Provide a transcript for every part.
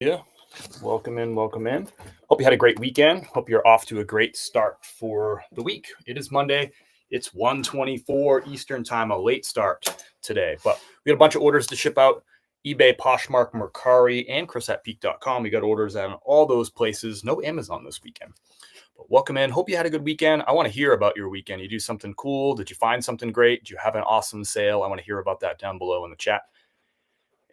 Yeah, welcome in, welcome in. Hope you had a great weekend. Hope you're off to a great start for the week. It is Monday. It's 1:24 Eastern time, a late start today. But we got a bunch of orders to ship out. eBay, Poshmark, Mercari, and ChrisAtPeak.com. We got orders on all those places. No Amazon this weekend. But welcome in. Hope you had a good weekend. I want to hear about your weekend. You do something cool? Did you find something great? Did you have an awesome sale? I want to hear about that down below in the chat.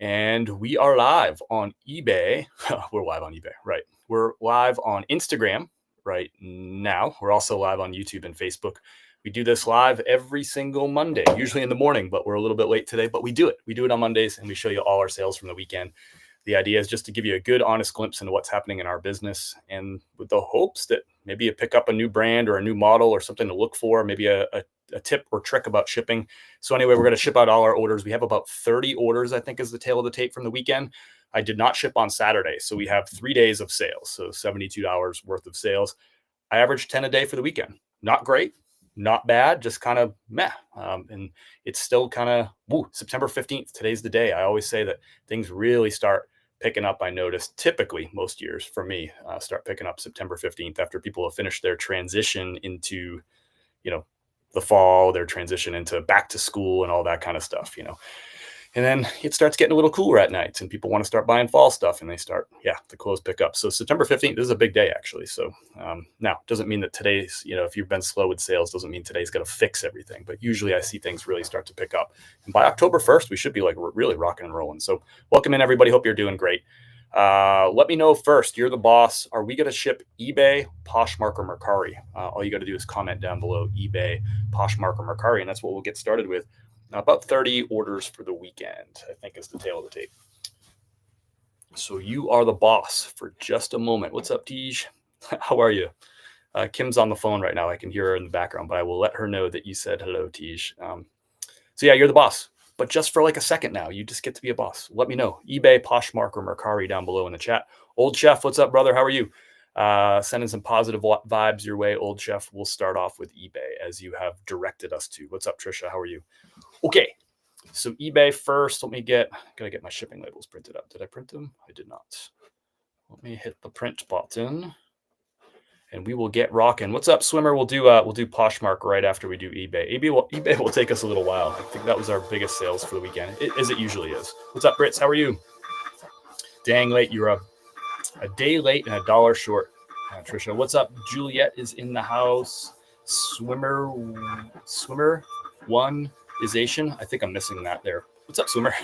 And we are live on eBay. We're live on eBay, right? We're live on Instagram right now. We're also live on YouTube and Facebook. We do this live every single Monday, usually in the morning, but we're a little bit late today, but we do it. We do it on Mondays, and we show you all our sales from the weekend. The idea is just to give you a good, honest glimpse into what's happening in our business, and with the hopes that maybe you pick up a new brand or a new model or something to look for, maybe a tip or trick about shipping. So anyway, we're going to ship out all our orders. We have about 30 orders, I think, is the tail of the tape from the weekend. I did not ship on Saturday, so we have 3 days of sales, so $72 worth of sales. I averaged 10 a day for the weekend. Not great, not bad, just kind of meh. And it's still kind of September 15th. Today's the day. I always say that things really start picking up. I noticed typically most years for me start picking up September 15th after people have finished their transition into, the fall, their transition into back to school and all that kind of stuff, And then it starts getting a little cooler at night and people want to start buying fall stuff and they start, the clothes pick up. So September 15th is a big day, actually. So now, doesn't mean that today's, if you've been slow with sales, doesn't mean today's going to fix everything. But usually I see things really start to pick up. And by October 1st, we should be really rocking and rolling. So welcome in, everybody. Hope you're doing great. Let me know first. You're the boss. Are we going to ship eBay, Poshmark, or Mercari? All you got to do is comment down below eBay, Poshmark, or Mercari, and that's what we'll get started with. About 30 orders for the weekend, I think, is the tail of the tape. So you are the boss for just a moment. What's up, Tej? How are you? Kim's on the phone right now. I can hear her in the background, but I will let her know that you said hello, Tej. So yeah, you're the boss. But just for like a second now, you just get to be a boss. Let me know. eBay, Poshmark, or Mercari down below in the chat. Old Chef, what's up, brother? How are you? Sending some positive vibes your way, Old Chef. We'll start off with eBay as you have directed us to. What's up, Trisha? How are you? Okay, so eBay first. Gotta get my shipping labels printed up. Did I print them? I did not. Let me hit the print button. And we will get rocking. What's up, Swimmer? We'll do Poshmark right after we do eBay. eBay will take us a little while. I think that was our biggest sales for the weekend, as it usually is. What's up, Brits? How are you? Dang late. You're a day late and $1 short. Trisha, what's up? Juliet is in the house. Swimmer one is Asian. I think I'm missing that there. What's up, Swimmer?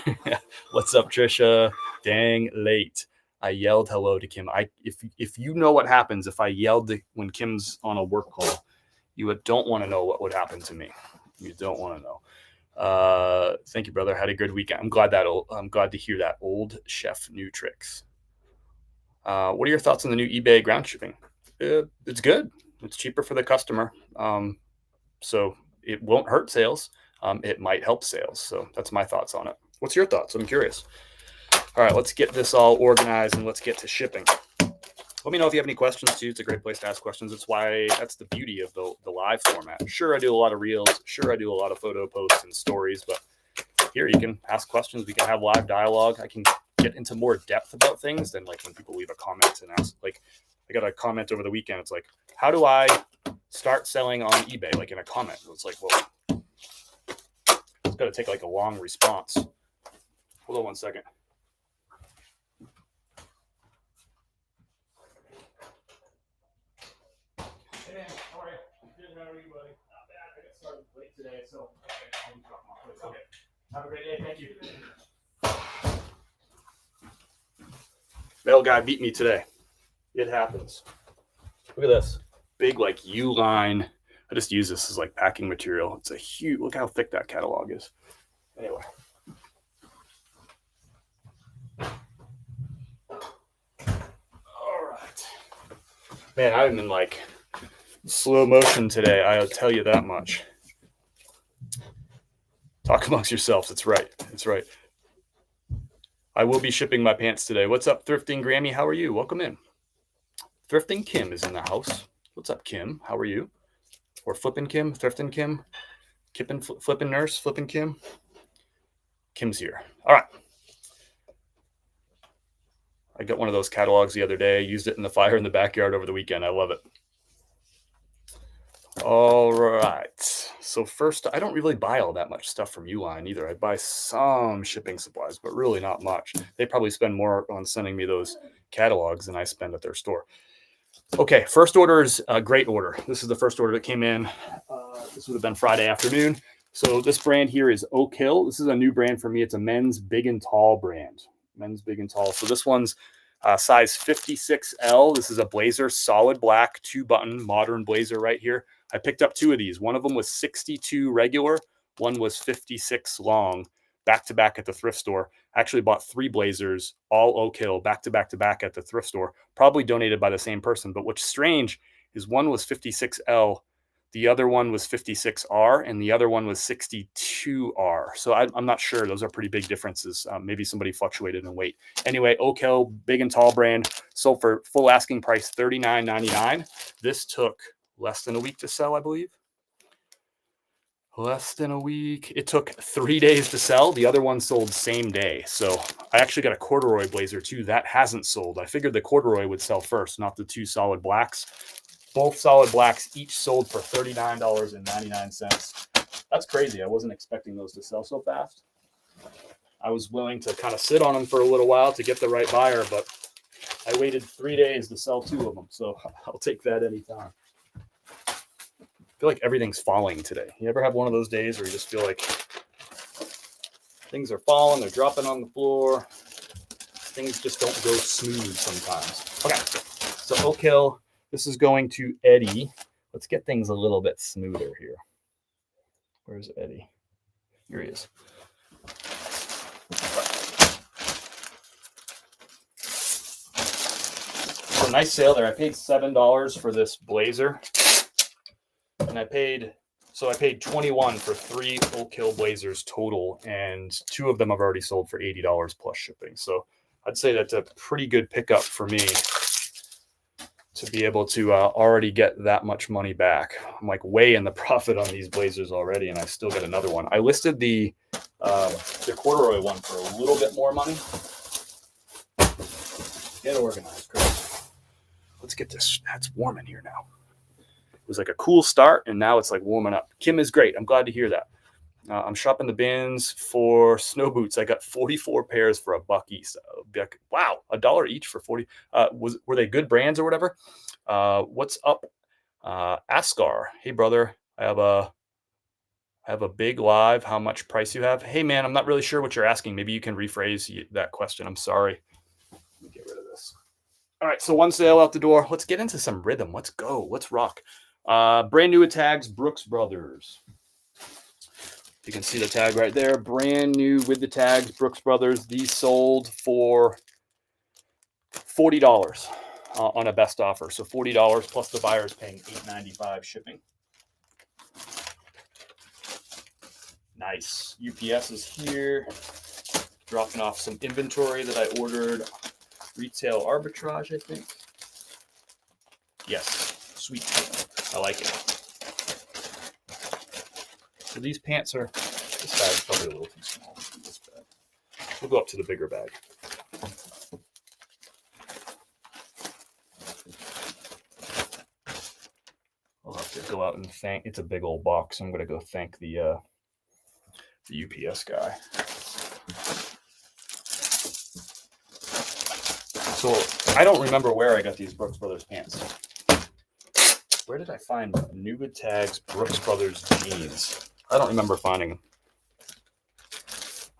What's up, Trisha? Dang late. I yelled hello to Kim. If you know what happens if I yelled when Kim's on a work call, you don't want to know what would happen to me. You don't want to know. Thank you, brother. Had a good weekend. I'm glad to hear that. Old Chef, new tricks. What are your thoughts on the new eBay ground shipping? It's good. It's cheaper for the customer. So it won't hurt sales. It might help sales. So that's my thoughts on it. What's your thoughts? I'm curious. All right, let's get this all organized and let's get to shipping. Let me know if you have any questions too. It's a great place to ask questions. That's the beauty of the live format. Sure, I do a lot of reels. Sure, I do a lot of photo posts and stories, but here you can ask questions. We can have live dialogue. I can get into more depth about things than like when people leave a comment and ask, like, I got a comment over the weekend. It's like, how do I start selling on eBay? Like in a comment. It's like, well, it's got to take like a long response. Hold on 1 second. Hey man, how are you? Good, how are you, buddy? Not bad. I got started late today, so okay. Have a great day. Thank you. Mail guy beat me today. It happens. Look at this. Big like U-line. I just use this as like packing material. It's a huge, look how thick that catalog is. Anyway. All right. Man, I'm in like slow motion today. I'll tell you that much. Talk amongst yourselves. It's right. It's right. I will be shipping my pants today. What's up, Thrifting Grammy? How are you? Welcome in. Thrifting Kim is in the house. What's up, Kim? How are you? Or Flippin' Kim, Thrifting Kim, Flippin' Nurse, Flippin' Kim. Kim's here. All right. I got one of those catalogs the other day. I used it in the fire in the backyard over the weekend. I love it. All right. So first, I don't really buy all that much stuff from Uline either. I buy some shipping supplies, but really not much. They probably spend more on sending me those catalogs than I spend at their store. Okay, first order is a great order. This is the first order that came in. This would have been Friday afternoon. So this brand here is Oak Hill. This is a new brand for me. It's a men's big and tall brand. Men's big and tall. So this one's size 56L. This is a blazer, solid black, 2-button, modern blazer right here. I picked up 2 of these. One of them was 62 regular. One was 56 long, back to back at the thrift store. I actually bought 3 blazers, all Oak Hill, back to back to back at the thrift store, probably donated by the same person. But what's strange is one was 56L, the other one was 56R, and the other one was 62R. So I'm not sure. Those are pretty big differences. Maybe somebody fluctuated in weight. Anyway, Oak Hill, big and tall brand, sold for full asking price $39.99. This took less than a week to sell, I believe. Less than a week. It took 3 days to sell. The other one sold same day. So I actually got a corduroy blazer too. That hasn't sold. I figured the corduroy would sell first, not the 2 solid blacks. Both solid blacks each sold for $39.99. That's crazy. I wasn't expecting those to sell so fast. I was willing to kind of sit on them for a little while to get the right buyer, but I waited 3 days to sell 2 of them. So I'll take that anytime. I feel like everything's falling today. You ever have one of those days where you just feel like things are falling, they're dropping on the floor. Things just don't go smooth sometimes. Okay, so Oak Hill. This is going to Eddie. Let's get things a little bit smoother here. Where's Eddie? Here he is. So nice sale there. I paid $7 for this blazer. And I paid $21 for 3 Oak Hill blazers total. And 2 of them I've already sold for $80 plus shipping. So I'd say that's a pretty good pickup for me to be able to already get that much money back. I'm like way in the profit on these blazers already, and I still get another one. I listed the corduroy one for a little bit more money. Get organized, Chris. Let's get this. It's warm in here now. It was like a cool start, and now it's like warming up. Kim is great. I'm glad to hear that. I'm shopping the bins for snow boots. I got 44 pairs for $1 each. Wow, $1 each for 40. Were they good brands or whatever? What's up, Ascar? Hey brother, I have a big live. How much price you have? Hey man, I'm not really sure what you're asking. Maybe you can rephrase that question. I'm sorry. Let me get rid of this. All right, so one sale out the door. Let's get into some rhythm. Let's go. Let's rock. Brand new tags, Brooks Brothers. You can see the tag right there. Brand new with the tags, Brooks Brothers. These sold for $40 on a best offer. So $40 plus the buyer's paying $8.95 shipping. Nice. UPS is here. Dropping off some inventory that I ordered. Retail arbitrage, I think. Yes. Sweet. I like it. So these pants are, this bag's probably a little too small. This bag. We'll go up to the bigger bag. I'll have to go out and thank, it's a big old box. I'm going to go thank the UPS guy. So I don't remember where I got these Brooks Brothers pants. Where did I find Nuba Tags Brooks Brothers jeans? I don't remember finding them.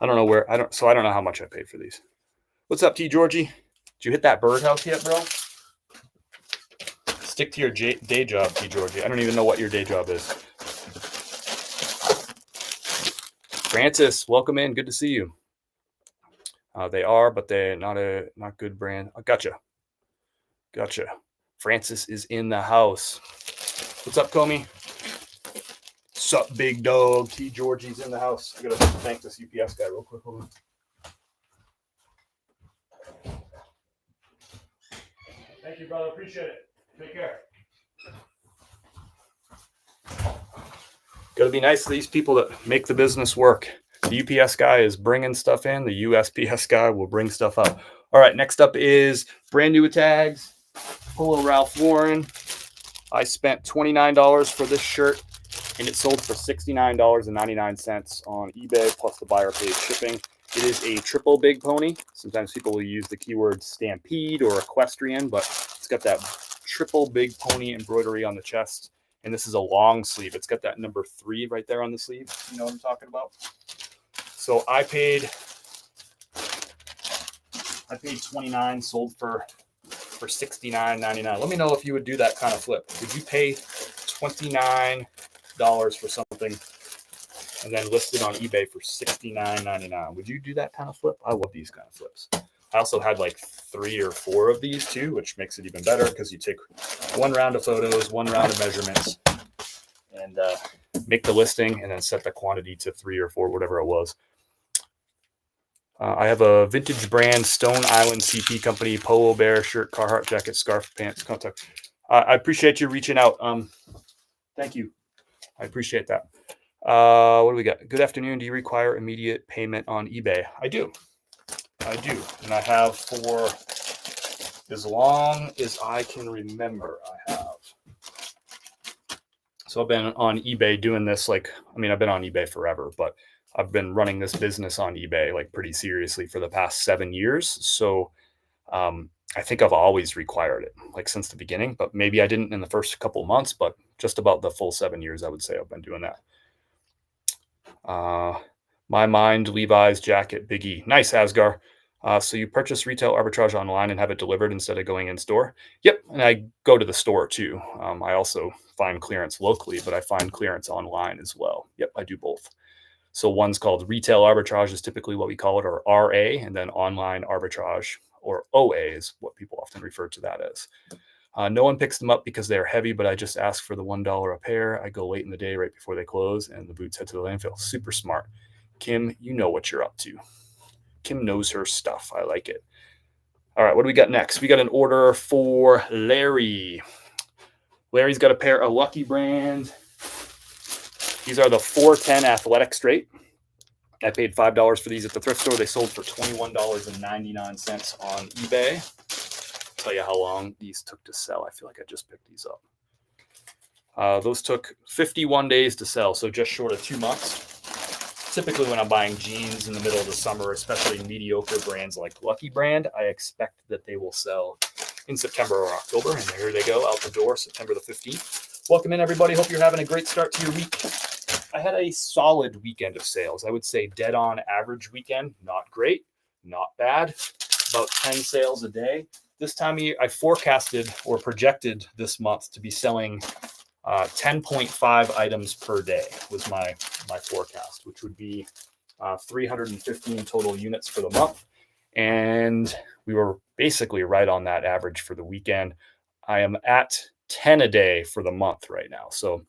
I don't know where. I don't know how much I paid for these. What's up, T. Georgie? Did you hit that birdhouse yet, bro? Stick to your day job, T. Georgie. I don't even know what your day job is. Francis, welcome in. Good to see you. They are, but they're not good brand. Gotcha. Francis is in the house. What's up, Comey? Sup, big dog? T. Georgie's in the house. I gotta thank this UPS guy real quick. Hold on. Thank you, brother. Appreciate it. Take care. Gotta be nice to these people that make the business work. The UPS guy is bringing stuff in. The USPS guy will bring stuff out. All All right, next up is brand new tags, Polo Ralph Lauren. I spent $29 for this shirt, and it sold for $69.99 on eBay, plus the buyer paid shipping. It is a triple big pony. Sometimes people will use the keyword stampede or equestrian, but it's got that triple big pony embroidery on the chest. And this is a long sleeve. It's got that number 3 right there on the sleeve. You know what I'm talking about? So I paid $29, sold for $69.99. Let me know if you would do that kind of flip. Would you pay $29 for something and then list it on eBay for $69.99? Would you do that kind of flip? I love these kind of flips. I also had like 3 or 4 of these too, which makes it even better because you take 1 round of photos, 1 round of measurements, and make the listing and then set the quantity to 3 or 4, whatever it was. I have a vintage brand Stone Island CP company, Polo Bear shirt, Carhartt jacket, scarf, pants, contact. I appreciate you reaching out. Thank you. I appreciate that. What do we got? Good afternoon. Do you require immediate payment on eBay? I do. And I have for as long as I can remember, I have. So I've been on eBay doing this I've been on eBay forever, but I've been running this business on eBay like pretty seriously for the past 7 years. So I think I've always required it, like since the beginning, but maybe I didn't in the first couple of months, but just about the full 7 years, I would say I've been doing that. My Mind, Levi's jacket, Big E. Nice, Asgar. So you purchase retail arbitrage online and have it delivered instead of going in store? Yep, and I go to the store too. I also find clearance locally, but I find clearance online as well. Yep, I do both. So one's called retail arbitrage is typically what we call it, or RA, and then online arbitrage, or OA is what people often refer to that as. No one picks them up because they're heavy, but I just ask for the $1 a pair. I go late in the day right before they close, and the boots head to the landfill. Super smart. Kim, you know what you're up to. Kim knows her stuff. I like it. All right, what do we got next? We got an order for Larry. Larry's got a pair of Lucky Brand. These are the 410 Athletic Straight. I paid $5 for these at the thrift store. They sold for $21.99 on eBay. I'll tell you how long these took to sell. I feel like I just picked these up. Those took 51 days to sell, so just short of 2 months. Typically when I'm buying jeans in the middle of the summer, especially mediocre brands like Lucky Brand, I expect that they will sell in September or October. And there they go out the door, September the 15th. Welcome in, everybody. Hope you're having a great start to your week. I had a solid weekend of sales. I would say dead on average weekend. Not great, not bad. About 10 sales a day. This time of year, I forecasted or projected this month to be selling 10.5 items per day was my forecast, which would be 315 total units for the month. And we were basically right on that average for the weekend. I am at 10 a day for the month right now. So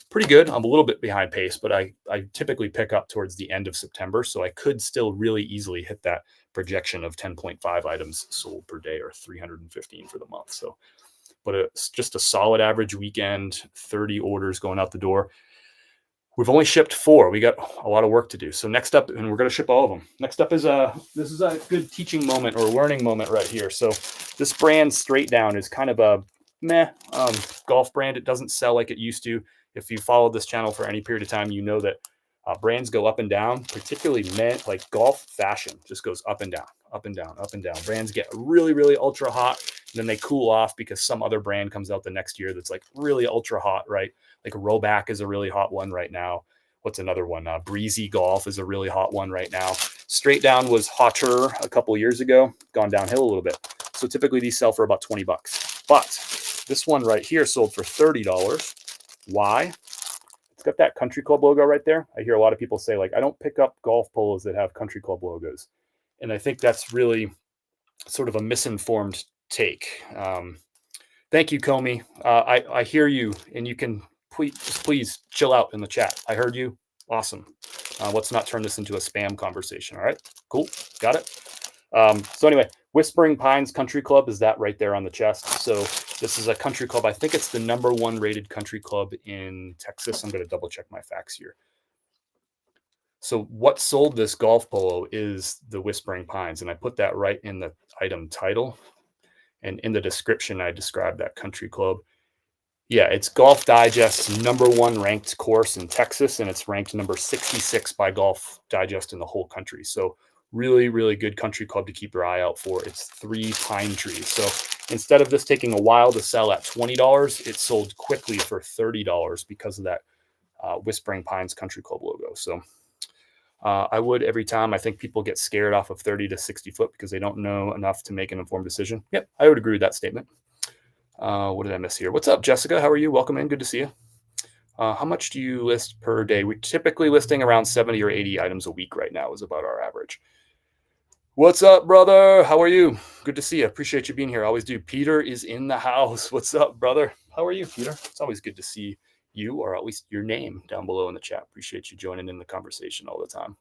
pretty good. I'm a little bit behind pace, but I typically pick up towards the end of September. So I could still really easily hit that projection of 10.5 items sold per day or 315 for the month. So but it's just a solid average weekend, 30 orders going out the door. We've only shipped 4. We got a lot of work to do. So next up, and we're going to ship all of them. Next up is this is a good teaching moment or learning moment right here. So this brand Straight Down is kind of a meh golf brand. It doesn't sell like it used to. If you followed this channel for any period of time, you know that brands go up and down, particularly like golf fashion just goes up and down, up and down, up and down. Brands get really, really ultra hot. And then they cool off because some other brand comes out the next year that's like really ultra hot, right? Like Roback is a really hot one right now. What's another one? Breezy Golf is a really hot one right now. Straight Down was hotter a couple years ago, gone downhill a little bit. So typically these sell for about $20. But this one right here sold for $30. Why? It's got that Country Club logo right there. I hear a lot of people say, like, I don't pick up golf polos that have Country Club logos. And I think that's really sort of a misinformed take. Thank you, Comey. I hear you, and you can please chill out in the chat. I heard you. Awesome. Let's not turn this into a spam conversation. All right, cool. Got it. So anyway, Whispering Pines Country Club is that right there on the chest. So this is a country club. I think it's the #1 rated country club in Texas. I'm going to double check my facts here. So what sold this golf polo is the Whispering Pines, and I put that right in the item title. And in the description, I described that country club. Yeah, it's Golf Digest's #1 ranked course in Texas, and it's ranked number 66 by Golf Digest in the whole country. So really, really good country club to keep your eye out for. It's 3 pine trees. So instead of this taking a while to sell at $20, it sold quickly for $30 because of that Whispering Pines Country Club logo. So I would every time. I think people get scared off of 30 to 60 foot because they don't know enough to make an informed decision. Yep, I would agree with that statement. What did I miss here? What's up, Jessica? How are you? Welcome in. Good to see you. How much do you list per day? We're typically listing around 70 or 80 items a week right now is about our average. What's up, brother? How are you? Good to see you. Appreciate you being here. Always do. Peter is in the house. What's up, brother? How are you, Peter? It's always good to see you, or at least your name down below in the chat. Appreciate you joining in the conversation all the time.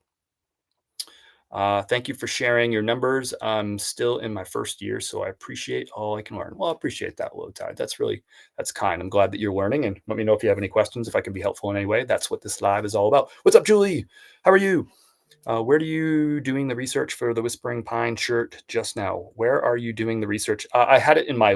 Thank you for sharing your numbers. I'm still in my first year, so I appreciate all I can learn. Well, I appreciate that, Low Tide. That's kind. I'm glad that you're learning, and let me know if you have any questions, if I can be helpful in any way. That's what this live is all about. What's up, Julie? How are you? Where are you doing the research for the Whispering Pine shirt just now? Where are you doing the research? I had it in my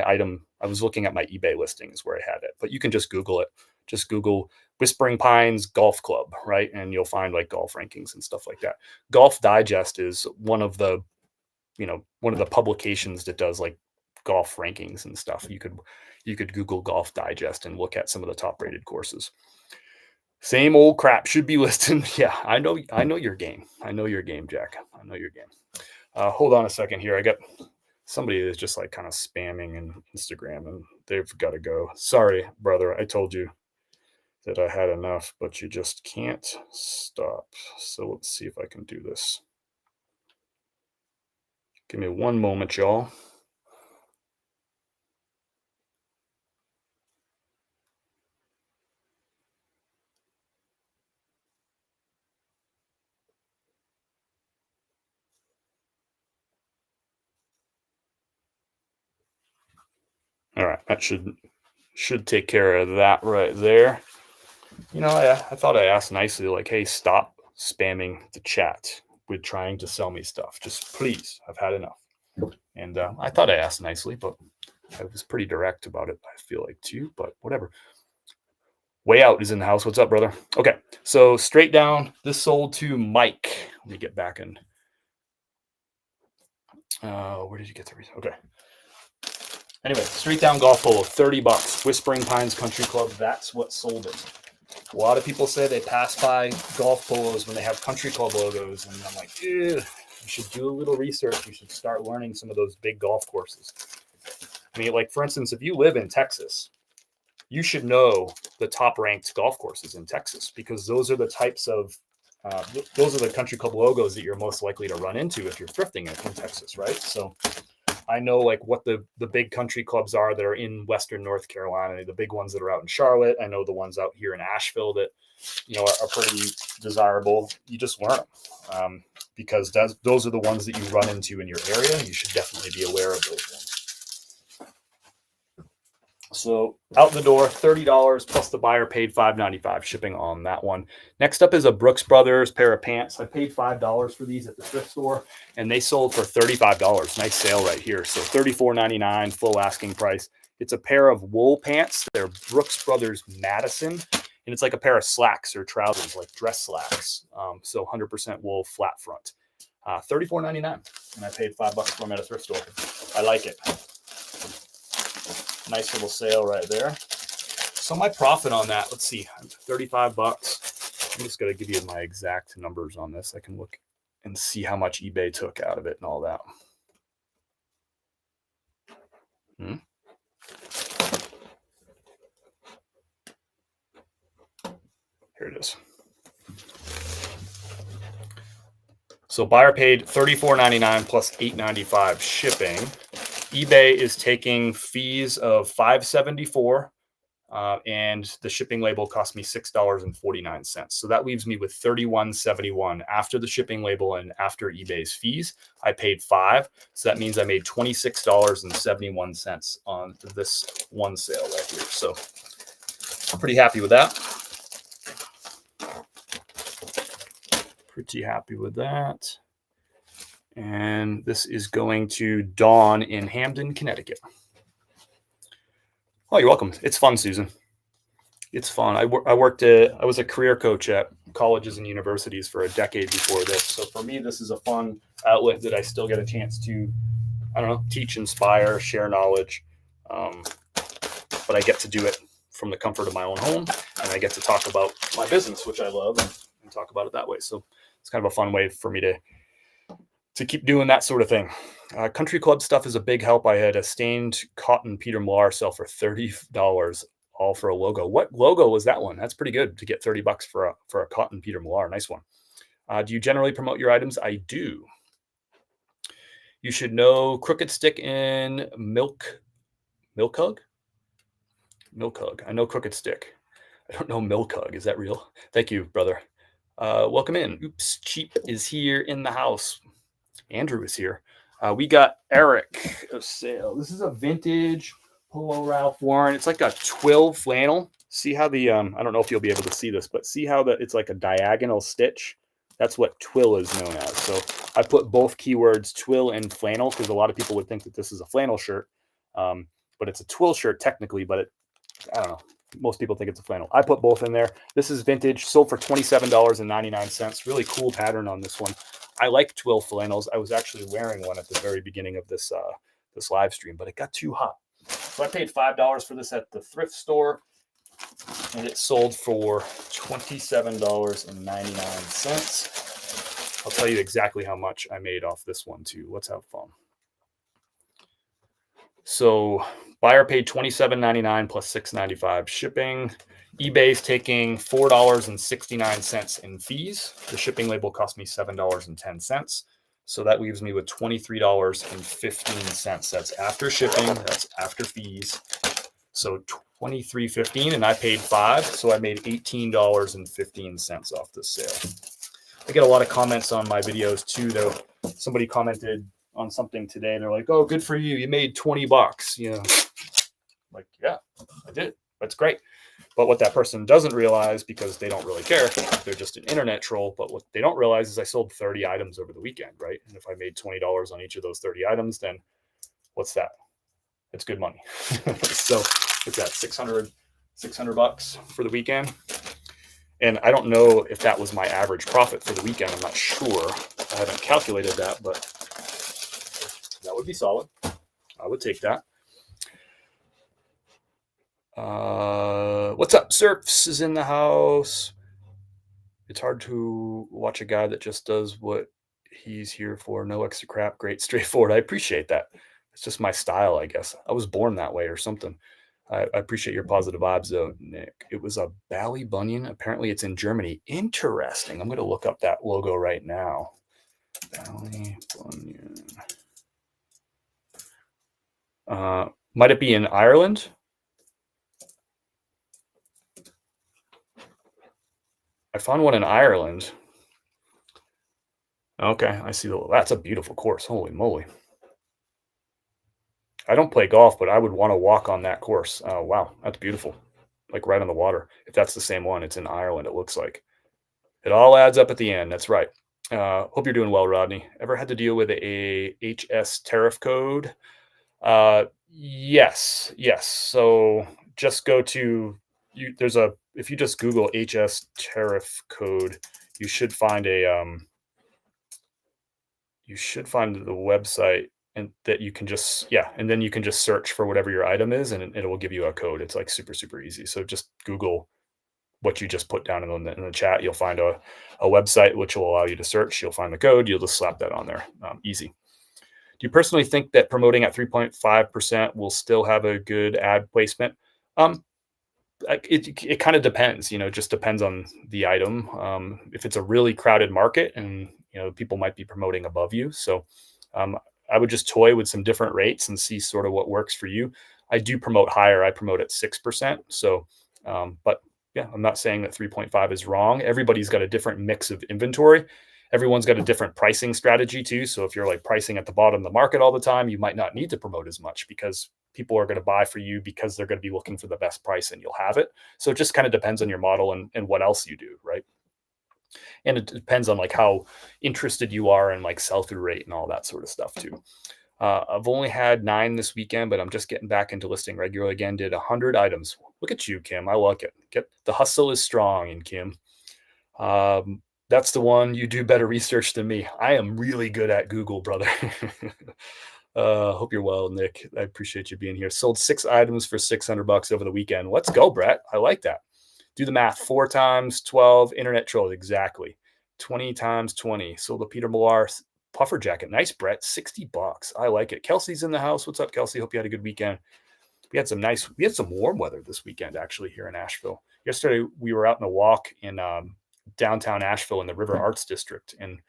item. I was looking at my eBay listings where I had it, but you can just Google it. Just Google Whispering Pines Golf Club, right? And you'll find like golf rankings and stuff like that. Golf Digest is one of the publications that does like golf rankings and stuff. You could Google Golf Digest and look at some of the top rated courses. Same old crap should be listed. Yeah, I know your game. I know your game, Jack. I know your game. Hold on a second here. I got somebody that's just like kind of spamming in Instagram and they've got to go. Sorry, brother. I told you that I had enough, but you just can't stop. So let's see if I can do this. Give me one moment, y'all. All right, that should take care of that right there. I thought I asked nicely, like, hey, stop spamming the chat with trying to sell me stuff. Just please, I've had enough. And I thought I asked nicely, but I was pretty direct about it, I feel like, too, but whatever. Way Out is in the house. What's up, brother? Okay, so straight down, this sold to Mike. Let me get back in. Where did you get the reason? Okay. Anyway, straight down golf polo, $30. Whispering Pines Country Club. That's what sold it. A lot of people say they pass by golf polos when they have country club logos, and I'm like, you should do a little research. You should start learning some of those big golf courses. I mean, like, for instance, if you live in Texas, you should know the top ranked golf courses in Texas, because those are the types of those are the country club logos that you're most likely to run into if you're thrifting in Texas, right? So I know like what the big country clubs are that are in Western North Carolina, the big ones that are out in Charlotte. I know the ones out here in Asheville that, are pretty desirable. You just learn them because those are the ones that you run into in your area. You should definitely be aware of those ones. So out the door, $30 plus the buyer paid $5.95 shipping on that one. Next up is a Brooks Brothers pair of pants. I paid $5 for these at the thrift store, and they sold for $35. Nice sale right here. So $34.99 full asking price. It's a pair of wool pants. They're Brooks Brothers Madison, and it's like a pair of slacks or trousers, like dress slacks. So 100% wool flat front. $34.99, and I paid $5 for them at a thrift store. I like it. Nice little sale right there. So my profit on that, let's see, $35. I'm just going to give you my exact numbers on this. I can look and see how much eBay took out of it and all that. Here it is. So buyer paid $34.99 plus $8.95 shipping. eBay is taking fees of $5.74, and the shipping label cost me $6.49. So that leaves me with $31.71 after the shipping label and after eBay's fees. I paid $5, so that means I made $26.71 on this one sale right here. So I'm pretty happy with that. Pretty happy with that. And this is going to Dawn in Hamden, Connecticut. Oh, you're welcome. It's fun, Susan. It's fun. I was a career coach at colleges and universities for a decade before this. So for me, this is a fun outlet that I still get a chance to, I don't know, teach, inspire, share knowledge. But I get to do it from the comfort of my own home, and I get to talk about my business, which I love, and talk about it that way. So it's kind of a fun way for me to keep doing that sort of thing. Country club stuff is a big help. I had a stained cotton Peter Millar sell for $30, all for a logo. What logo was that one? That's pretty good to get $30 for a cotton Peter Millar. Nice one. Do you generally promote your items? I do. You should know Crooked Stick in Milk Hug. Milk Hug. I know Crooked Stick. I don't know Milk Hug. Is that real? Thank you, brother. Welcome in. Oops, Cheap is here in the house. Andrew is here. We got Eric of sale. This is a vintage Polo Ralph Lauren. It's like a twill flannel. See how the I don't know if you'll be able to see this, but see how it's like a diagonal stitch. That's what twill is known as. So I put both keywords twill and flannel because a lot of people would think that this is a flannel shirt, but it's a twill shirt technically. But I don't know. Most people think it's a flannel. I put both in there. This is vintage, sold for $27.99. Really cool pattern on this one. I like twill flannels. I was actually wearing one at the very beginning of this this live stream, but it got too hot. So I paid $5 for this at the thrift store, and it sold for $27.99. I'll tell you exactly how much I made off this one too. Let's have fun. So buyer paid $27.99 plus $6.95 shipping. eBay's taking $4.69 in fees. The shipping label cost me $7.10. So that leaves me with $23.15. That's after shipping. That's after fees. So $23.15, and I paid $5. So I made $18.15 off this sale. I get a lot of comments on my videos too, though. Somebody commented on something today, and they're like, "Oh, good for you! You made $20." You know, like, yeah, I did. That's great. But what that person doesn't realize, because they don't really care, they're just an internet troll. But what they don't realize is I sold 30 items over the weekend, right? And if I made $20 on each of those 30 items, then what's that? It's good money. So what's that? $600 for the weekend. And I don't know if that was my average profit for the weekend. I'm not sure. I haven't calculated that, but that would be solid. I would take that. What's up? Surfs is in the house. It's hard to watch a guy that just does what he's here for. No extra crap. Great, straightforward. I appreciate that. It's just my style, I guess. I was born that way or something. I appreciate your positive vibes, though, Nick. It was a Bally Bunyan. Apparently, it's in Germany. Interesting. I'm going to look up that logo right now. Bally Bunyan. Might it be in Ireland? I found one in Ireland. Okay, I see. That's a beautiful course. Holy moly. I don't play golf, but I would want to walk on that course. Oh, wow. That's beautiful. Like right on the water. If that's the same one, it's in Ireland, it looks like. It all adds up at the end. That's right. Hope you're doing well, Rodney. Ever had to deal with a HS tariff code? Yes. So just go to if you just Google HS tariff code, you should find the website, and that you can and then you can just search for whatever your item is, and it will give you a code. It's like super, super easy. So just Google what you just put down in the chat. You'll find a website which will allow you to search. You'll find the code. You'll just slap that on there. Easy. Do you personally think that promoting at 3.5% will still have a good ad placement? It kind of depends. It just depends on the item. If it's a really crowded market, and people might be promoting above you, so I would just toy with some different rates and see sort of what works for you. I do promote higher. I promote at 6%. So, but yeah, I'm not saying that 3.5 is wrong. Everybody's got a different mix of inventory. Everyone's got a different pricing strategy too. So if you're like pricing at the bottom of the market all the time, you might not need to promote as much, because people are going to buy for you because they're going to be looking for the best price, and you'll have it. So it just kind of depends on your model and what else you do, right? And it depends on like how interested you are in like sell-through rate and all that sort of stuff too. I've only had 9 this weekend, but I'm just getting back into listing regularly again. Did 100 items. Look at you, Kim. I like it. The hustle is strong in Kim. That's the one. You do better research than me. I am really good at Google, brother. Hope you're well, Nick. I appreciate you being here. Sold 6 items for $600 over the weekend. Let's go, Brett. I like that. Do the math. 4 times 12 internet trolls. Exactly. 20 times 20. Sold a Peter Millar puffer jacket. Nice, Brett. $60. I like it. Kelsey's in the house. What's up, Kelsey? Hope you had a good weekend. We had some warm weather this weekend, actually, here in Asheville. Yesterday, we were out on a walk in downtown Asheville in the River Arts District and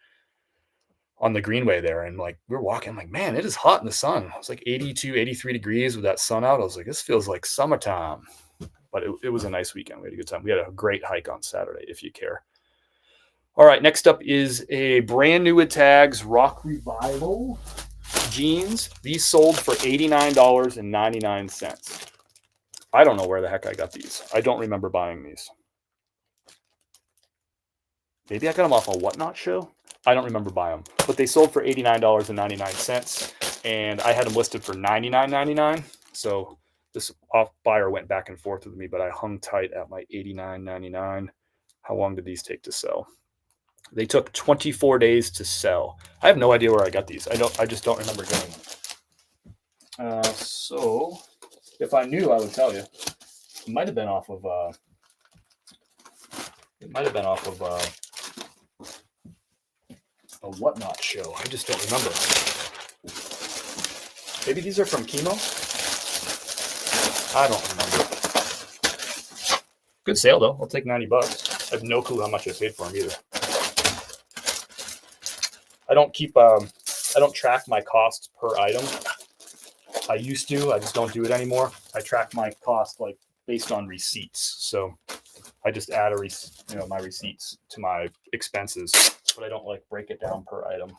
on the Greenway there. And like, we were walking, I'm like, man, it is hot in the sun. It was like 82, 83 degrees with that sun out. I was like, this feels like summertime. But it was a nice weekend. We had a good time. We had a great hike on Saturday, if you care. All right, next up is a brand new with tags Rock Revival jeans. These sold for $89.99. I don't know where the heck I got these. I don't remember buying these. Maybe I got them off a Whatnot show. I don't remember buying them. But they sold for $89.99, and I had them listed for $99.99. So this buyer went back and forth with me, but I hung tight at my $89.99. How long did these take to sell? They took 24 days to sell. I have no idea where I got these. I just don't remember getting them. So if I knew, I would tell you. It might have been off of a Whatnot show. I just don't remember. Maybe these are from Chemo. I don't remember. Good sale though. I'll take $90. I have no clue how much I paid for them either. I don't track my costs per item. I used to. I just don't do it anymore. I track my cost like based on receipts. So I just add my receipts to my expenses, but I don't like break it down per item.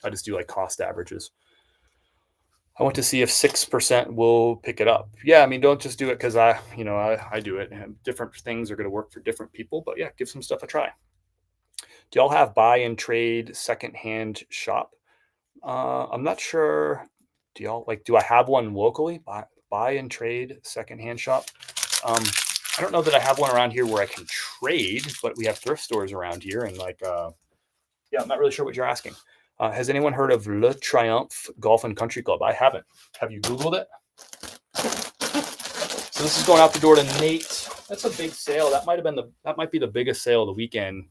I just do like cost averages. I want to see if 6% will pick it up. Yeah, I mean, don't just do it because I do it. And different things are going to work for different people, but yeah, give some stuff a try. Do y'all have buy and trade secondhand shop? I'm not sure. Do I have one locally? Buy and trade secondhand shop. I don't know that I have one around here where I can trade, but we have thrift stores around here. And I'm not really sure what you're asking. Has anyone heard of Le Triomphe Golf and Country Club? I haven't. Have you Googled it? So this is going out the door to Nate. That's a big sale. That might be the biggest sale of the weekend.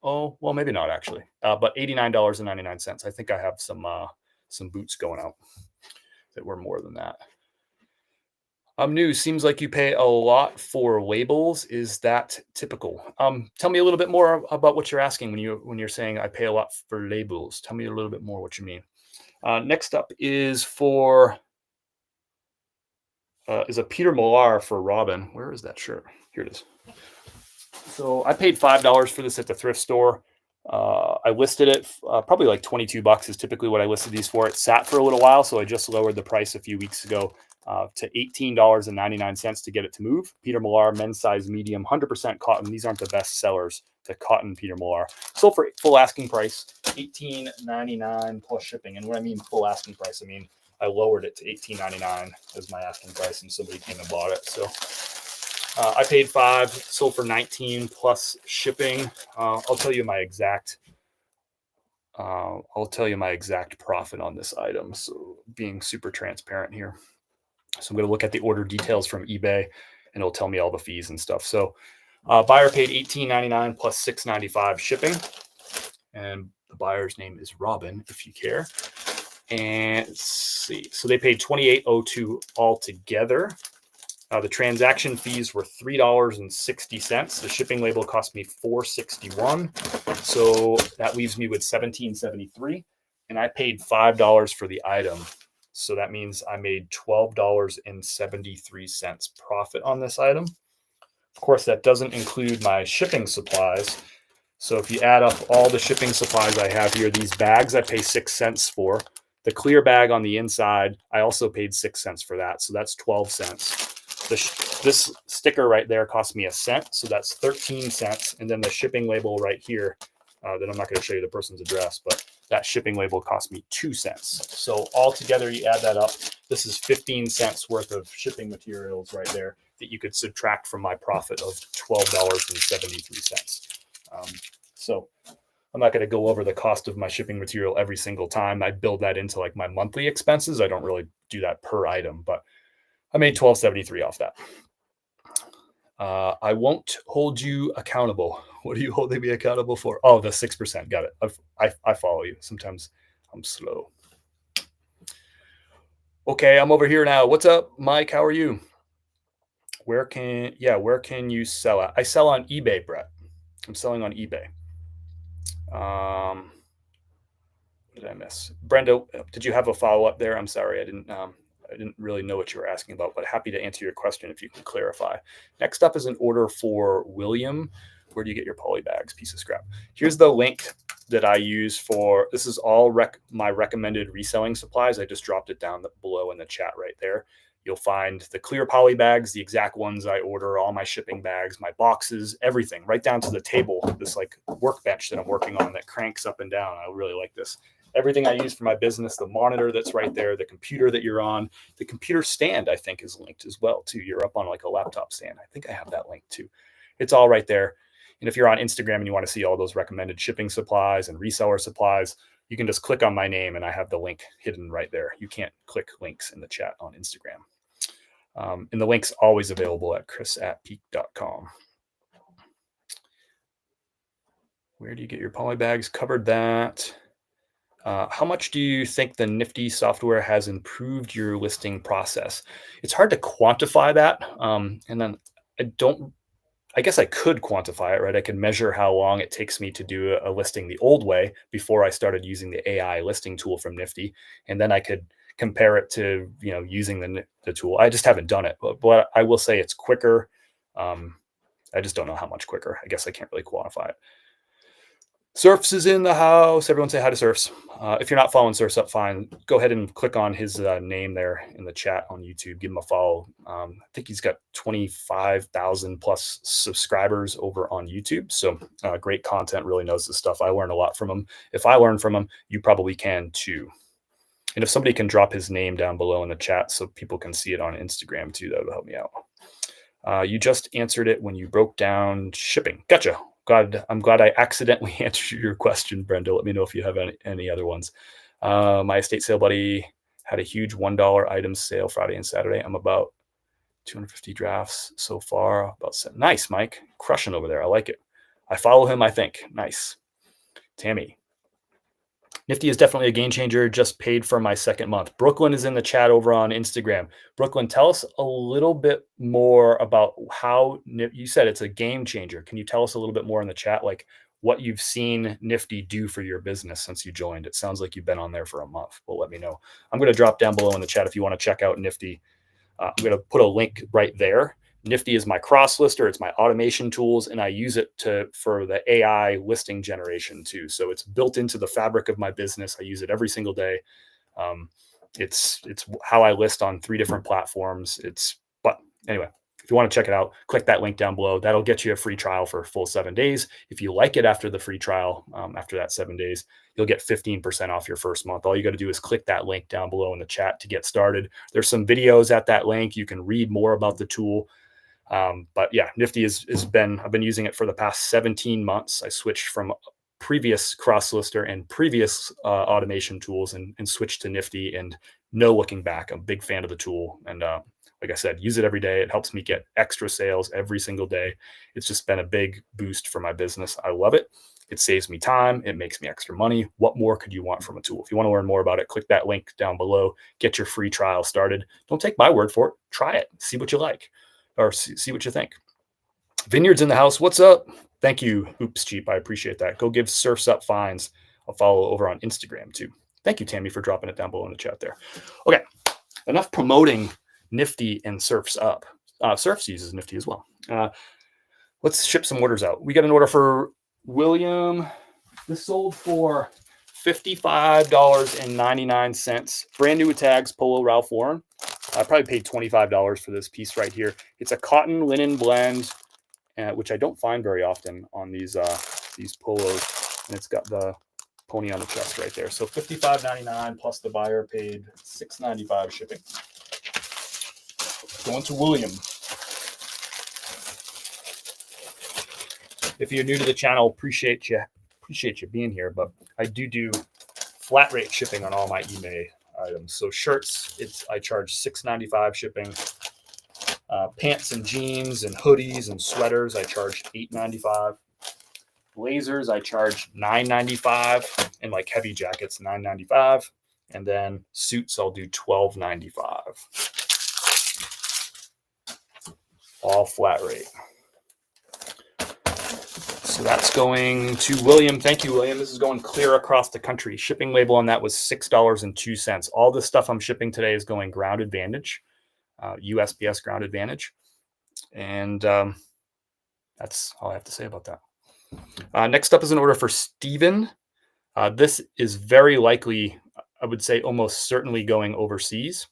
Oh, well, maybe not actually. But $89.99. I think I have some boots going out that were more than that. New, seems like you pay a lot for labels. Is that typical? Tell me a little bit more about what you're asking when you're saying I pay a lot for labels. Tell me a little bit more what you mean. Next up is is a Peter Millar for Robin. Where is that shirt? Here it is. So I paid $5 for this at the thrift store. I listed it probably like $22 is typically what I listed these for. It sat for a little while, so I just lowered the price a few weeks ago to $18.99 to get it to move. Peter Millar, men's size medium, 100% cotton. These aren't the best sellers. The cotton Peter Millar. Sold for full asking price, $18.99 plus shipping. And when I mean full asking price, I mean I lowered it to $18.99 as my asking price, and somebody came and bought it. So I paid $5, sold for $19 plus shipping. I'll tell you my exact profit on this item. So being super transparent here. So I'm going to look at the order details from eBay, and it'll tell me all the fees and stuff. So buyer paid $18.99 plus $6.95 shipping, and the buyer's name is Robin, if you care. And let's see. So they paid $28.02 altogether. The transaction fees were $3.60. The shipping label cost me $4.61. So that leaves me with $17.73. And I paid $5 for the item. So that means I made $12.73 profit on this item. Of course, that doesn't include my shipping supplies. So if you add up all the shipping supplies I have here, these bags I pay 6 cents for. The clear bag on the inside, I also paid 6 cents for that. So that's 12 cents. This sticker right there cost me 1 cent, so that's 13 cents. And then the shipping label right here, that I'm not going to show you the person's address, but that shipping label cost me 2 cents. So altogether, you add that up, this is 15 cents worth of shipping materials right there that you could subtract from my profit of $12.73. So I'm not going to go over the cost of my shipping material every single time. I build that into like my monthly expenses. I don't really do that per item, but I made $12.73 off that. I won't hold you accountable. What are you holding me accountable for? Oh, the 6%. Got it. I follow you. Sometimes I'm slow. Okay, I'm over here now. What's up, Mike? How are you? Where can you sell at? I sell on eBay, Brett. I'm selling on eBay. What did I miss? Brenda, did you have a follow-up there? I'm sorry, I didn't really know what you were asking about, but happy to answer your question if you can clarify. Next up is an order for William. Where do you get your poly bags? Piece of scrap. Here's the link that I use for, this is all my recommended reselling supplies. I just dropped it down below in the chat right there. You'll find the clear poly bags, the exact ones I order, all my shipping bags, my boxes, everything, right down to the table, this like workbench that I'm working on that cranks up and down. I really like this. Everything I use for my business, the monitor that's right there, the computer that you're on, the computer stand, I think is linked as well too. You're up on like a laptop stand. I think I have that link too. It's all right there. And if you're on Instagram and you want to see all those recommended shipping supplies and reseller supplies, you can just click on my name and I have the link hidden right there. You can't click links in the chat on Instagram. And the link's always available at chris@peak.com. Where do you get your poly bags? Covered that. How much do you think the Nifty software has improved your listing process? It's hard to quantify that. And then I guess I could quantify it, right? I could measure how long it takes me to do a listing the old way before I started using the AI listing tool from Nifty. And then I could compare it to, using the tool. I just haven't done it, but I will say it's quicker. I just don't know how much quicker. I guess I can't really quantify it. Surfs is in the house. Everyone say hi to Surfs. If you're not following Surfs Up Fine, go ahead and click on his name there in the chat on YouTube. Give him a follow. I think he's got 25,000 plus subscribers over on YouTube. So great content, really knows this stuff. I learn a lot from him. If I learn from him, you probably can too. And if somebody can drop his name down below in the chat so people can see it on Instagram too, that would help me out. You just answered it when you broke down shipping. Gotcha. I'm glad I accidentally answered your question, Brenda. Let me know if you have any other ones. My estate sale buddy had a huge $1 item sale Friday and Saturday. I'm about 250 drafts so far. Nice, Mike. Crushing over there. I like it. I follow him, I think. Nice. Tammy. Nifty is definitely a game changer. Just paid for my second month. Brooklyn is in the chat over on Instagram. Brooklyn, tell us a little bit more about how you said it's a game changer. Can you tell us a little bit more in the chat, like what you've seen Nifty do for your business since you joined? It sounds like you've been on there for a month, but let me know. I'm going to drop down below in the chat if you want to check out Nifty. I'm going to put a link right there. Nifty is my cross lister. It's my automation tools, and I use it for the AI listing generation too. So it's built into the fabric of my business. I use it every single day. It's how I list on 3 different platforms. But anyway, if you want to check it out, click that link down below. That'll get you a free trial for a full 7 days. If you like it after the free trial, after that 7 days, you'll get 15% off your first month. All you got to do is click that link down below in the chat to get started. There's some videos at that link. You can read more about the tool. But yeah, Nifty I've been using it for the past 17 months. I switched from previous cross lister and previous automation tools and switched to Nifty, and no looking back. I'm a big fan of the tool. And like I said, use it every day. It helps me get extra sales every single day. It's just been a big boost for my business. I love it. It saves me time. It makes me extra money. What more could you want from a tool? If you want to learn more about it, click that link down below. Get your free trial started. Don't take my word for it. Try it. See what you like. Or see what you think. Vineyards in the house. What's up? Thank you. Oops, cheap. I appreciate that. Go give Surfs Up Fines a follow over on Instagram too. Thank you, Tammy, for dropping it down below in the chat there. Okay, enough promoting Nifty and Surfs Up. Surfs uses Nifty as well. Let's ship some orders out. We got an order for William. This sold for $55.99. Brand new tags, Polo Ralph Lauren. I probably paid $25 for this piece right here. It's a cotton linen blend, which I don't find very often on these polos. And it's got the pony on the chest right there. So $55.99 plus the buyer paid $6.95 shipping. Going to William. If you're new to the channel, appreciate you being here. But I do flat rate shipping on all my eBay items. So shirts, I charge $6.95 shipping. Pants and jeans and hoodies and sweaters, I charge $8.95. Blazers, I charge $9.95, and like heavy jackets, $9.95. And then suits, I'll do $12.95. All flat rate. So that's going to William. Thank you, William. This is going clear across the country. Shipping label on that was $6.02. All the stuff I'm shipping today is going Ground Advantage, USPS Ground Advantage. And that's all I have to say about that. Next up is an order for Steven. This is very likely, I would say almost certainly going overseas.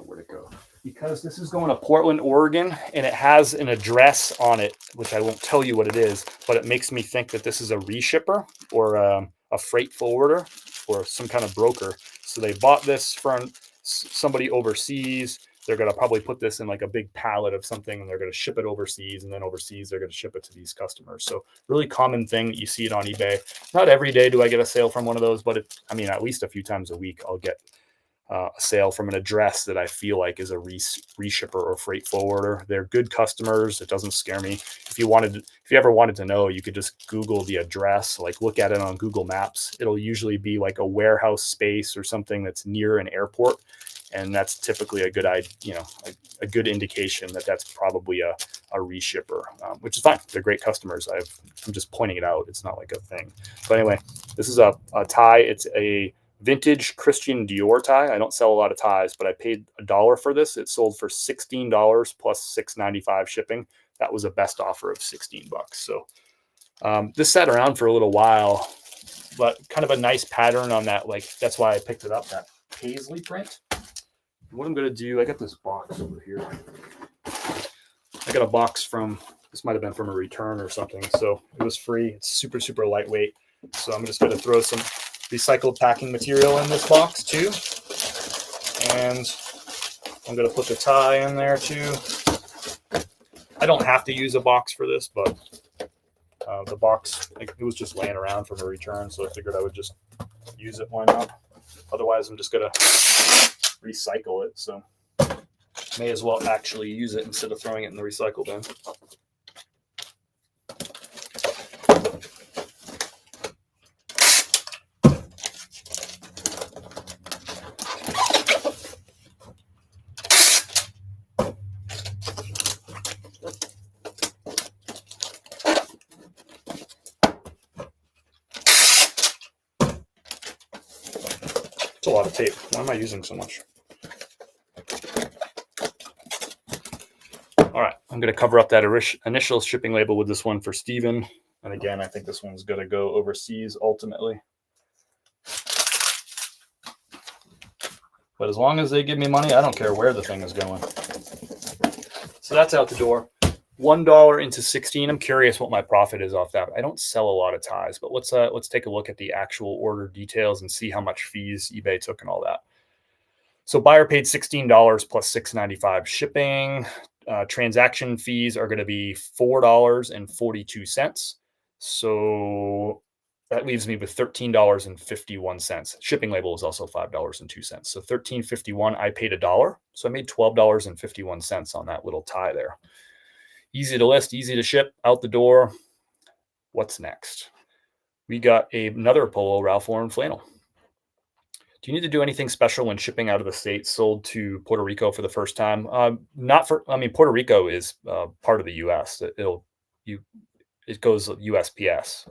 Where'd it go? Because this is going to Portland, Oregon, and it has an address on it, which I won't tell you what it is, but it makes me think that this is a reshipper or a freight forwarder or some kind of broker. So they bought this from somebody overseas. They're going to probably put this in like a big pallet of something, and they're going to ship it overseas, and then overseas they're going to ship it to these customers. So really common thing that you see it on eBay. Not every day do I get a sale from one of those, but at least a few times a week I'll get a sale from an address that I feel like is a reshipper or freight forwarder. They're good customers. It doesn't scare me. If you ever wanted to know, you could just Google the address, like look at it on Google Maps. It'll usually be like a warehouse space or something that's near an airport. And that's typically a good a good indication that that's probably a reshipper, which is fine. They're great customers. I'm just pointing it out. It's not like a thing. But anyway, this is a tie. It's a vintage Christian Dior tie. I don't sell a lot of ties, but I paid $1 for this. It sold for $16 plus $6.95 shipping. That was a best offer of $16. So this sat around for a little while, but kind of a nice pattern on that. Like that's why I picked it up. That paisley print. What I'm going to do, I got this box over here. I got a box this might have been from a return or something. So it was free. It's super, super lightweight. So I'm just going to throw some recycled packing material in this box too. And I'm going to put the tie in there too. I don't have to use a box for this, but the box, it was just laying around from a return. So I figured I would just use it. Why not? Otherwise, I'm just going to recycle it. So may as well actually use it instead of throwing it in the recycle bin. It's a lot of tape. Why am I using so much? All right, I'm going to cover up that initial shipping label with this one for Steven. And again, I think this one's going to go overseas ultimately. But as long as they give me money, I don't care where the thing is going. So that's out the door. $1 into 16. I'm curious what my profit is off that. I don't sell a lot of ties, but let's take a look at the actual order details and see how much fees eBay took and all that. So buyer paid $16 plus $6.95 shipping. Transaction fees are going to be $4.42. So that leaves me with $13.51. Shipping label is also $5.02. So $13.51. I paid $1. So I made $12.51 on that little tie there. Easy to list, easy to ship, out the door. What's next? We got another polo Ralph Lauren flannel. Do you need to do anything special when shipping out of the States sold to Puerto Rico for the first time? Puerto Rico is part of the U.S. It goes USPS.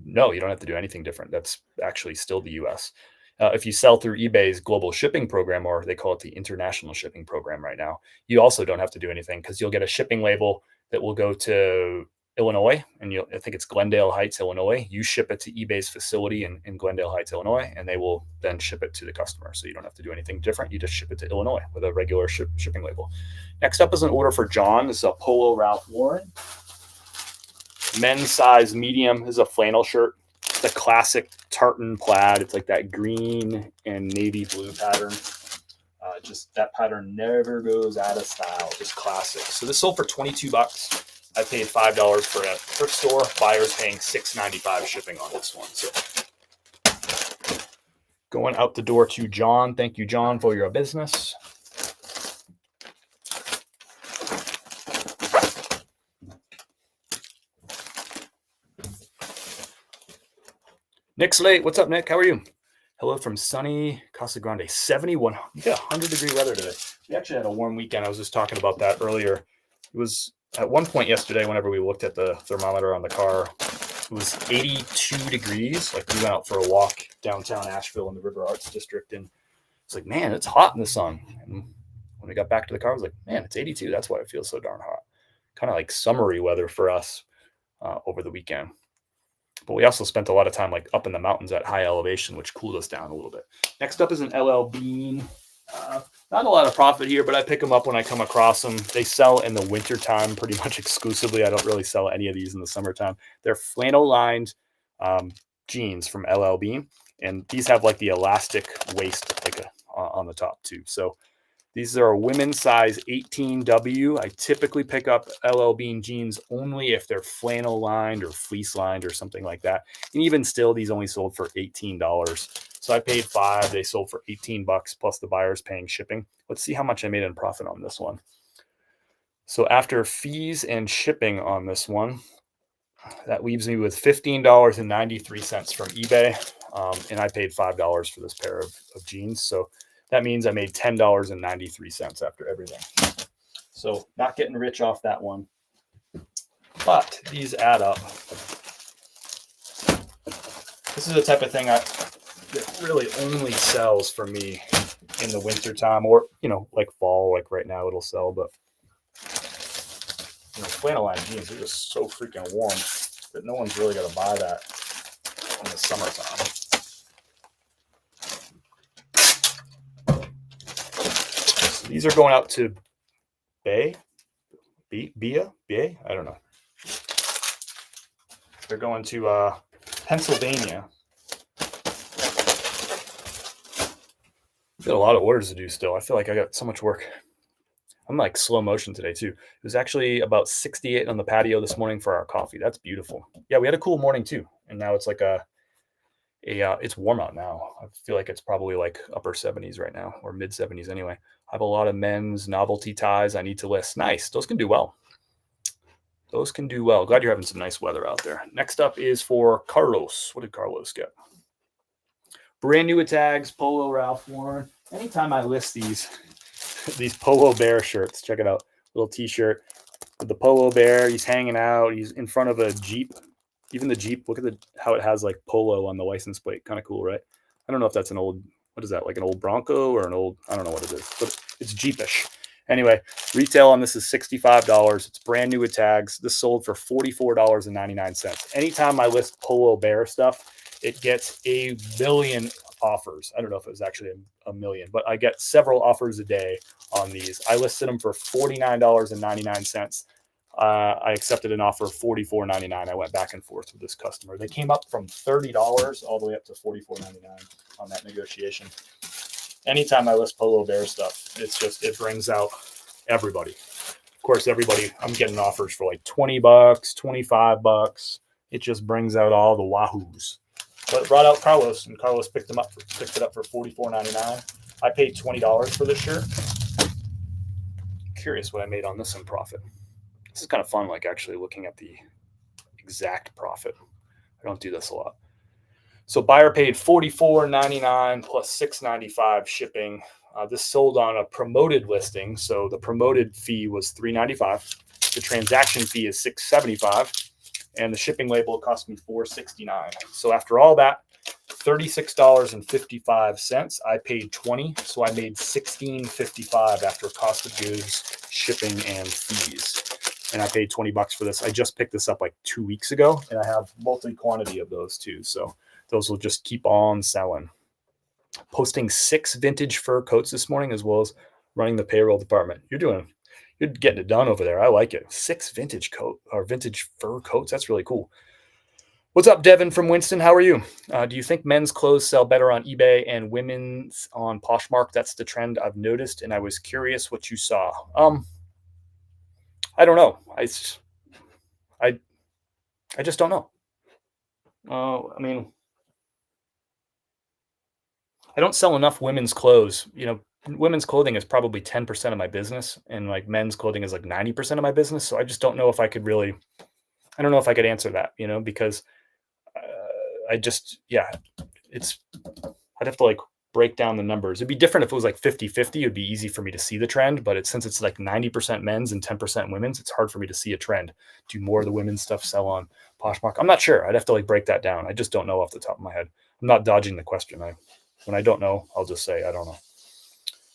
No, you don't have to do anything different. That's actually still the U.S. If you sell through eBay's global shipping program, or they call it the international shipping program right now, you also don't have to do anything because you'll get a shipping label that will go to Illinois, and I think it's Glendale Heights, Illinois. You ship it to eBay's facility in Glendale Heights, Illinois, and they will then ship it to the customer. So you don't have to do anything different. You just ship it to Illinois with a regular shipping label. Next up is an order for John. This is a Polo Ralph Lauren. Men's size medium. This is a flannel shirt. It's a classic tartan plaid. It's like that green and navy blue pattern. Just that pattern never goes out of style. Just classic. So this sold for $22. I paid $5 for it at the thrift store. Buyer's paying $6.95 shipping on this one. So going out the door to John. Thank you, John, for your business. Nick Slate, what's up, Nick? How are you? Hello from sunny Casa Grande. 71. You got 100-degree weather today. We actually had a warm weekend. I was just talking about that earlier. It was at one point yesterday, whenever we looked at the thermometer on the car, it was 82 degrees. Like we went out for a walk downtown Asheville in the River Arts District, and it's like, man, it's hot in the sun. And when we got back to the car, I was like, man, it's 82. That's why it feels so darn hot. Kind of like summery weather for us over the weekend. But we also spent a lot of time like up in the mountains at high elevation, which cooled us down a little bit. Next up is an LL Bean. Not a lot of profit here, but I pick them up when I come across them. They sell in the wintertime pretty much exclusively. I don't really sell any of these in the summertime. They're flannel-lined jeans from LL Bean, and these have like the elastic waist like on the top too. So these are a women's size 18W. I typically pick up LL Bean jeans only if they're flannel lined or fleece lined or something like that. And even still, these only sold for $18. So I paid $5. They sold for $18 plus the buyer's paying shipping. Let's see how much I made in profit on this one. So after fees and shipping on this one, that leaves me with $15.93 from eBay. And I paid $5 for this pair of jeans. So that means I made $10.93 after everything. So not getting rich off that one, but these add up. This is the type of thing that really only sells for me in the wintertime or, like fall, like right now it'll sell, but flannel line jeans are just so freaking warm that no one's really going to buy that in the summertime. These are going out to Bia? I don't know. They're going to Pennsylvania. I've got a lot of orders to do still. I feel like I got so much work. I'm like slow motion today too. It was actually about 68 on the patio this morning for our coffee. That's beautiful. Yeah, we had a cool morning too. And now it's like it's warm out now. I feel like it's probably like upper 70s right now, or mid 70s anyway. I have a lot of men's novelty ties I need to list. Nice. Those can do well. Glad you're having some nice weather out there. Next up is for Carlos. What did Carlos get? Brand new tags, Polo Ralph Lauren. Anytime I list these Polo Bear shirts, check it out. Little t-shirt with the Polo Bear. He's hanging out. He's in front of a Jeep. Even the Jeep, look at how it has like Polo on the license plate. Kind of cool, right? I don't know if that's an old, what is that? Like an old Bronco or an old, I don't know what it is, but it's Jeepish. Anyway, retail on this is $65. It's brand new with tags. This sold for $44.99. Anytime I list Polo Bear stuff, it gets a million offers. I don't know if it was actually a million, but I get several offers a day on these. I listed them for $49.99. I accepted an offer of $44.99. I went back and forth with this customer. They came up from $30 all the way up to $44.99 on that negotiation. Anytime I list Polo Bear stuff, it brings out everybody. Of course, everybody, I'm getting offers for like $20, $25. It just brings out all the wahoos. But it brought out Carlos, and Carlos picked it up for $44.99. I paid $20 for this shirt. Curious what I made on this in profit. This is kind of fun, like actually looking at the exact profit. I don't do this a lot. So buyer paid $44.99 plus $6.95 shipping. This sold on a promoted listing. So the promoted fee was $3.95. The transaction fee is $6.75. And the shipping label cost me $4.69. So after all that, $36.55. I paid $20. So I made $16.55 after cost of goods, shipping, and fees. and I paid $20 for this. I just picked this up like 2 weeks ago, and I have multi-quantity of those too. So those will just keep on selling. Posting 6 vintage fur coats this morning, as well as running the payroll department. You're getting it done over there. I like it. 6 vintage fur coats. That's really cool. What's up, Devin from Winston? How are you? Do you think men's clothes sell better on eBay and women's on Poshmark? That's the trend I've noticed, and I was curious what you saw. I don't know. I just don't know. I mean, I don't sell enough women's clothes. Women's clothing is probably 10% of my business, and like men's clothing is like 90% of my business. So I just don't know if I could really, I don't know if I could answer that, because I'd have to like break down the numbers. It'd be different if it was like 50-50. It'd be easy for me to see the trend, but since it's like 90% men's and 10% women's, it's hard for me to see a trend. Do more of the women's stuff sell on Poshmark? I'm not sure. I'd have to like break that down. I just don't know off the top of my head. I'm not dodging the question. When I don't know, I'll just say I don't know.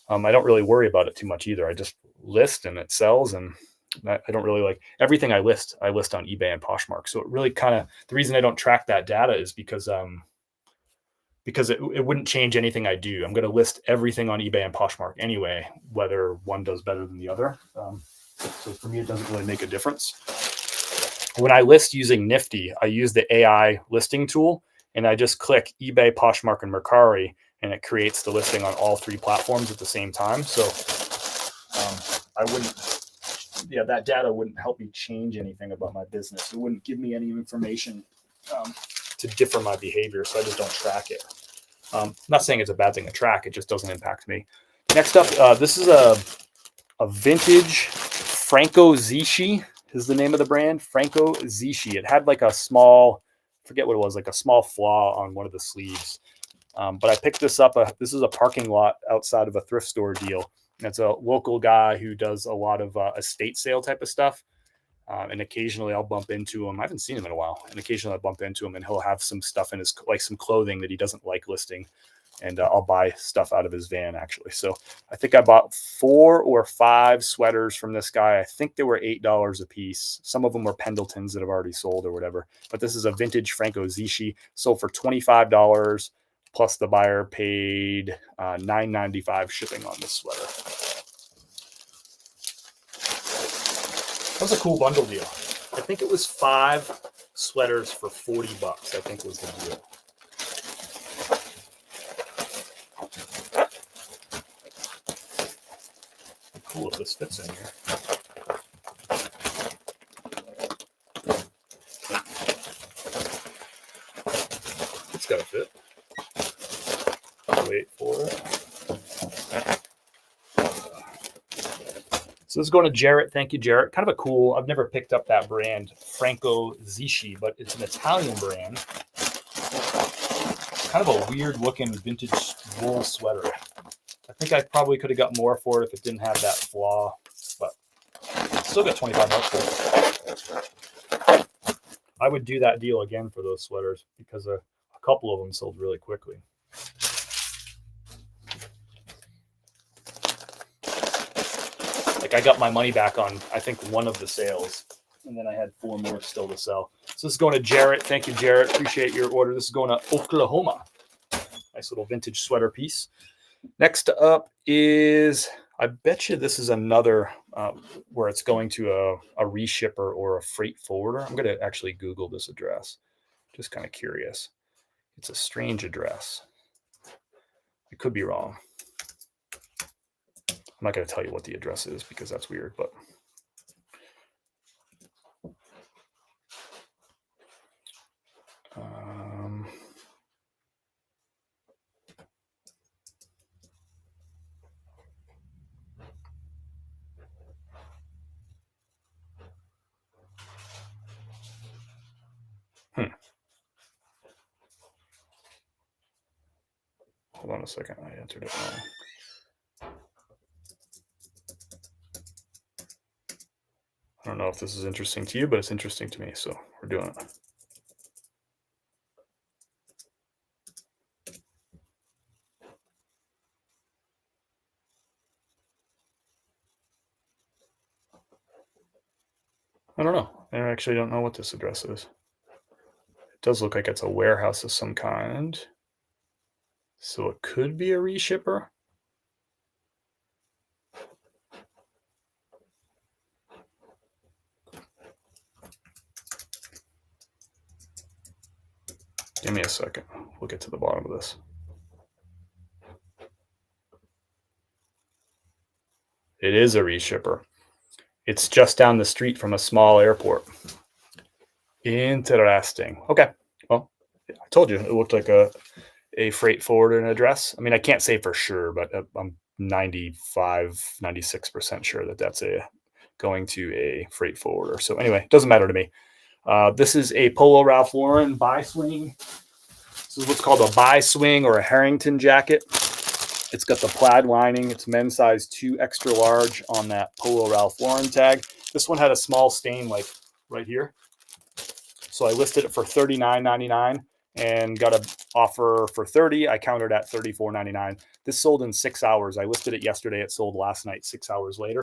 I don't really worry about it too much either. I just list and it sells, and I don't really like everything I list on eBay and Poshmark. So it really the reason I don't track that data is because it wouldn't change anything I do. I'm going to list everything on eBay and Poshmark anyway, whether one does better than the other. So for me, it doesn't really make a difference. When I list using Nifty, I use the AI listing tool, and I just click eBay, Poshmark, and Mercari, and it creates the listing on all 3 platforms at the same time. So that data wouldn't help me change anything about my business. It wouldn't give me any information to differ my behavior. So I just don't track it. I'm not saying it's a bad thing to track. It just doesn't impact me. Next up, this is a vintage Franco Zisci is the name of the brand. Franco Zisci. It had like a small, forget what it was, like a small flaw on one of the sleeves. But I picked this up. This is a parking lot outside of a thrift store deal. And it's a local guy who does a lot of estate sale type of stuff. And occasionally I'll bump into him. I haven't seen him in a while. And occasionally I'll bump into him, and he'll have some stuff in his, like some clothing that he doesn't like listing. And I'll buy stuff out of his van, actually. So I think I bought 4 or 5 sweaters from this guy. I think they were $8 a piece. Some of them were Pendletons that have already sold or whatever. But this is a vintage Franco Zisci. Sold for $25, plus the buyer paid $9.95 shipping on this sweater. That was a cool bundle deal. I think it was 5 sweaters for $40, I think was the deal. Cool if this fits in here. It's got to fit. Wait for it. So this is going to Jarrett. Thank you, Jarrett. Kind of a cool, I've never picked up that brand, Franco Zisci, but it's an Italian brand. Kind of a weird looking vintage wool sweater. I think I probably could have got more for it if it didn't have that flaw, but still got $25 for it. I would do that deal again for those sweaters because a couple of them sold really quickly. Like I got my money back on, I think, one of the sales, and then I had 4 more still to sell. So this is going to Jarrett. Thank you, Jarrett. Appreciate your order. This is going to Oklahoma. Nice little vintage sweater piece. Next up is, I bet you this is another where it's going to a reshipper or a freight forwarder. I'm going to actually Google this address. Just kind of curious. It's a strange address. I could be wrong. I'm not going to tell you what the address is because that's weird, but hold on a second. I entered it wrong. I don't know if this is interesting to you, but it's interesting to me, so we're doing it. I don't know. I actually don't know what this address is. It does look like it's a warehouse of some kind. So it could be a reshipper. Give me a second. We'll get to the bottom of this. It is a reshipper. It's just down the street from a small airport. Interesting. Okay. Well, I told you it looked like a freight forwarder address. I mean, I can't say for sure, but I'm 95, 96% sure that that's going to a freight forwarder. So anyway, it doesn't matter to me. This is a Polo Ralph Lauren buy swing. This is what's called a buy swing or a Harrington jacket. It's got the plaid lining. It's men's size 2 extra large on that Polo Ralph Lauren tag. This one had a small stain like right here. So I listed it for $39.99 and got an offer for $30. I countered at $34.99. This sold in 6 hours. I listed it yesterday. It sold last night, 6 hours later.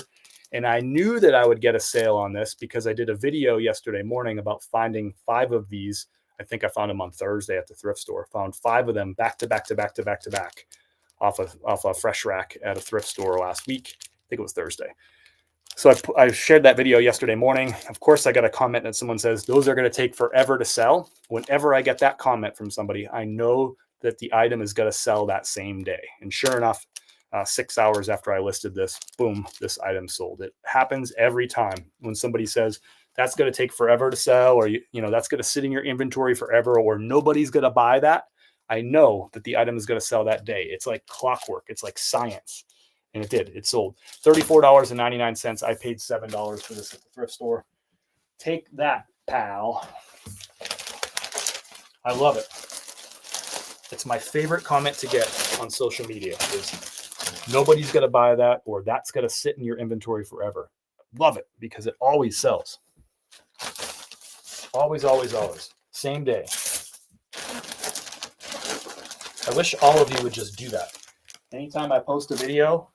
And I knew that I would get a sale on this because I did a video yesterday morning about finding 5 of these. I think I found them on Thursday at the thrift store. Found 5 of them back to back to back to back to back off a fresh rack at a thrift store last week. I think it was Thursday. So I shared that video yesterday morning. Of course, I got a comment that someone says, those are going to take forever to sell. Whenever I get that comment from somebody, I know that the item is going to sell that same day. And sure enough, 6 hours after I listed this, boom, this item sold. It happens every time when somebody says, that's going to take forever to sell, or that's going to sit in your inventory forever, or nobody's going to buy that. I know that the item is going to sell that day. It's like clockwork. It's like science. And it did. It sold $34.99. I paid $7 for this at the thrift store. Take that, pal. I love it. It's my favorite comment to get on social media is nobody's going to buy that, or that's going to sit in your inventory forever. Love it because it always sells. Always, always, always. Same day. I wish all of you would just do that. Anytime I post a video,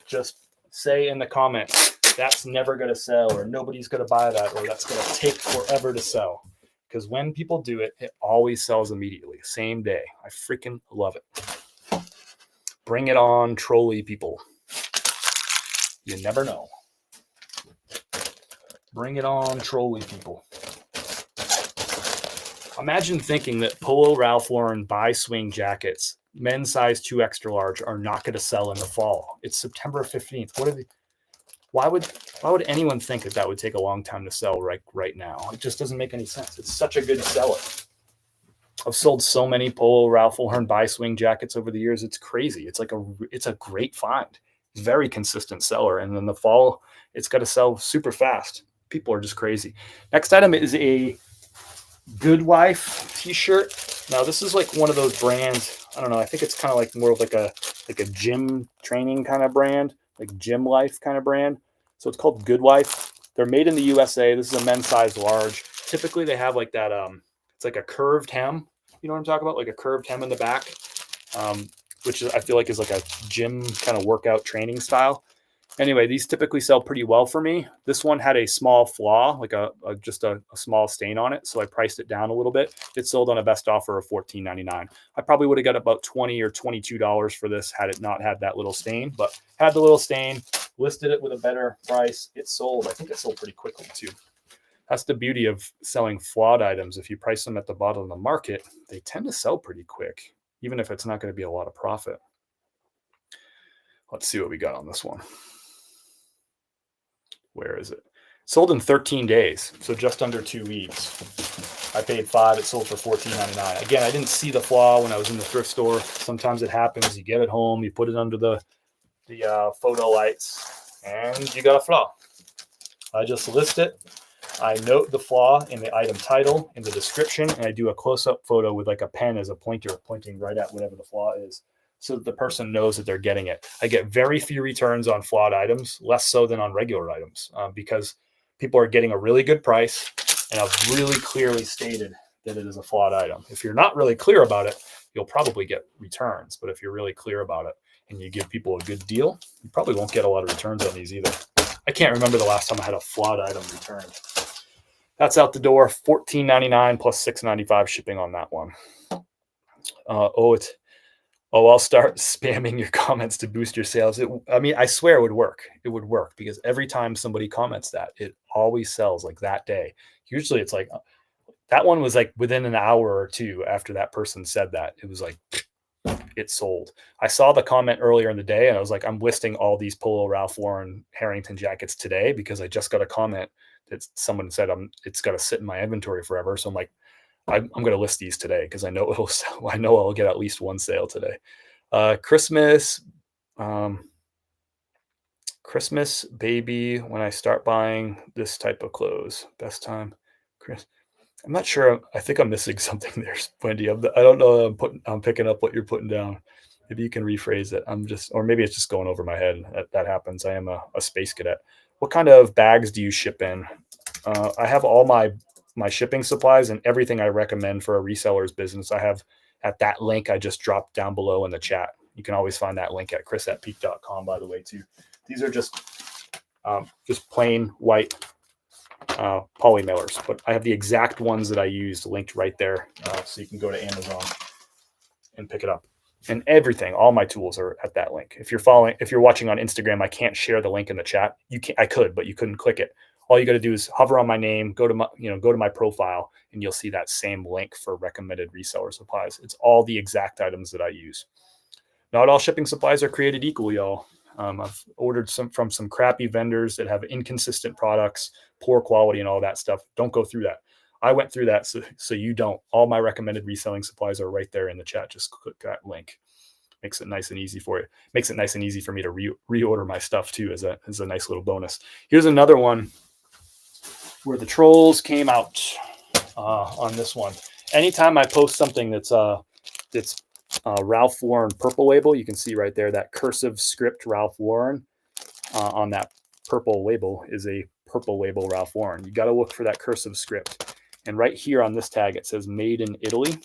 just say in the comments, that's never going to sell, or nobody's going to buy that, or that's going to take forever to sell. Because when people do it, it always sells immediately. Same day. I freaking love it. Bring it on, trolley people. You never know. Bring it on, trolley people. Imagine thinking that Polo Ralph Lauren buy swing jackets, men's size 2 extra large, are not going to sell in the fall. It's September 15th. Why would anyone think that would take a long time to sell right now? It just doesn't make any sense. It's such a good seller. I've sold so many Polo Ralph Lauren buy swing jackets over the years. It's crazy. It's a great find. Very consistent seller. And in the fall, it's got to sell super fast. People are just crazy. Next item is a Good Wife t-shirt. Now this is like one of those brands. I don't know. I think it's kind of like more of like a gym training kind of brand, like Gym Life kind of brand. So it's called Good Wife. They're made in the USA. This is a men's size large. Typically they have like that. It's like a curved hem. You know what I'm talking about? Like a curved hem in the back, which I feel like is like a gym kind of workout training style. Anyway, these typically sell pretty well for me. This one had a small flaw, like just a small stain on it. So I priced it down a little bit. It sold on a best offer of $14.99. I probably would have got about $20 or $22 for this had it not had that little stain, but had the little stain, listed it with a better price. It sold. I think it sold pretty quickly too. That's the beauty of selling flawed items. If you price them at the bottom of the market, they tend to sell pretty quick, even if it's not going to be a lot of profit. Let's see what we got on this one. Where is it? Sold in 13 days, so just under 2 weeks. I paid $5. It sold for $14.99. Again, I didn't see the flaw when I was in the thrift store. Sometimes it happens. You get it home, you put it under the photo lights, and you got a flaw. I just list it. I note the flaw in the item title, in the description, and I do a close-up photo with like a pen as a pointer, pointing right at whatever the flaw is, so that the person knows that they're getting it. I get very few returns on flawed items, less so than on regular items, because people are getting a really good price, and I've really clearly stated that it is a flawed item. If you're not really clear about it, you'll probably get returns. But if you're really clear about it and you give people a good deal, you probably won't get a lot of returns on these either. I can't remember the last time I had a flawed item returned. That's out the door. $14.99 plus $6.95 shipping on that one. I'll start spamming your comments to boost your sales. I mean, I swear it would work. It would work because every time somebody comments that, it always sells like that day. Usually it's like that one was like within an hour or two after that person said that. It was like it sold. I saw the comment earlier in the day and I was like, I'm listing all these Polo Ralph Lauren Harrington jackets today because I just got a comment that someone said it's got to sit in my inventory forever. So I'm like, I'm going to list these today because I know it'll sell. I know I'll get at least one sale today. Christmas, Christmas, baby, when I start buying this type of clothes, best time. Chris, I'm not sure. I think I'm missing something there, Wendy. I don't know. I'm picking up what you're putting down. Maybe you can rephrase it. Or maybe it's just going over my head. That happens. I am a space cadet. What kind of bags do you ship in? I have all my shipping supplies and everything I recommend for a reseller's business. I have at that link I just dropped down below in the chat. You can always find that link at chris@peak.com, by the way, too. These are just plain white poly mailers, but I have the exact ones that I used linked right there. So you can go to Amazon and pick it up. And everything, all my tools are at that link. If you're watching on Instagram, I can't share the link in the chat. I could, but you couldn't click it. All you got to do is hover on my name, go to my profile, and you'll see that same link for recommended reseller supplies. It's all the exact items that I use. Not all shipping supplies are created equal, y'all. I've ordered from some crappy vendors that have inconsistent products, poor quality, and all that stuff. Don't go through that. I went through that, so you don't. All my recommended reselling supplies are right there in the chat. Just click that link. Makes it nice and easy for you. Makes it nice and easy for me to reorder my stuff too, as a nice little bonus. Here's another one where the trolls came out on this one. Anytime I post something that's Ralph Lauren purple label, you can see right there that cursive script Ralph Lauren on that purple label is a purple label Ralph Lauren. You got to look for that cursive script. And right here on this tag, it says made in Italy.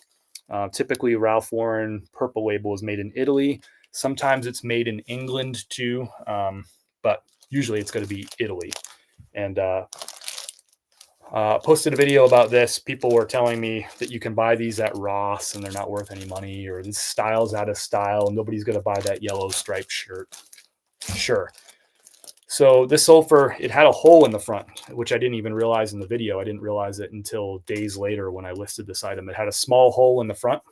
Typically, Ralph Lauren purple label is made in Italy. Sometimes it's made in England too, but usually it's going to be Italy. And posted a video about this. People were telling me that you can buy these at Ross and they're not worth any money, or this style's out of style and nobody's going to buy that yellow striped shirt. Sure. So this sold for, it had a hole in the front, which I didn't even realize in the video. I didn't realize it until days later when I listed this item. It had a small hole in the front.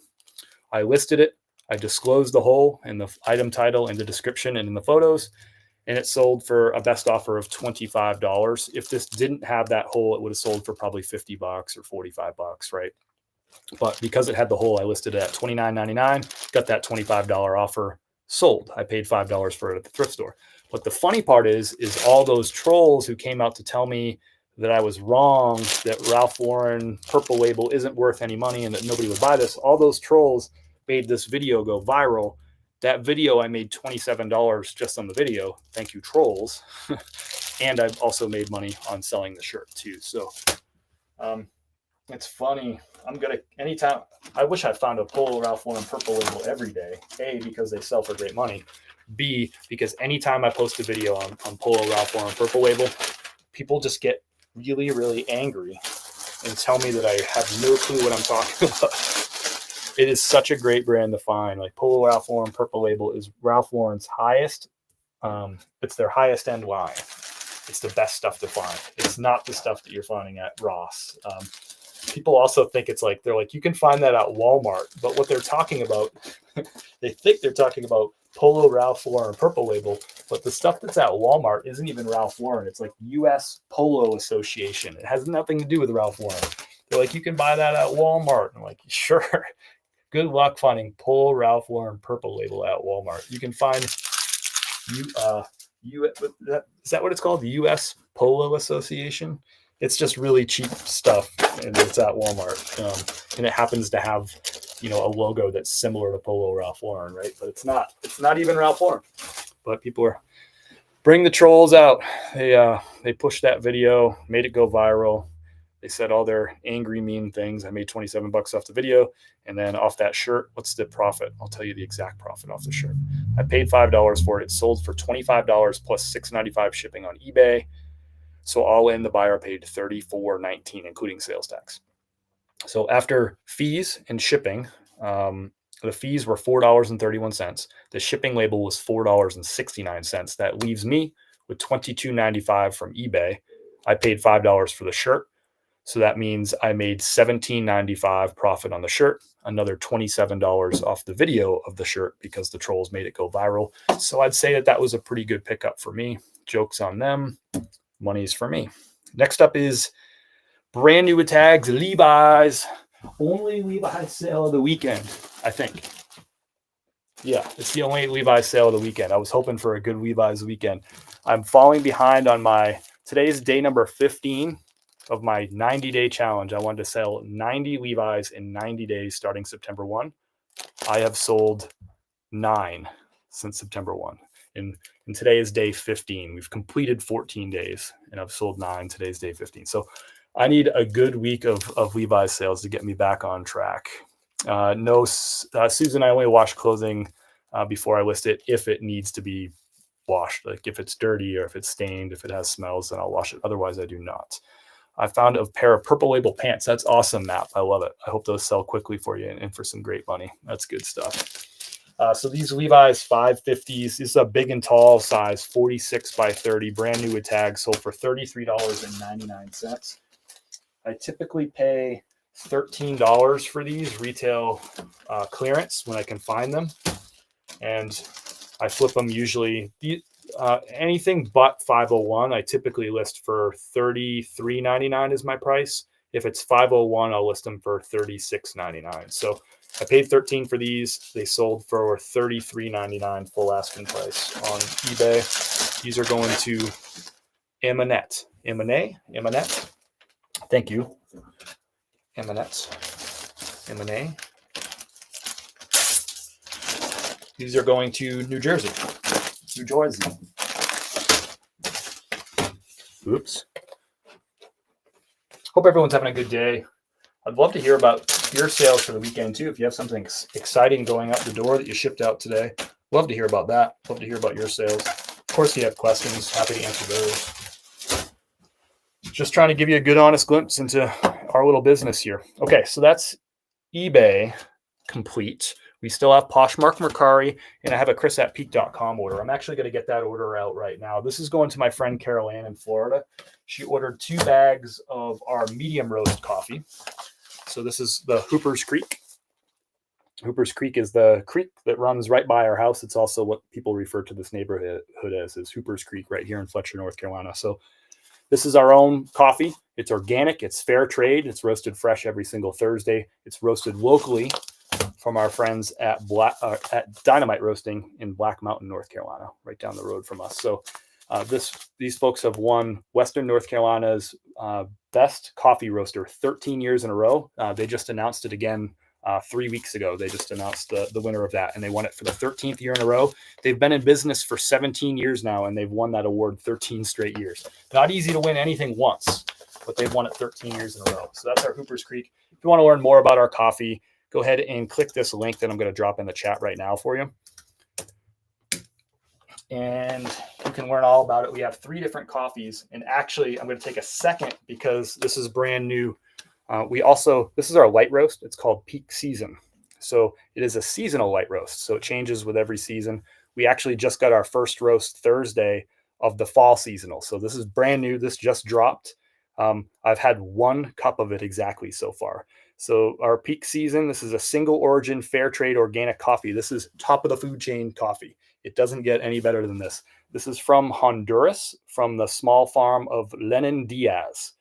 I listed it. I disclosed the hole in the item title, in the description, and in the photos. And it sold for a best offer of $25. If this didn't have that hole, it would have sold for probably $50 or $45, right? But because it had the hole, I listed it at $29.99, got that $25 offer, sold. I paid $5 for it at the thrift store. But the funny part is all those trolls who came out to tell me that I was wrong, that Ralph Lauren purple label isn't worth any money and that nobody would buy this, all those trolls made this video go viral. That video, I made $27 just on the video. Thank you, trolls. And I've also made money on selling the shirt too. So it's funny. Anytime, I wish I found a Polo Ralph Lauren purple label every day. A, because they sell for great money. B, because anytime I post a video on Polo Ralph Lauren purple label, people just get really, really angry and tell me that I have no clue what I'm talking about. It is such a great brand to find. Like Polo Ralph Lauren purple label is Ralph Lauren's highest. It's their highest end line. It's the best stuff to find. It's not the stuff that you're finding at Ross. People also think they're like, you can find that at Walmart, but what they're talking about, they think they're talking about Polo Ralph Lauren purple label, but the stuff that's at Walmart isn't even Ralph Lauren. It's like U.S. Polo Association. It has nothing to do with Ralph Lauren. They're like, you can buy that at Walmart. I'm like, sure. Good luck finding Polo Ralph Lauren purple label at Walmart. You can find is that what it's called? The U.S. Polo Association. It's just really cheap stuff, and it's at Walmart. And it happens to have, a logo that's similar to Polo Ralph Lauren, right? But it's not even Ralph Lauren. But people are bring the trolls out. They pushed that video, made it go viral. They said all their angry, mean things. I made $27 off the video. And then off that shirt, what's the profit? I'll tell you the exact profit off the shirt. I paid $5 for it. It sold for $25 plus $6.95 shipping on eBay. So all in, the buyer paid $34.19, including sales tax. So after fees and shipping, the fees were $4.31. The shipping label was $4.69. That leaves me with $22.95 from eBay. I paid $5 for the shirt. So that means I made $17.95 profit on the shirt, another $27 off the video of the shirt because the trolls made it go viral. So I'd say that was a pretty good pickup for me. Joke's on them. Money's for me. Next up is brand new with tags, Levi's. Only Levi's sale of the weekend, I think. Yeah, it's the only Levi's sale of the weekend. I was hoping for a good Levi's weekend. I'm falling behind on today's day number 15 of my 90-day challenge. I wanted to sell 90 Levi's in 90 days starting September 1. I have sold 9 since September 1. And today is day 15. We've completed 14 days, and I've sold 9. Today's day 15. So I need a good week of Levi's sales to get me back on track. Susan, I only wash clothing before I list it if it needs to be washed. Like if it's dirty or if it's stained, if it has smells, then I'll wash it. Otherwise, I do not. I found a pair of Purple Label pants. That's awesome, Matt. I love it. I hope those sell quickly for you and for some great money. That's good stuff. So these Levi's 550s, this is a big and tall size, 46 by 30, brand new with tags, sold for $33.99. I typically pay $13 for these retail clearance when I can find them. And I flip them usually anything but 501. I typically list for $33.99 is my price. If it's 501, I'll list them for $36.99. So I paid $13 for these. They sold for $33.99 full asking price on eBay. These are going to Emanette. Thank you. Emanette. These are going to New Jersey. Oops. Hope everyone's having a good day. I'd love to hear about your sales for the weekend too. If you have something exciting going out the door that you shipped out today, love to hear about that. Love to hear about your sales. Of course, if you have questions, happy to answer those. Just trying to give you a good, honest glimpse into our little business here. Okay, so that's eBay complete. We still have Poshmark Mercari, and I have a chris@peak.com order. I'm actually going to get that order out right now. This is going to my friend Carol Ann in Florida. She ordered 2 bags of our medium roast coffee. So this is the Hooper's Creek. Hooper's Creek is the creek that runs right by our house. It's also what people refer to this neighborhood as, is Hooper's Creek right here in Fletcher, North Carolina. So this is our own coffee. It's organic. It's fair trade. It's roasted fresh every single Thursday. It's roasted locally from our friends at Dynamite Roasting in Black Mountain, North Carolina, right down the road from us. So these folks have won Western North Carolina's best coffee roaster 13 years in a row. They just announced it again 3 weeks ago. They just announced the winner of that, and they won it for the 13th year in a row. They've been in business for 17 years now, and they've won that award 13 straight years. Not easy to win anything once, but they've won it 13 years in a row. So that's our Hooper's Creek. If you want to learn more about our coffee, go ahead and click this link that I'm going to drop in the chat right now for you. And you can learn all about it. We have 3 different coffees. And actually, I'm going to take a second because this is brand new. This is our light roast. It's called Peak Season. So it is a seasonal light roast. So it changes with every season. We actually just got our first roast Thursday of the fall seasonal. So this is brand new. This just dropped. I've had 1 cup of it exactly so far. So our Peak Season, this is a single origin, fair trade, organic coffee. This is top of the food chain coffee. It doesn't get any better than this. This is from Honduras, from the small farm of Lenin Diaz.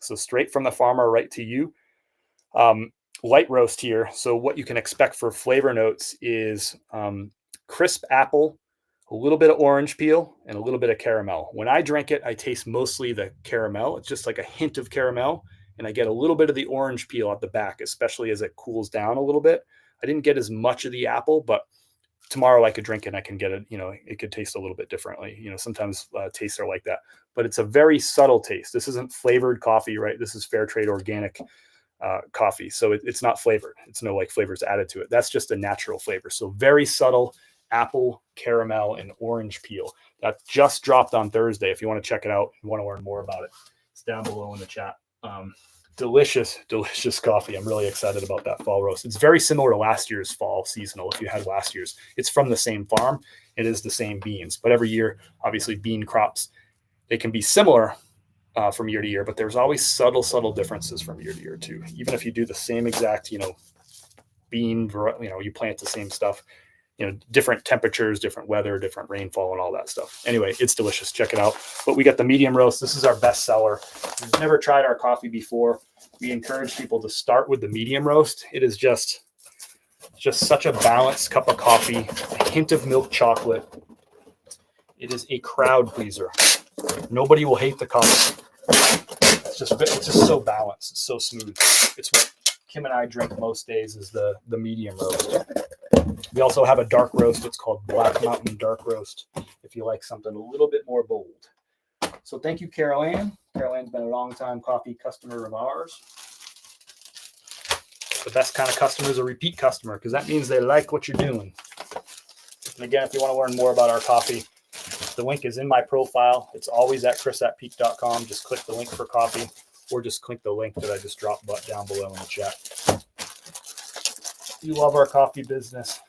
So straight from the farmer right to you. Light roast here. So what you can expect for flavor notes is crisp apple, a little bit of orange peel, and a little bit of caramel. When I drink it, I taste mostly the caramel. It's just like a hint of caramel. And I get a little bit of the orange peel at the back, especially as it cools down a little bit. I didn't get as much of the apple, but tomorrow I could drink it and I can get it, it could taste a little bit differently. Sometimes tastes are like that, but it's a very subtle taste. This isn't flavored coffee, right? This is fair trade organic coffee. So it's not flavored. It's no flavors added to it. That's just a natural flavor. So very subtle. apple, caramel, and orange peel. That just dropped on Thursday. If you want to check it out and want to learn more about it, it's down below in the chat. Delicious, delicious coffee. I'm really excited about that fall roast. It's very similar to last year's fall seasonal. If you had last year's, it's from the same farm. It is the same beans, but every year, obviously bean crops, they can be similar from year to year, but there's always subtle differences from year to year too. Even if you do the same exact, bean, you plant the same stuff, different temperatures, different weather, different rainfall, and all that stuff. Anyway, it's delicious. Check it out. But we got the medium roast. This is our best seller. If you've never tried our coffee before, we encourage people to start with the medium roast. It is just such a balanced cup of coffee, a hint of milk chocolate. It is a crowd pleaser. Nobody will hate the coffee. It's just so balanced. It's so smooth. It's what Kim and I drink most days is the medium roast. We also have a dark roast. It's called Black Mountain Dark Roast if you like something a little bit more bold. So thank you, Carol Ann. Carol Ann's been a long-time coffee customer of ours. The best kind of customer is a repeat customer because that means they like what you're doing. And again, if you want to learn more about our coffee, the link is in my profile. It's always at chris@peak.com. Just click the link for coffee or just click the link that I just dropped down below in the chat. We love our coffee business.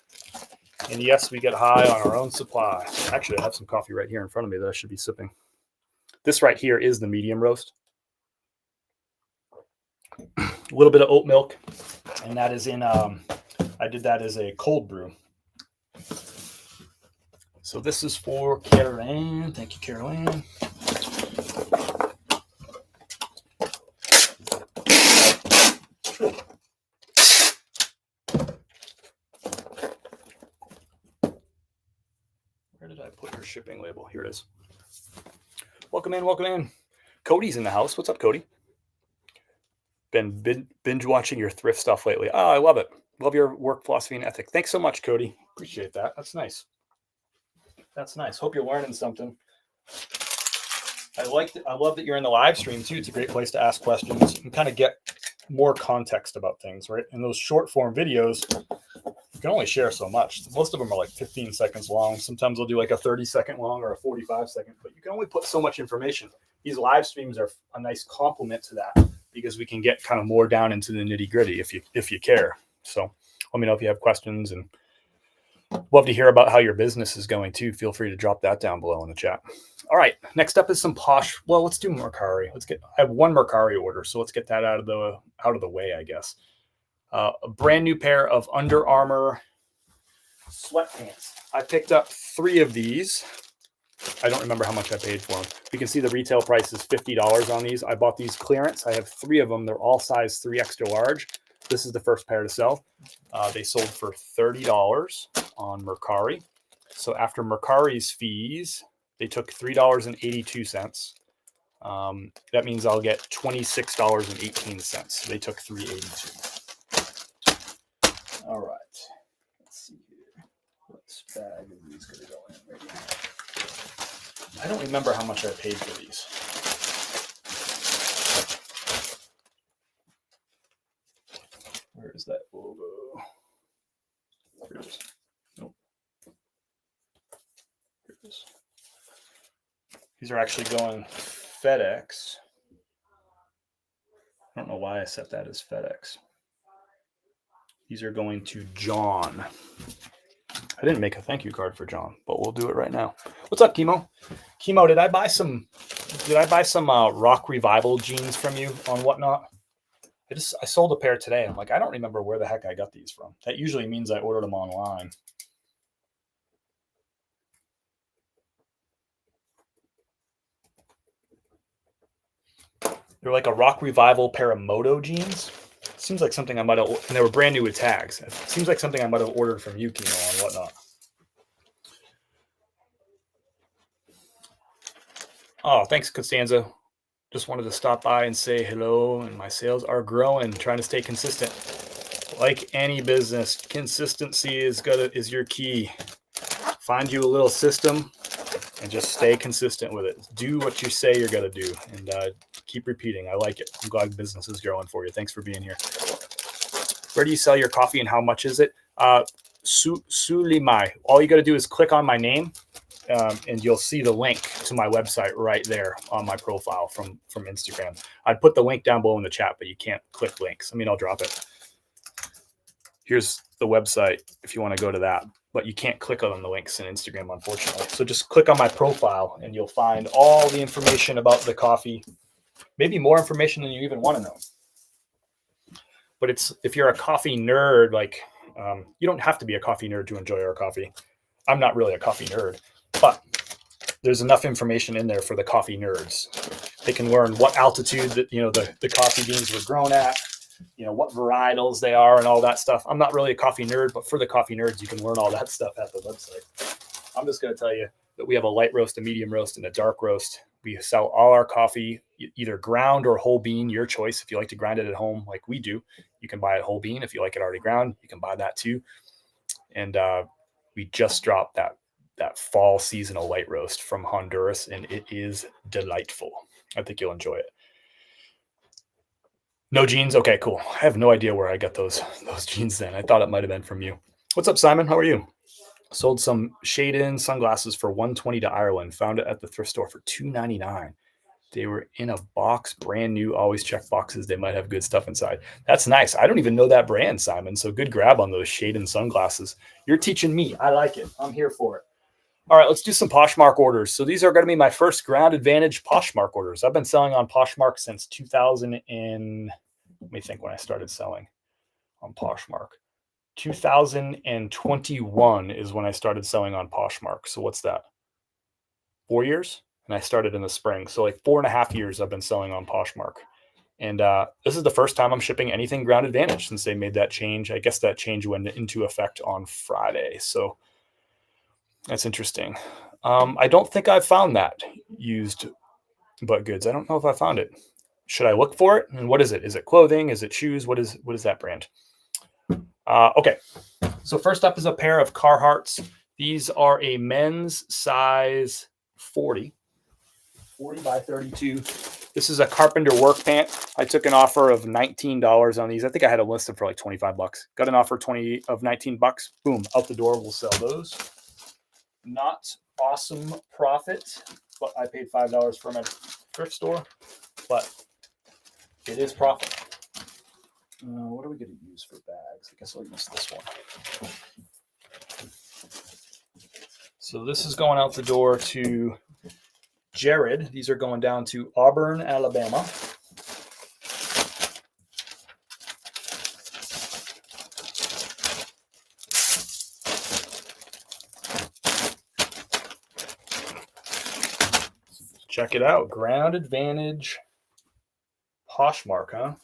And yes, we get high on our own supply. Actually, I have some coffee right here in front of me that I should be sipping. This right here is the medium roast. A little bit of oat milk. And that is in, I did that as a cold brew. So this is for Carol Ann. Thank you, Carol Ann. Where did I put your shipping label? Here it is. Welcome in, welcome in. Cody's in the house. What's up, Cody? Been binge watching your thrift stuff lately. Oh, I love it. Love your work philosophy and ethic. Thanks so much, Cody. Appreciate that. That's nice. That's nice. Hope you're learning something. I love that you're in the live stream too. It's a great place to ask questions and kind of get more context about things, right? In those short form videos, you can only share so much. Most of them are like 15 seconds long. Sometimes I'll do like a 30-second long or a 45-second, but you can only put so much information. These live streams are a nice complement to that because we can get kind of more down into the nitty gritty if you care. So let me know if you have questions, and love to hear about how your business is going too. Feel free to drop that down below in the chat. All right, next up is some posh. Well, let's do Mercari. I have one Mercari order, so let's get that out of the way, I guess. A brand new pair of Under Armour sweatpants. I picked up 3 of these. I don't remember how much I paid for them. You can see the retail price is $50 on these. I bought these clearance. I have 3 of them. They're all size 3 extra large. This is the first pair to sell. They sold for $30 on Mercari. So after Mercari's fees, they took $3.82. That means I'll get $26.18. They took $3.82. All right. Let's see here. What bag are these going to go in right now? I don't remember how much I paid for these. Where is that logo? Here it is. Nope. Here it is. These are actually going FedEx. I don't know why I set that as FedEx. These are going to John. I didn't make a thank you card for John, but we'll do it right now. What's up, Chemo? Chemo, did I buy some Rock Revival jeans from you on Whatnot? I sold a pair today. I'm like, I don't remember where the heck I got these from. That usually means I ordered them online. They're like a Rock Revival pair of Moto jeans. Seems like something I might have, and they were brand new with tags. It seems like something I might have ordered from you, Chemo, on Whatnot. Oh, thanks, Costanza. Just wanted to stop by and say hello, and my sales are growing, trying to stay consistent. Like any business, consistency is your key. Find you a little system and just stay consistent with it. Do what you say you're going to do, and keep repeating. I like it. I'm glad business is growing for you. Thanks for being here. Where do you sell your coffee and how much is it? Sulimai. All you got to do is click on my name, and you'll see the link to my website right there on my profile from Instagram. I'd put the link down below in the chat, but you can't click links. I mean, I'll drop it. Here's the website if you want to go to that, but you can't click on the links in Instagram, unfortunately. So just click on my profile and you'll find all the information about the coffee, maybe more information than you even want to know. But if you're a coffee nerd, like you don't have to be a coffee nerd to enjoy our coffee. I'm not really a coffee nerd, but there's enough information in there for the coffee nerds. They can learn what altitude that the coffee beans were grown at, what varietals they are and all that stuff. I'm not really a coffee nerd, but for the coffee nerds, you can learn all that stuff at the website. I'm just going to tell you that we have a light roast, a medium roast, and a dark roast. We sell all our coffee, either ground or whole bean, your choice. If you like to grind it at home like we do, you can buy it whole bean. If you like it already ground, you can buy that too. And we just dropped that fall seasonal light roast from Honduras, and it is delightful. I think you'll enjoy it. No jeans? Okay, cool. I have no idea where I got those jeans then. I thought it might have been from you. What's up, Simon? How are you? Sold some shade-in sunglasses for $120 to Ireland. Found it at the thrift store for $2.99. They were in a box, brand new. Always check boxes. They might have good stuff inside. That's nice. I don't even know that brand, Simon. So good grab on those shade-in sunglasses. You're teaching me. I like it. I'm here for it. All right, let's do some Poshmark orders. So these are going to be my first Ground Advantage Poshmark orders. I've been selling on Poshmark since 2000 and let me think when I started selling on Poshmark. 2021 is when I started selling on Poshmark. So what's that? 4 years? And I started in the spring. So like 4.5 years I've been selling on Poshmark. And this is the first time I'm shipping anything Ground Advantage since they made that change. I guess that change went into effect on Friday. So that's interesting. I don't think I've found that used but goods. I don't know if I found it. Should I look for it? And what is it? Is it clothing? Is it shoes? What is that brand? Okay. So first up is a pair of Carhartts. These are a men's size 40 by 32. This is a carpenter work pant. I took an offer of $19 on these. I think I had a list them for like $25. Got an offer of $19. Boom, out the door. We'll sell those. Not awesome profit, but I paid $5 for them at a thrift store, but it is profit. What are we going to use for bags? I guess I'll use this one. So this is going out the door to Jared. These are going down to Auburn, Alabama. Check it out. Ground Advantage Poshmark, huh?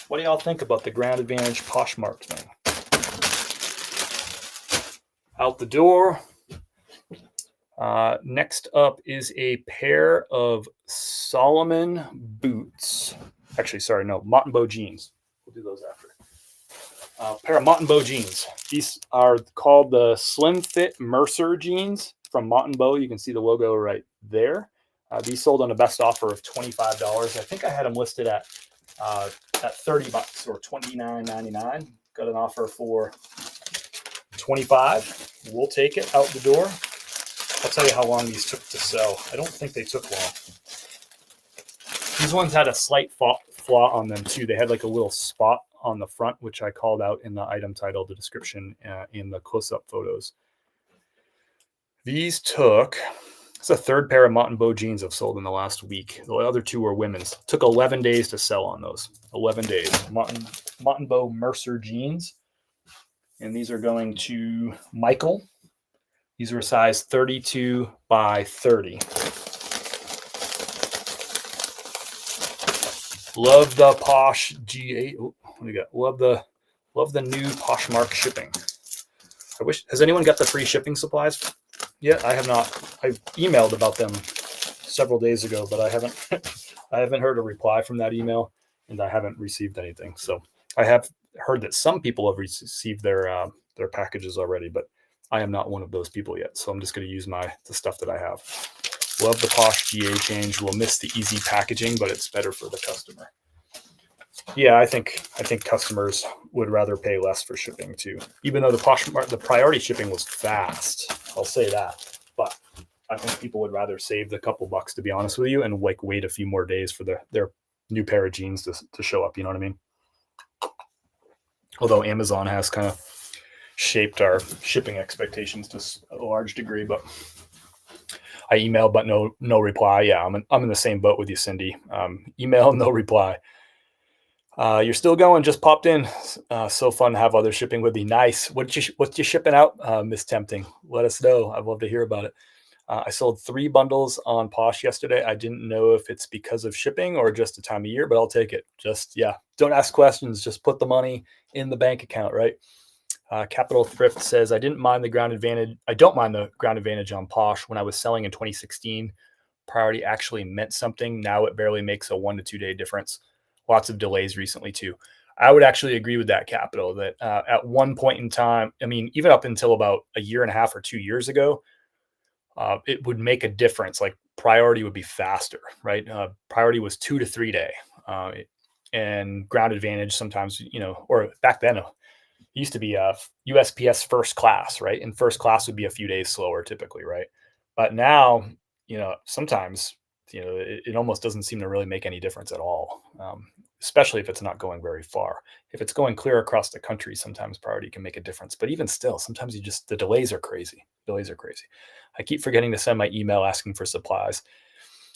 What do y'all think about the Ground Advantage Poshmark thing? Out the door. Next up is a pair of Solomon boots. Actually, sorry, no, Montembeau jeans. We'll do those after. A pair of Montembeau jeans. These are called the Slim Fit Mercer jeans from Montembeau. You can see the logo right there. These sold on a best offer of $25. I think I had them listed at $30 or $29.99. Got an offer for $25. We'll take it out the door. I'll tell you how long these took to sell. I don't think they took long. These ones had a slight flaw on them too. They had like a little spot on the front, which I called out in the item title, the description, in the close-up photos. These took, it's a third pair of Montembeau jeans I've sold in the last week. The other two were women's. Took 11 days to sell on those. 11 days. Montembeau Mercer jeans. And these are going to Michael. These are a size 32 by 30. Love the Posh G8. Oh, what do we got? Love the new Poshmark shipping. Has anyone got the free shipping supplies yet? I have not. I've emailed about them several days ago, but I haven't heard a reply from that email, and I haven't received anything. So I have heard that some people have received their packages already, but I am not one of those people yet. So I'm just going to use the stuff that I have. Love the Posh GA change. We'll miss the easy packaging, but it's better for the customer. Yeah, I think customers would rather pay less for shipping too. Even though the priority shipping was fast, I'll say that. But I think people would rather save the couple bucks, to be honest with you, and like wait a few more days for their new pair of jeans to show up. You know what I mean? Although Amazon has kind of shaped our shipping expectations to a large degree, but I emailed but no reply. Yeah, I'm in the same boat with you, Cindy. Email, no reply. You're still going, just popped in. So fun to have other shipping with you. Nice. What you shipping out, Miss Tempting? Let us know. I'd love to hear about it. I sold 3 bundles on Posh yesterday. I didn't know if it's because of shipping or just the time of year, but I'll take it. Just, yeah, don't ask questions. Just put the money in the bank account, right? Capital Thrift says, I didn't mind the ground advantage. I don't mind the ground advantage on Posh. When I was selling in 2016, priority actually meant something. Now it barely makes a 1 to 2 day difference. Lots of delays recently too. I would actually agree with that, Capital, that at one point in time, I mean, even up until about a year and a half or 2 years ago, it would make a difference. Like priority would be faster, right? Priority was 2 to 3 day. Uh, and ground advantage sometimes, or back then, it used to be a USPS first class, right? And first class would be a few days slower typically, right? But now, sometimes, it almost doesn't seem to really make any difference at all, especially if it's not going very far. If it's going clear across the country, sometimes priority can make a difference. But even still, sometimes the delays are crazy. Delays are crazy. I keep forgetting to send my email asking for supplies.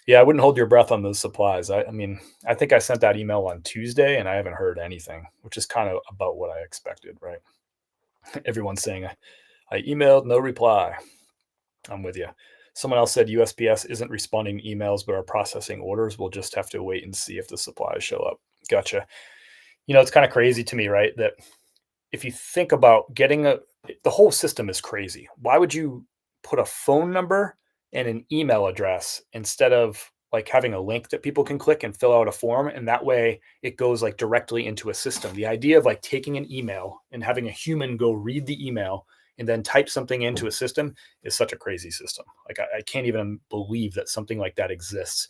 Yeah, I wouldn't hold your breath on those supplies. I mean, I think I sent that email on Tuesday and I haven't heard anything, which is kind of about what I expected, right? Everyone's saying I emailed, no reply. I'm with you. Someone else said USPS isn't responding to emails but are processing orders. We'll just have to wait and see if the supplies show up. Gotcha. It's kind of crazy to me, right? That if you think about the whole system is crazy. Why would you put a phone number and an email address instead of like having a link that people can click and fill out a form? And that way it goes like directly into a system. The idea of like taking an email and having a human go read the email and then type something into a system is such a crazy system. Like I can't even believe that something like that exists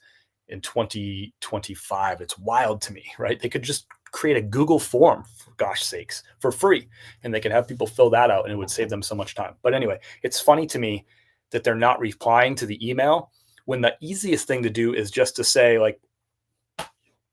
in 2025. It's wild to me, right? They could just create a Google form, for gosh sakes, for free, and they could have people fill that out and it would save them so much time. But anyway, it's funny to me that they're not replying to the email when the easiest thing to do is just to say like,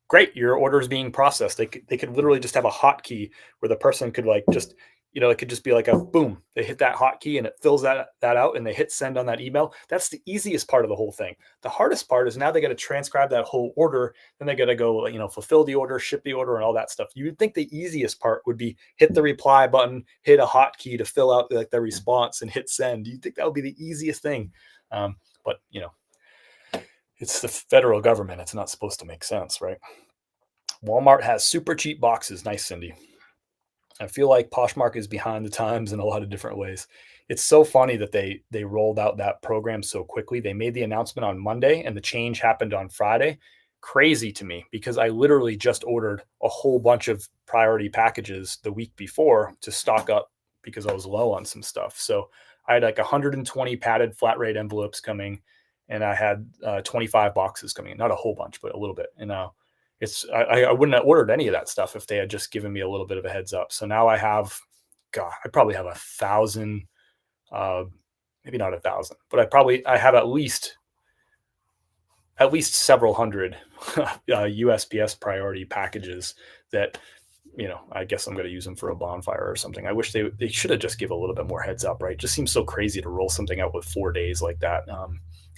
great, your order is being processed. They could literally just have a hotkey where the person could like just, it could just be like a boom. They hit that hotkey and it fills that out and they hit send on that email. That's the easiest part of the whole thing. The hardest part is now they got to transcribe that whole order. Then they got to go, fulfill the order, ship the order, and all that stuff. You would think the easiest part would be hit the reply button, hit a hotkey to fill out like the response, and hit send. You think that would be the easiest thing? But it's the federal government. It's not supposed to make sense, right? Walmart has super cheap boxes. Nice, Cindy. I feel like Poshmark is behind the times in a lot of different ways. It's so funny that they rolled out that program so quickly. They made the announcement on Monday and the change happened on Friday. Crazy to me because I literally just ordered a whole bunch of priority packages the week before to stock up because I was low on some stuff. So I had like 120 padded flat rate envelopes coming and I had 25 boxes coming in. Not a whole bunch, but a little bit. And I wouldn't have ordered any of that stuff if they had just given me a little bit of a heads up. So now I have, God, I probably have 1,000, maybe not 1,000, but I have at least several hundred USPS priority packages that, I guess I'm going to use them for a bonfire or something. I wish they should have just give a little bit more heads up, right? It just seems so crazy to roll something out with 4 days like that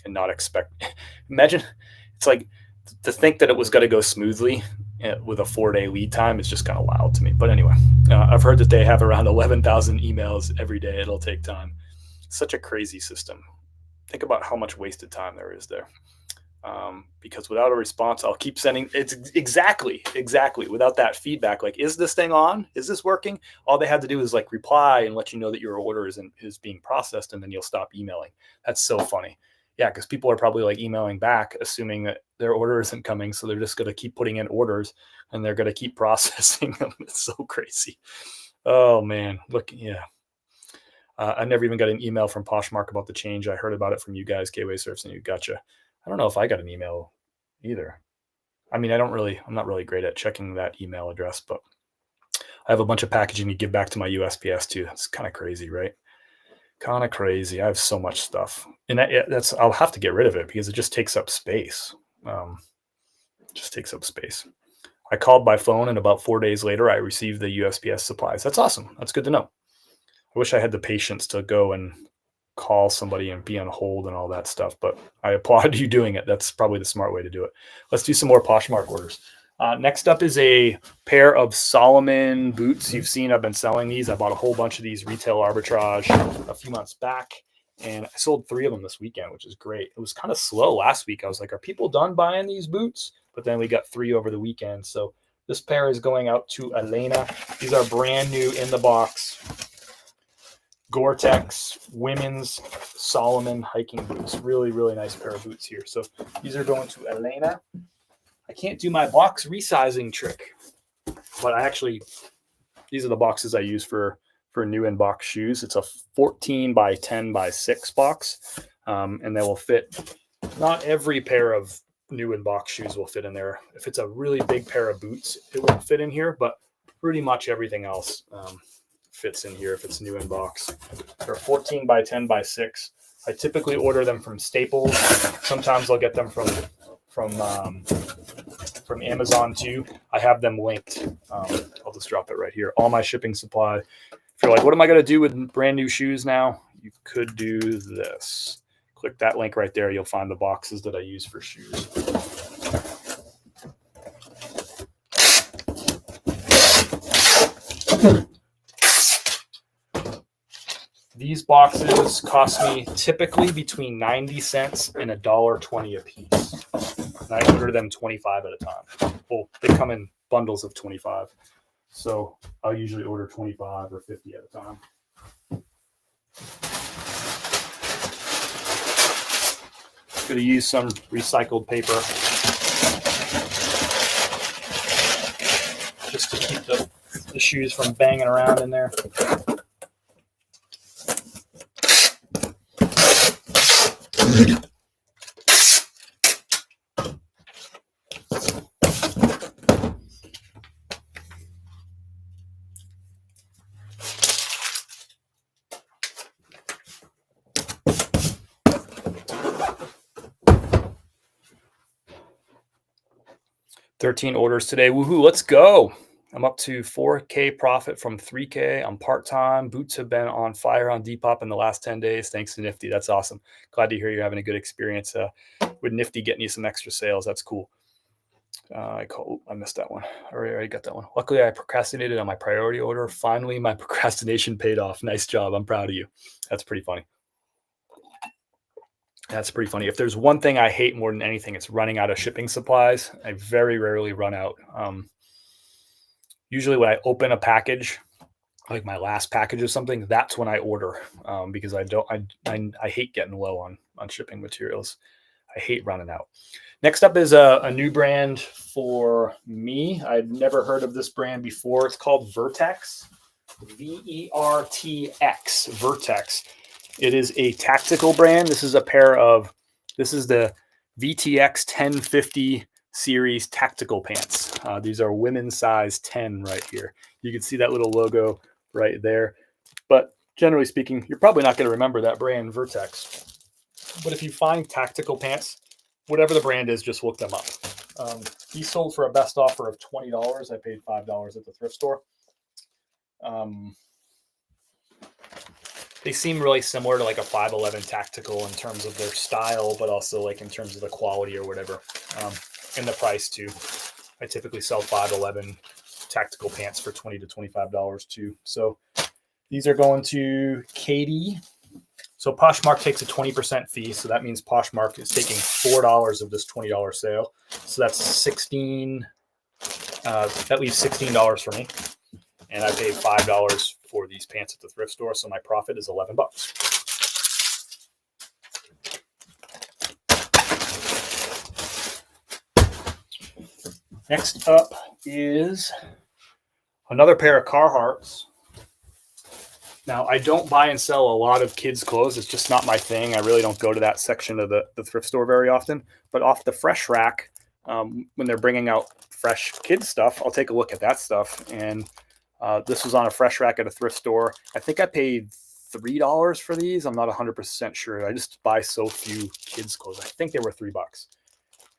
and not expect. Imagine it's like to think that it was going to go smoothly with a 4 day lead time is just kind of wild to me. But anyway, I've heard that they have around 11,000 emails every day. It'll take time. Such a crazy system. Think about how much wasted time there is there. Because without a response, I'll keep sending. It's exactly without that feedback. Like, is this thing on? Is this working? All they had to do is like reply and let you know that your order is being processed, and then you'll stop emailing. That's so funny. Yeah, because people are probably like emailing back, assuming that their order isn't coming, so they're just going to keep putting in orders, and they're going to keep processing them. It's so crazy. Oh man, look, yeah. I never even got an email from Poshmark about the change. I heard about it from you guys, Gateway Surfs, and you gotcha. I don't know if I got an email either. I mean, I'm not really great at checking that email address, but I have a bunch of packaging to give back to my USPS too. It's kind of crazy, right? Kind of crazy. I have so much stuff, and I'll have to get rid of it because it just takes up space. Just takes up space. I called by phone, and about 4 days later, I received the USPS supplies. That's awesome. That's good to know. I wish I had the patience to go and call somebody and be on hold and all that stuff, but I applaud you doing it. That's probably the smart way to do it. Let's do some more Poshmark orders. Next up is a pair of Solomon boots. You've seen I've been selling these. I bought a whole bunch of these retail arbitrage a few months back, and I sold 3 of them this weekend, which is great. It was kind of slow last week. I was like, are people done buying these boots? But then we got 3 over the weekend. So this pair is going out to Elena. These are brand new in the box. Gore-Tex women's Solomon hiking boots. Really, really nice pair of boots here. So these are going to Elena. I can't do my box resizing trick, but these are the boxes I use for new in-box shoes. It's a 14 by 10 by 6 box, and they will fit. Not every pair of new in-box shoes will fit in there. If it's a really big pair of boots, it won't fit in here, but pretty much everything else fits in here if it's new in box. They're 14 by 10 by 6. I typically order them from Staples. Sometimes I'll get them from Amazon too. I have them linked. I'll just drop it right here. All my shipping supply. If you're like, what am I going to do with brand new shoes now? You could do this. Click that link right there. You'll find the boxes that I use for shoes. These boxes cost me typically between 90 cents and $1.20 a piece. And I order them 25 at a time. Well, they come in bundles of 25. So I'll usually order 25 or 50 at a time. Going to use some recycled paper just to keep the shoes from banging around in there. $13 orders today. Woohoo, let's go. I'm up to $4K profit from $3K. I'm part-time. Boots have been on fire on Depop in the last 10 days. Thanks to Nifty. That's awesome. Glad to hear you're having a good experience with Nifty getting you some extra sales. That's cool. I missed that one. I already got that one. Luckily, I procrastinated on my priority order. Finally, my procrastination paid off. Nice job. I'm proud of you. That's pretty funny. That's pretty funny. If there's one thing I hate more than anything, it's running out of shipping supplies. I very rarely run out. Usually when I open a package, like my last package of something, that's when I order because I hate getting low on shipping materials. I hate running out. Next up is a new brand for me. I'd never heard of this brand before. It's called Vertex, Vertx, Vertex. It is a tactical brand. This is the VTX 1050 series tactical pants. These are women's size 10 right here. You can see that little logo right there. But generally speaking, you're probably not going to remember that brand, Vertex. But if you find tactical pants, whatever the brand is, just look them up. These sold for a best offer of $20. I paid $5 at the thrift store. They seem really similar to like a 511 tactical in terms of their style, but also like in terms of the quality or whatever, and the price too. I typically sell 511 tactical pants for $20 to $25 too. So these are going to Katie. So Poshmark takes a 20% fee. So that means Poshmark is taking $4 of this $20 sale. So that's that leaves $16 for me. And I paid $5 for these pants at the thrift store. So my profit is $11. Next up is another pair of Carhartts. Now, I don't buy and sell a lot of kids' clothes. It's just not my thing. I really don't go to that section of the thrift store very often. But off the fresh rack, when they're bringing out fresh kids stuff, I'll take a look at that stuff. And this was on a fresh rack at a thrift store. I think I paid $3 for these. I'm not 100% sure. I just buy so few kids clothes. I think they were $3,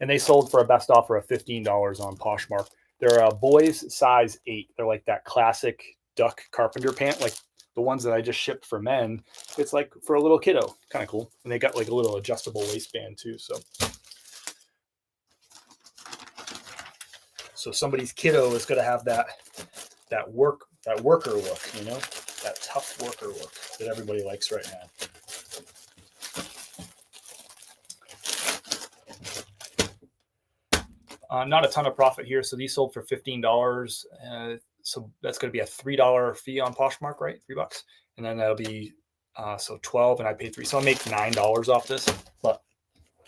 and they sold for a best offer of $15 on Poshmark. They're a boys size 8. They're like that classic duck carpenter pant, like the ones that I just shipped for men. It's like for a little kiddo, kind of cool. And they got like a little adjustable waistband too. So somebody's kiddo is going to have that worker look, that tough worker look that everybody likes right now. Not a ton of profit here. So these sold for $15. So that's going to be a $3 fee on Poshmark, right? $3. And then that'll be, so 12, and I paid 3. So I'll make $9 off this, but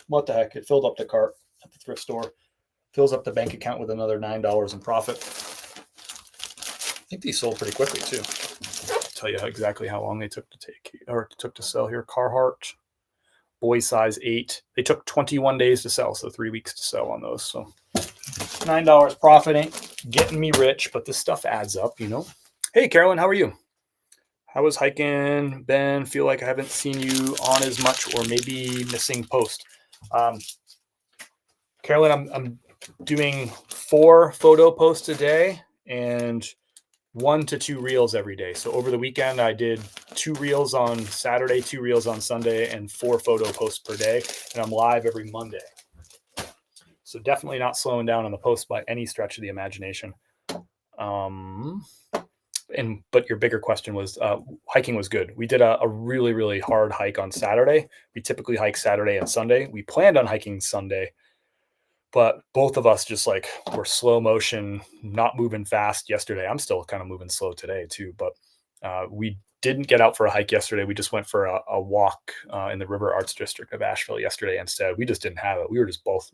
what the heck? It filled up the cart at the thrift store, fills up the bank account with another $9 in profit. I think these sold pretty quickly too. I'll tell you exactly how long they took to sell here. Carhartt, boy size 8. They took 21 days to sell, so 3 weeks to sell on those. So $9 profit ain't getting me rich, but this stuff adds up, Hey, Carolyn, how are you? How was hiking, Ben? Feel like I haven't seen you on as much, or maybe missing post. Carolyn, I'm doing 4 photo posts a day and 1 to 2 reels every day. So over the weekend, I did 2 reels on Saturday, 2 reels on Sunday, and 4 photo posts per day. And I'm live every Monday. So definitely not slowing down on the post by any stretch of the imagination. But your bigger question was, hiking was good. We did a really, really hard hike on Saturday. We typically hike Saturday and Sunday. We planned on hiking Sunday, but both of us just like were slow motion, not moving fast yesterday. I'm still kind of moving slow today too, but we didn't get out for a hike yesterday. We just went for a walk in the River Arts District of Asheville yesterday instead. We just didn't have it. We were just both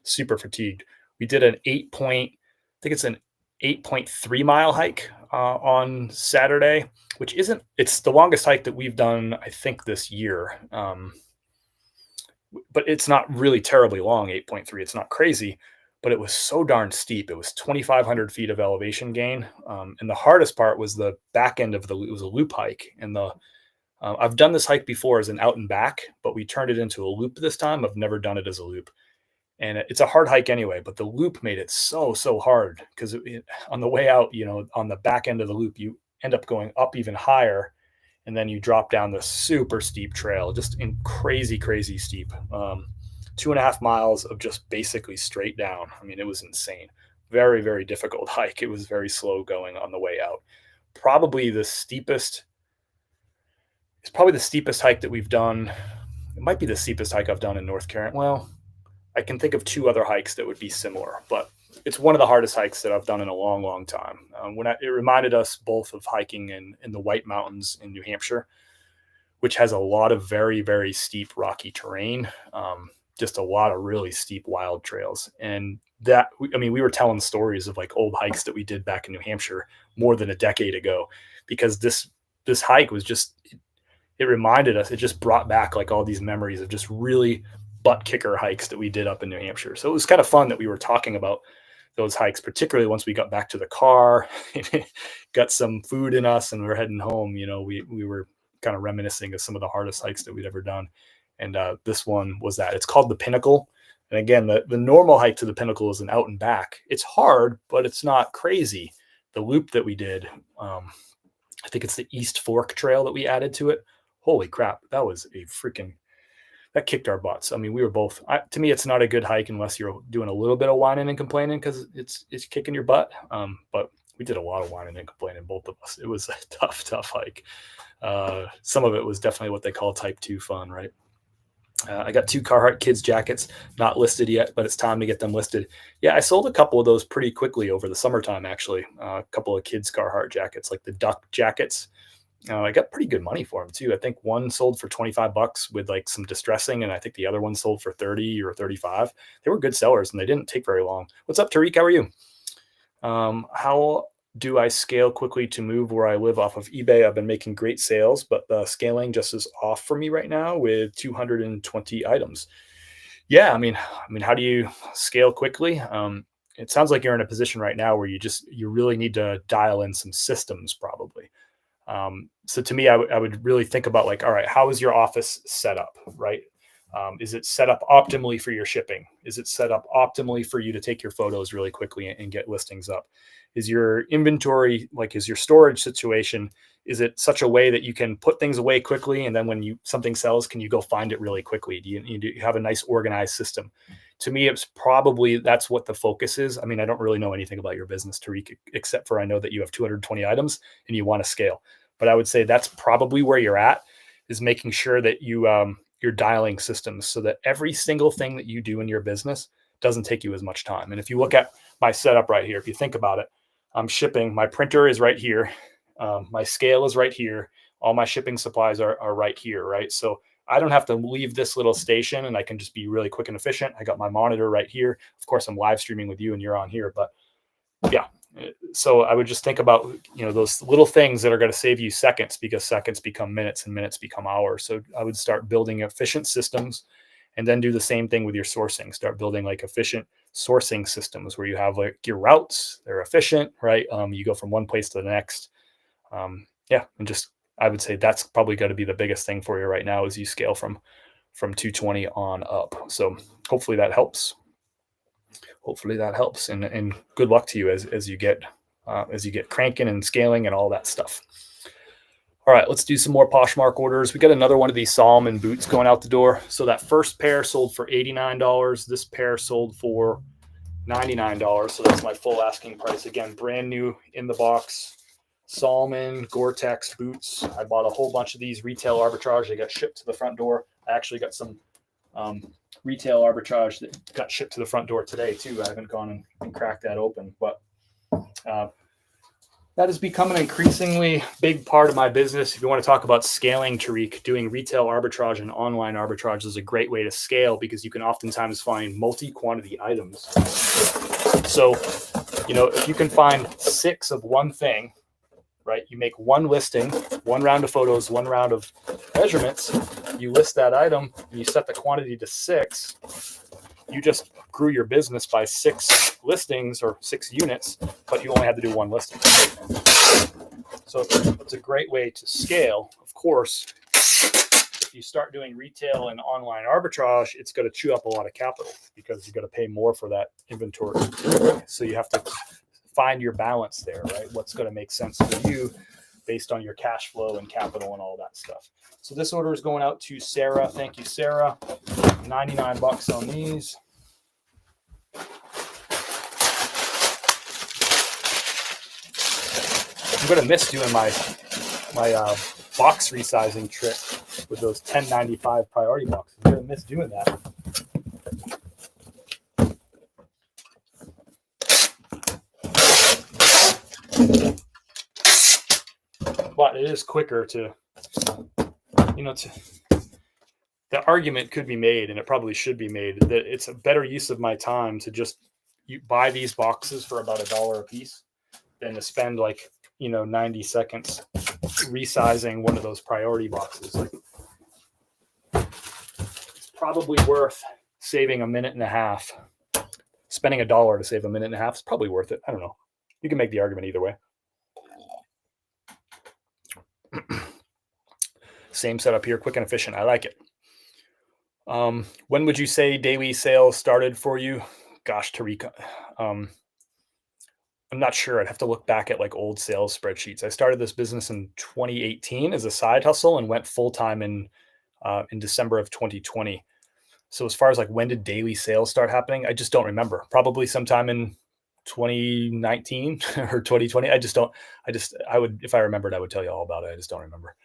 super fatigued. We did an 8.3 mile hike on Saturday, which it's the longest hike that we've done, I think, this year. But it's not really terribly long, 8.3. It's not crazy, but it was so darn steep. It was 2,500 feet of elevation gain. And the hardest part was the back end it was a loop hike. And I've done this hike before as an out and back, but we turned it into a loop this time. I've never done it as a loop. And it's a hard hike anyway, but the loop made it so hard because on the way out, on the back end of the loop, you end up going up even higher. And then you drop down the super steep trail, just in crazy steep. 2.5 miles of just basically straight down. I mean, it was insane. Very, very difficult hike. It was very slow going on the way out. It's probably the steepest hike that we've done. It might be the steepest hike I've done in North Carolina. Well, I can think of 2 other hikes that would be similar, but it's one of the hardest hikes that I've done in a long time. It reminded us both of hiking in the White Mountains in New Hampshire, which has a lot of very, very steep rocky terrain, just a lot of really steep wild trails. And we were telling stories of like old hikes that we did back in New Hampshire more than a decade ago, because this hike was it reminded us, it just brought back like all these memories of just really butt kicker hikes that we did up in New Hampshire. So it was kind of fun that we were talking about those hikes, particularly once we got back to the car, got some food in us and we were heading home. We were kind of reminiscing of some of the hardest hikes that we'd ever done. And this one was that. It's called the Pinnacle. And again, the normal hike to the Pinnacle is an out and back. It's hard, but it's not crazy. The loop that we did, I think it's the East Fork Trail that we added to it. Holy crap. That kicked our butts. I mean, we were both, to me, it's not a good hike unless you're doing a little bit of whining and complaining because it's kicking your butt. But we did a lot of whining and complaining, both of us. It was a tough hike. Some of it was definitely what they call type 2 fun, right? I got 2 Carhartt kids jackets, not listed yet, but it's time to get them listed. Yeah, I sold a couple of those pretty quickly over the summertime, actually. A couple of kids Carhartt jackets, like the duck jackets. I got pretty good money for them too. I think one sold for $25 with like some distressing, and I think the other one sold for 30 or 35. They were good sellers and they didn't take very long. What's up, Tariq? How are you? How do I scale quickly to move where I live off of eBay? I've been making great sales, but the scaling just is off for me right now with 220 items. Yeah, how do you scale quickly? It sounds like you're in a position right now where you really need to dial in some systems probably. So to me, I would really think about like, all right, how is your office set up, right? Is it set up optimally for your shipping? Is it set up optimally for you to take your photos really quickly and get listings up? Is your inventory, like, is your storage situation, is it such a way that you can put things away quickly, and then when something sells, can you go find it really quickly? Do you have a nice organized system? To me, it's probably that's what the focus is. I mean, I don't really know anything about your business, Tariq, except for I know that you have 220 items and you want to scale. But I would say that's probably where you're at, is making sure that you're dialing systems so that every single thing that you do in your business doesn't take you as much time. And if you look at my setup right here, if you think about it, I'm shipping. My printer is right here. My scale is right here. All my shipping supplies are right here, right? So I don't have to leave this little station, and I can just be really quick and efficient. I got my monitor right here. Of course, I'm live streaming with you and you're on here, but yeah. So I would just think about, those little things that are going to save you seconds, because seconds become minutes and minutes become hours. So I would start building efficient systems, and then do the same thing with your sourcing. Start building like efficient sourcing systems where you have like your routes, they're efficient, right? You go from one place to the next. And just, I would say that's probably got to be the biggest thing for you right now as you scale from 220 on up. So hopefully that helps. And good luck to you as you get cranking and scaling and all that stuff. All right, let's do some more Poshmark orders. We got another one of these Solomon boots going out the door. So that first pair sold for $89. This pair sold for $99. So that's my full asking price. Again, brand new in the box. Solomon Gore-Tex boots. I bought a whole bunch of these retail arbitrage. They got shipped to the front door. I actually got some retail arbitrage that got shipped to the front door today too. I haven't gone and cracked that open, but that has become an increasingly big part of my business. If you want to talk about scaling, Tariq, doing retail arbitrage and online arbitrage is a great way to scale, because you can oftentimes find multi-quantity items. So, if you can find 6 of one thing, right? You make one listing, one round of photos, one round of measurements, you list that item, and you set the quantity to 6, you just grew your business by 6 listings or 6 units, but you only had to do one listing. So it's a great way to scale. Of course, if you start doing retail and online arbitrage, it's going to chew up a lot of capital, because you're going to pay more for that inventory. So you have to find your balance there, right? What's going to make sense for you based on your cash flow and capital and all that stuff. So this order is going out to Sarah. Thank you, Sarah. $99 on these. I'm going to miss doing my box resizing trick with those 1095 priority boxes. I'm going to miss doing that. But it is quicker to the argument could be made, and it probably should be made, that it's a better use of my time to just buy these boxes for about $1 a piece than to spend 90 seconds resizing one of those priority boxes. It's probably worth saving a minute and a half. Spending $1 to save a minute and a half is probably worth it. I don't know. You can make the argument either way. Same setup here, quick and efficient. I like it. When would you say daily sales started for you? Gosh, Tariq, I'm not sure. I'd have to look back at old sales spreadsheets. I started this business in 2018 as a side hustle and went full time in December of 2020. So as far as when did daily sales start happening, I just don't remember. Probably sometime in 2019 or 2020. I would, if I remembered, I would tell you all about it. I just don't remember.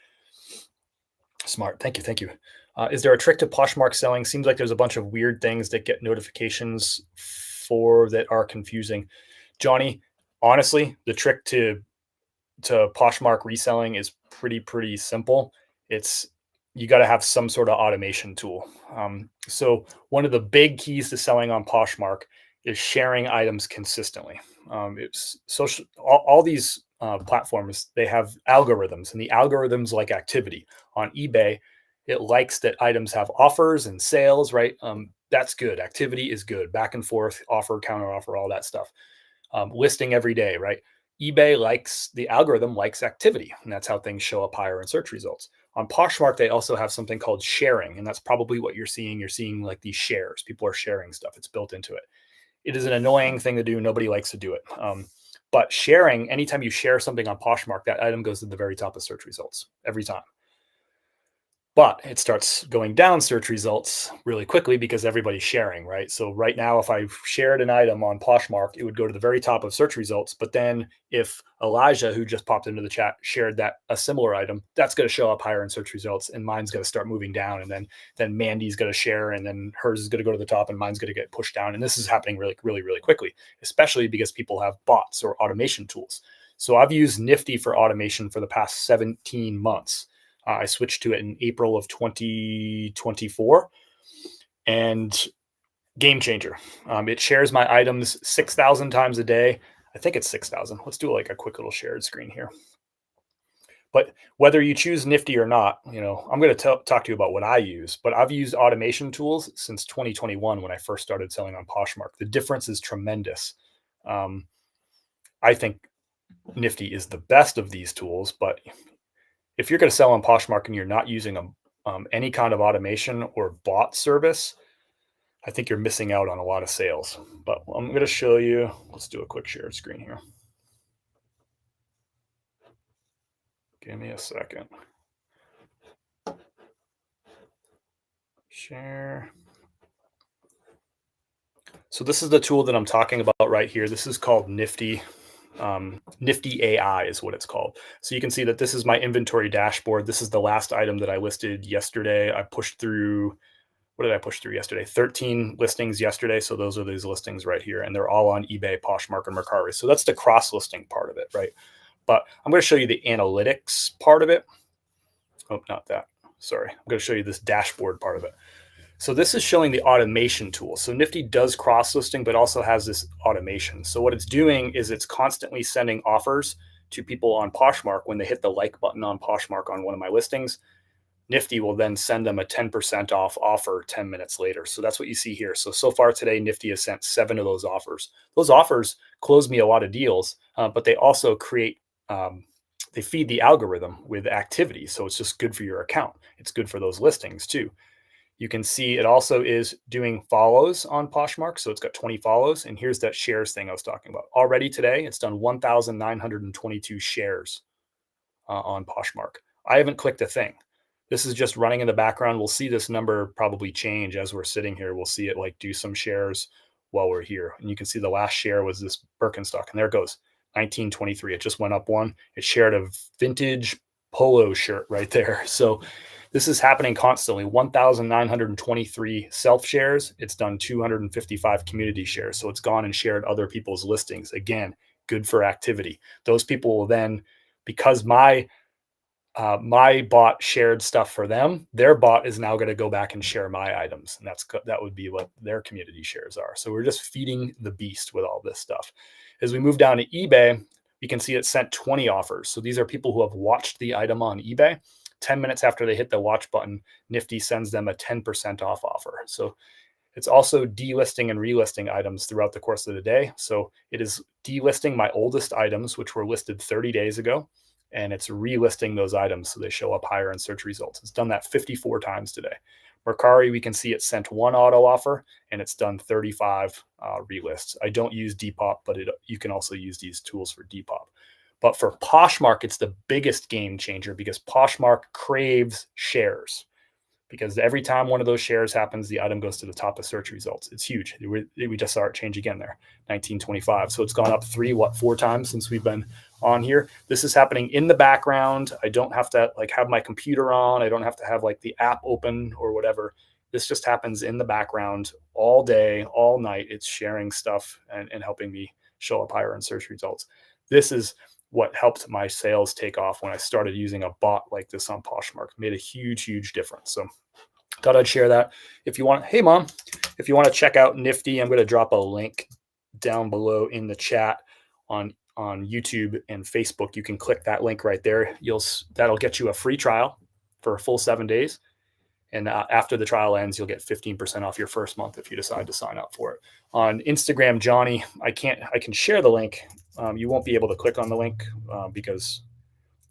Smart. Thank you. Is there a trick to Poshmark selling? Seems like there's a bunch of weird things that get notifications for that are confusing. Johnny, honestly, the trick to Poshmark reselling is pretty simple. You got to have some sort of automation tool. So one of the big keys to selling on Poshmark is sharing items consistently. It's social. All these platforms, they have algorithms, and the algorithms like activity. On eBay, it likes that items have offers and sales, right? That's good. Activity is good. Back and forth, offer, counter offer, all that stuff. Listing every day, right? eBay likes, the algorithm likes activity, and that's how things show up higher in search results. On Poshmark, they also have something called sharing, and that's probably what you're seeing. You're seeing like these shares. People are sharing stuff. It's built into it. It is an annoying thing to do. Nobody likes to do it. But sharing, anytime you share something on Poshmark, that item goes to the very top of search results every time. But it starts going down search results really quickly because everybody's sharing, right? So right now, if I shared an item on Poshmark, it would go to the very top of search results. But then if Elijah, who just popped into the chat, shared that a similar item, that's going to show up higher in search results, and mine's going to start moving down. And then Mandy's going to share, and then hers is going to go to the top, and mine's going to get pushed down. And this is happening really, really, really quickly, especially because people have bots or automation tools. So I've used Nifty for automation for the past 17 months. I switched to it in April of 2024, and game changer. It shares my items 6,000 times a day. I think it's 6,000. Let's do like a quick little shared screen here. But whether you choose Nifty or not, I'm going to talk to you about what I use. But I've used automation tools since 2021 when I first started selling on Poshmark. The difference is tremendous. I think Nifty is the best of these tools, but if you're going to sell on Poshmark and you're not using any kind of automation or bot service, I think you're missing out on a lot of sales. But I'm going to show you. Let's do a quick share screen here. Give me a second. Share. So this is the tool that I'm talking about right here. This is called Nifty. Nifty AI is what it's called. So you can see that this is my inventory dashboard. This is the last item that I listed yesterday. I pushed through, what did I push through yesterday? 13 listings yesterday. So those are these listings right here, and they're all on eBay, Poshmark, and Mercari. So that's the cross-listing part of it, right? But I'm going to show you the analytics part of it. Oh, not that. Sorry. I'm going to show you this dashboard part of it. So this is showing the automation tool. So Nifty does cross-listing, but also has this automation. So what it's doing is it's constantly sending offers to people on Poshmark. When they hit the like button on Poshmark on one of my listings, Nifty will then send them a 10% off offer 10 minutes later. So that's what you see here. So far today, Nifty has sent 7 of those offers. Those offers close me a lot of deals, but they also create, they feed the algorithm with activity. So it's just good for your account. It's good for those listings too. You can see it also is doing follows on Poshmark. So it's got 20 follows. And here's that shares thing I was talking about. Already today, it's done 1,922 shares on Poshmark. I haven't clicked a thing. This is just running in the background. We'll see this number probably change as we're sitting here. We'll see it like do some shares while we're here. And you can see the last share was this Birkenstock. And there it goes, 1923. It just went up one. It shared a vintage polo shirt right there. So this is happening constantly. 1,923 self shares. It's done 255 community shares. So it's gone and shared other people's listings. Again, good for activity. Those people will then, because my bot shared stuff for them, their bot is now going to go back and share my items. And that would be what their community shares are. So we're just feeding the beast with all this stuff. As we move down to eBay, you can see it sent 20 offers. So these are people who have watched the item on eBay. 10 minutes after they hit the watch button, Nifty sends them a 10% off offer. So it's also delisting and relisting items throughout the course of the day. So it is delisting my oldest items, which were listed 30 days ago, and it's relisting those items so they show up higher in search results. It's done that 54 times today. Mercari, we can see it sent 1 auto offer, and it's done 35 relists. I don't use Depop, but you can also use these tools for Depop. But for Poshmark, it's the biggest game changer because Poshmark craves shares. Because every time one of those shares happens, the item goes to the top of search results. It's huge. We just saw it change again there, 1925. So it's gone up 4 times since we've been on here. This is happening in the background. I don't have to have my computer on. I don't have to have the app open or whatever. This just happens in the background all day, all night. It's sharing stuff and helping me show up higher in search results. This is what helped my sales take off when I started using a bot like this on Poshmark. It made a huge, huge difference. So thought I'd share that. If you want, hey mom, if you want to check out Nifty, I'm going to drop a link down below in the chat on YouTube and Facebook. You can click that link right there. That'll get you a free trial for a full 7 days. And after the trial ends, you'll get 15% off your first month if you decide to sign up for it. On Instagram, Johnny, I can share the link. You won't be able to click on the link because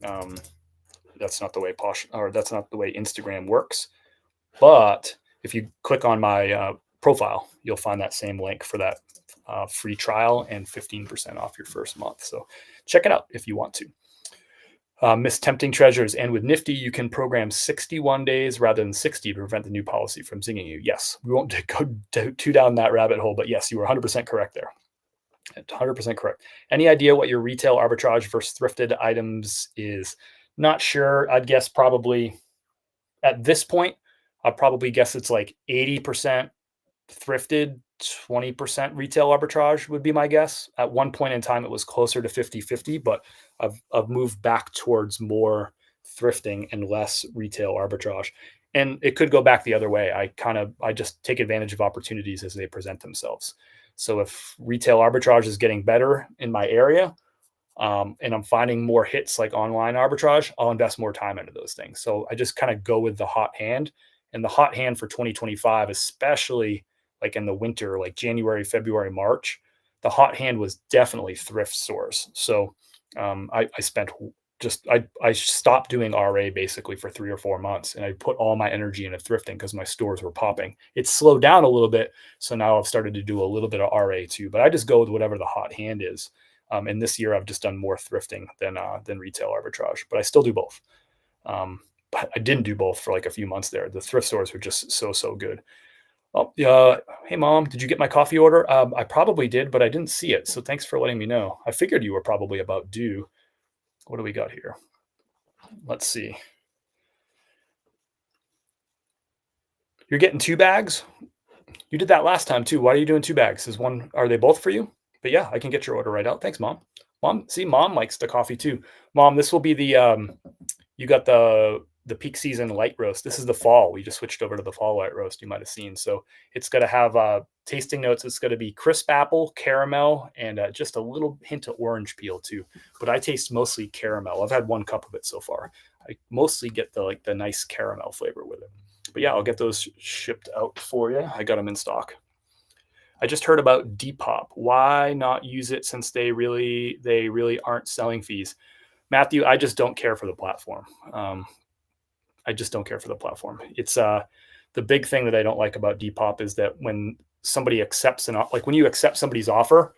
that's not the way that's not the way Instagram works. But if you click on my profile, you'll find that same link for that free trial and 15% off your first month. So check it out if you want to. Miss Tempting Treasures. And with Nifty, you can program 61 days rather than 60 to prevent the new policy from zinging you. Yes, we won't go too down that rabbit hole, but yes, you were 100% correct there. 100% correct. Any idea what your retail arbitrage versus thrifted items is? Not sure. I'd guess probably at this point, I'd probably guess it's like 80% thrifted, 20% retail arbitrage would be my guess. At one point in time, it was closer to 50-50, but I've moved back towards more thrifting and less retail arbitrage. And it could go back the other way. I just take advantage of opportunities as they present themselves. So if retail arbitrage is getting better in my area, and I'm finding more hits like online arbitrage, I'll invest more time into those things. So I just kind of go with the hot hand. And the hot hand for 2025, especially like in the winter, like January, February, March, the hot hand was definitely thrift stores. So I stopped doing RA basically for 3 or 4 months, and I put all my energy into thrifting because my stores were popping. It slowed down a little bit, so now I've started to do a little bit of RA too. But I just go with whatever the hot hand is. And this year I've just done more thrifting than retail arbitrage, but I still do both. But I didn't do both for like a few months there. The thrift stores were just so good. Oh, hey mom, did you get my coffee order? I probably did, but I didn't see it. So thanks for letting me know. I figured you were probably about due. What do we got here? Let's see. You're getting 2 bags? You did that last time too. Why are you doing 2 bags? Are they both for you? But yeah, I can get your order right out. Thanks, mom. Mom likes the coffee too. Mom, this will be you got the peak season light roast. This is the fall. We just switched over to the fall light roast. You might have seen. So it's going to have tasting notes. It's going to be crisp apple, caramel, and just a little hint of orange peel too. But I taste mostly caramel. I've had 1 cup of it so far. I mostly get the nice caramel flavor with it. But yeah, I'll get those shipped out for you. I got them in stock. I just heard about Depop. Why not use it since they really aren't selling fees? Matthew, I just don't care for the platform. I just don't care for the platform. It's the big thing that I don't like about Depop is that when somebody accepts when you accept somebody's offer,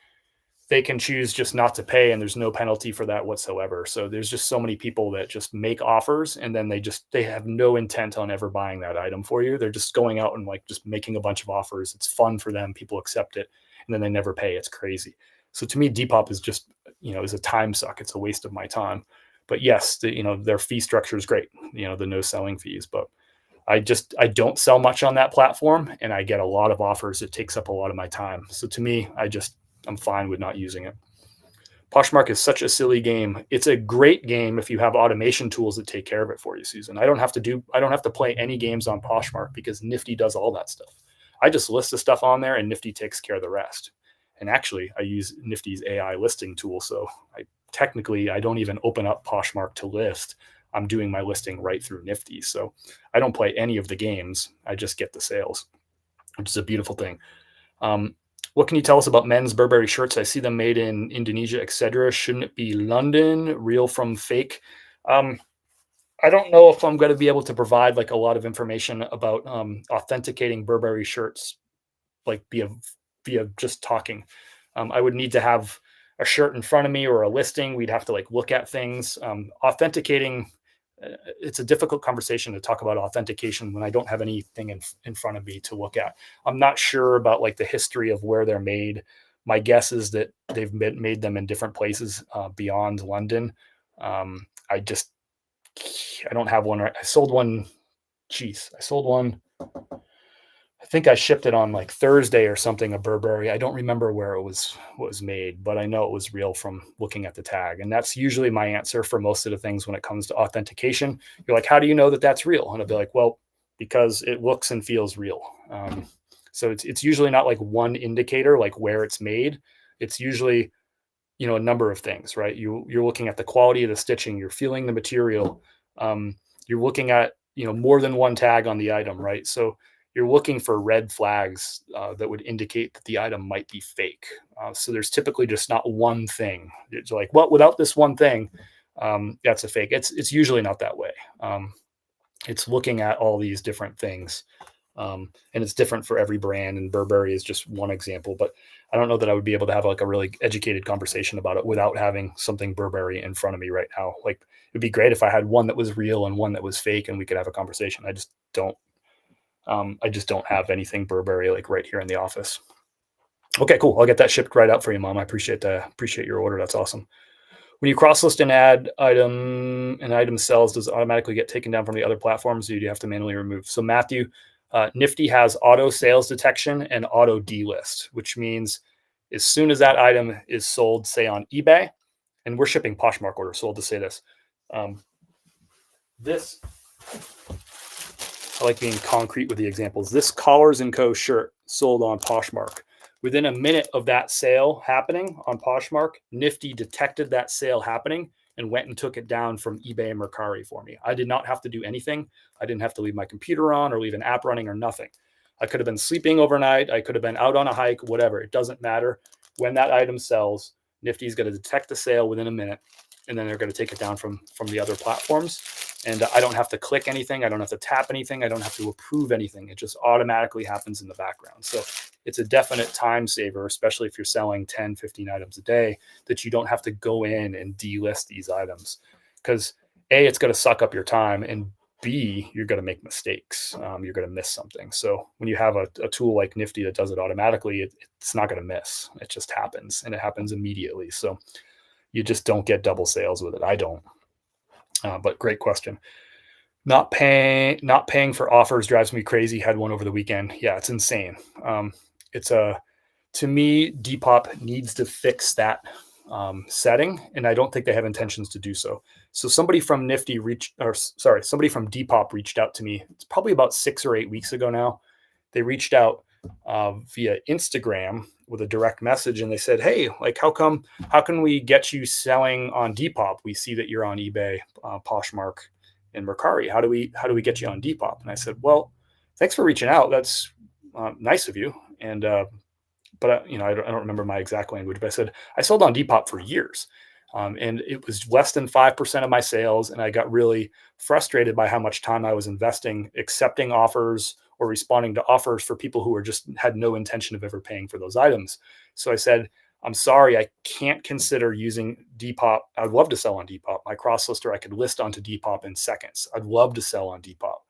they can choose just not to pay, and there's no penalty for that whatsoever. So there's just so many people that just make offers, and then they have no intent on ever buying that item for you. They're just going out and just making a bunch of offers. It's fun for them. People accept it, and then they never pay. It's crazy. So to me, Depop is just, is a time suck. It's a waste of my time. But yes, their fee structure is great. The no selling fees, but I don't sell much on that platform, and I get a lot of offers. It takes up a lot of my time. So to me, I'm fine with not using it. Poshmark is such a silly game. It's a great game if you have automation tools that take care of it for you, Susan. I don't have to play any games on Poshmark because Nifty does all that stuff. I just list the stuff on there and Nifty takes care of the rest. And actually, I use Nifty's AI listing tool. So I don't even open up Poshmark to list. I'm doing my listing right through Nifty. So I don't play any of the games. I just get the sales, which is a beautiful thing. What can you tell us about men's Burberry shirts? I see them made in Indonesia, etc. Shouldn't it be London, real from fake? I don't know if I'm going to be able to provide a lot of information about authenticating Burberry shirts, via just talking. I would need to have a shirt in front of me or a listing. We'd have to look at things. Authenticating, it's a difficult conversation to talk about authentication when I don't have anything in front of me to look at. I'm not sure about the history of where they're made. My guess is that they've made them in different places beyond London. I don't have one. I sold one. I think I shipped it on Thursday or something, a Burberry. I don't remember where it was made, but I know it was real from looking at the tag. And that's usually my answer for most of the things when it comes to authentication. You're like, how do you know that that's real? And I'll be like, well, because it looks and feels real. So it's usually not one indicator, where it's made. It's usually, a number of things, right? You're looking at the quality of the stitching. You're feeling the material. You're looking at more than one tag on the item, right? So you're looking for red flags that would indicate that the item might be fake. So there's typically just not one thing. It's like, well, without this one thing, that's a fake. It's usually not that way. It's looking at all these different things. And it's different for every brand, and Burberry is just one example, but I don't know that I would be able to have like a really educated conversation about it without having something Burberry in front of me right now. Like, it'd be great if I had one that was real and one that was fake and we could have a conversation. I just don't have anything Burberry like right here in the office. Okay, cool. I'll get that shipped right out for you, Mom. I appreciate your order. That's awesome. When you cross-list an item sells, does it automatically get taken down from the other platforms, or do you have to manually remove? So Matthew, Nifty has auto sales detection and auto delist, which means as soon as that item is sold, say on eBay, and we're shipping Poshmark orders, so I'll just say this. I like being concrete with the examples. This Collars & Co. shirt sold on Poshmark. Within a minute of that sale happening on Poshmark, Nifty detected that sale happening and went and took it down from eBay and Mercari for me. I did not have to do anything. I didn't have to leave my computer on or leave an app running or nothing. I could have been sleeping overnight. I could have been out on a hike, whatever. It doesn't matter. When that item sells, Nifty is going to detect the sale within a minute, and then they're going to take it down from the other platforms. And I don't have to click anything. I don't have to tap anything. I don't have to approve anything. It just automatically happens in the background. So it's a definite time saver, especially if you're selling 10, 15 items a day, that you don't have to go in and delist these items. Because A, it's going to suck up your time, and B, you're going to make mistakes. You're going to miss something. So when you have a tool like Nifty that does it automatically, it's not going to miss. It just happens, and it happens immediately. So you just don't get double sales with it. I don't. But great question. Not paying for offers drives me crazy. Had one over the weekend. Yeah, it's insane. To me, Depop needs to fix that setting, and I don't think they have intentions to do so. So somebody from somebody from Depop reached out to me. It's probably about 6 or 8 weeks ago now. They reached out via Instagram with a direct message, and they said, "Hey, like, how can we get you selling on Depop? We see that you're on eBay, Poshmark, and Mercari. How do we get you on Depop?" And I said, "Well, thanks for reaching out. That's nice of you." And but I don't remember my exact language, but I said I sold on Depop for years. And it was less than 5% of my sales. And I got really frustrated by how much time I was investing accepting offers or responding to offers for people who had no intention of ever paying for those items. So I said, "I'm sorry, I can't consider using Depop. I'd love to sell on Depop. My cross lister, I could list onto Depop in seconds. I'd love to sell on Depop,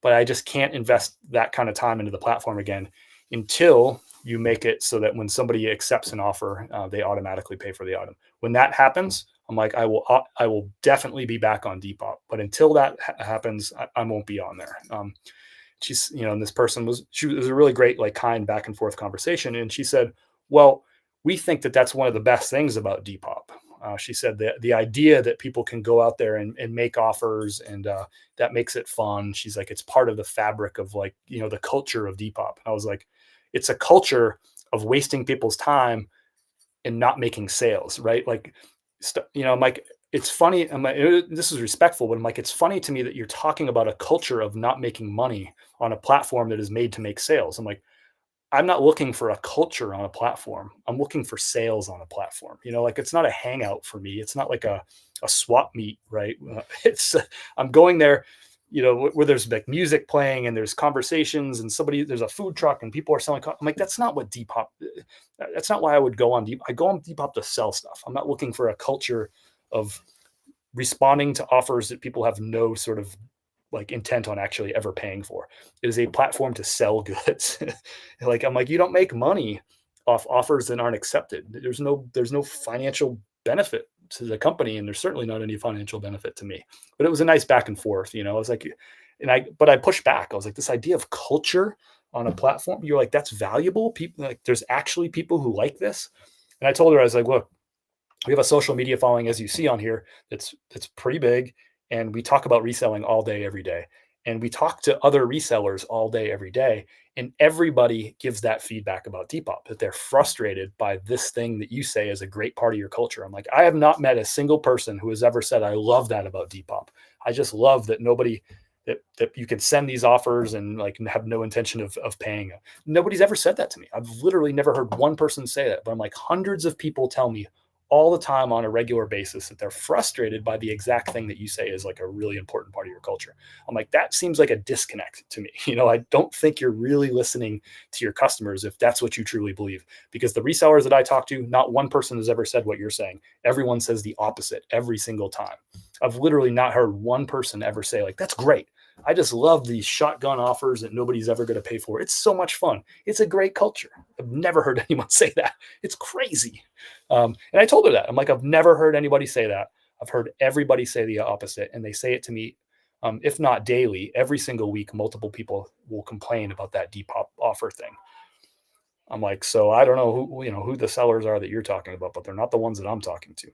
but I just can't invest that kind of time into the platform again until you make it so that when somebody accepts an offer, they automatically pay for the item. When that happens, I'm like, I will definitely be back on Depop. But until that happens, I won't be on there." And this person was a really great, like, kind back and forth conversation. And she said, "Well, we think that that's one of the best things about Depop." She said that the idea that people can go out there and make offers, and that makes it fun. She's like, it's part of the fabric of, like, the culture of Depop. And I was like, it's a culture of wasting people's time and not making sales, right? Like, I'm like, it's funny. I'm like, this is respectful, but I'm like, it's funny to me that you're talking about a culture of not making money on a platform that is made to make sales. I'm like, I'm not looking for a culture on a platform. I'm looking for sales on a platform. Like, it's not a hangout for me. It's not like a swap meet, right? I'm going there, where there's like music playing and there's conversations and there's a food truck and people are selling. I'm like, that's not what Depop. That's not why I would go on Depop. I go on Depop to sell stuff. I'm not looking for a culture of responding to offers that people have no sort of like intent on actually ever paying for. It is a platform to sell goods. I'm like, you don't make money off offers that aren't accepted. There's no financial benefit to the company, and there's certainly not any financial benefit to me. But it was a nice back and forth. I was like, but I pushed back. I was like, this idea of culture on a platform, you're like, that's valuable. People, like, there's actually people who like this. And I told her, I was like, look, we have a social media following, as you see on here, that's pretty big. And we talk about reselling all day, every day. And we talk to other resellers all day, every day. And everybody gives that feedback about Depop, that they're frustrated by this thing that you say is a great part of your culture. I'm like, I have not met a single person who has ever said, I love that about Depop. I just love that nobody that you can send these offers and like have no intention of paying. Nobody's ever said that to me. I've literally never heard one person say that, but I'm like, hundreds of people tell me all the time on a regular basis that they're frustrated by the exact thing that you say is like a really important part of your culture. I'm like, that seems like a disconnect to me. I don't think you're really listening to your customers if that's what you truly believe, because the resellers that I talk to, not one person has ever said what you're saying. Everyone says the opposite every single time. I've literally not heard one person ever say like, that's great. I just love these shotgun offers that nobody's ever going to pay for. It's so much fun. It's a great culture. I've never heard anyone say that. It's crazy. And I told her that. I'm like, I've never heard anybody say that. I've heard everybody say the opposite. And they say it to me, if not daily, every single week, multiple people will complain about that Depop offer thing. I'm like, so I don't know who the sellers are that you're talking about, but they're not the ones that I'm talking to.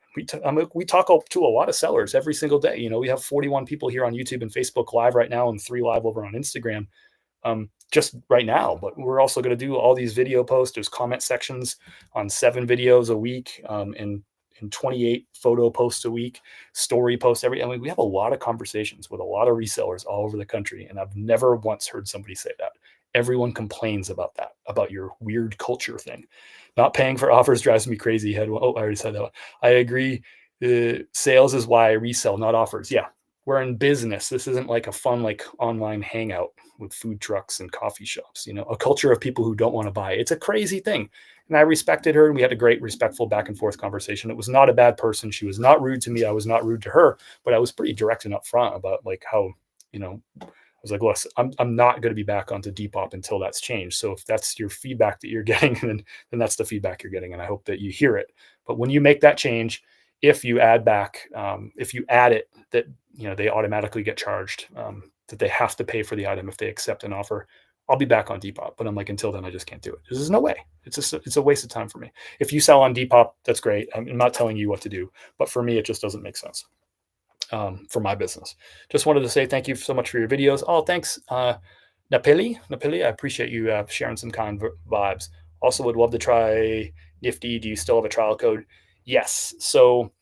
We talk to a lot of sellers every single day. We have 41 people here on YouTube and Facebook Live right now, and 3 live over on Instagram, just right now. But we're also going to do all these video posts. There's comment sections on 7 videos a week, and 28 photo posts a week, story posts we have a lot of conversations with a lot of resellers all over the country, and I've never once heard somebody say that. Everyone complains about that, about your weird culture thing. Not paying for offers drives me crazy. I already said that one. I agree. Sales is why I resell, not offers. Yeah, we're in business. This isn't like a fun, like online hangout with food trucks and coffee shops, a culture of people who don't want to buy. It's a crazy thing. And I respected her, and we had a great, respectful back and forth conversation. It was not a bad person. She was not rude to me. I was not rude to her, but I was pretty direct and upfront about like how, I was like, listen, I'm not going to be back onto Depop until that's changed. So if that's your feedback that you're getting, then that's the feedback you're getting. And I hope that you hear it. But when you make that change, if you add it, that, they automatically get charged, that they have to pay for the item if they accept an offer, I'll be back on Depop. But I'm like, until then, I just can't do it. There's no way. It's a waste of time for me. If you sell on Depop, that's great. I'm not telling you what to do, but for me, it just doesn't make sense. For my business. Just wanted to say thank you so much for your videos. Oh, thanks, Napili. I appreciate you sharing some kind vibes. Also would love to try Nifty. Do you still have a trial code? Yes. So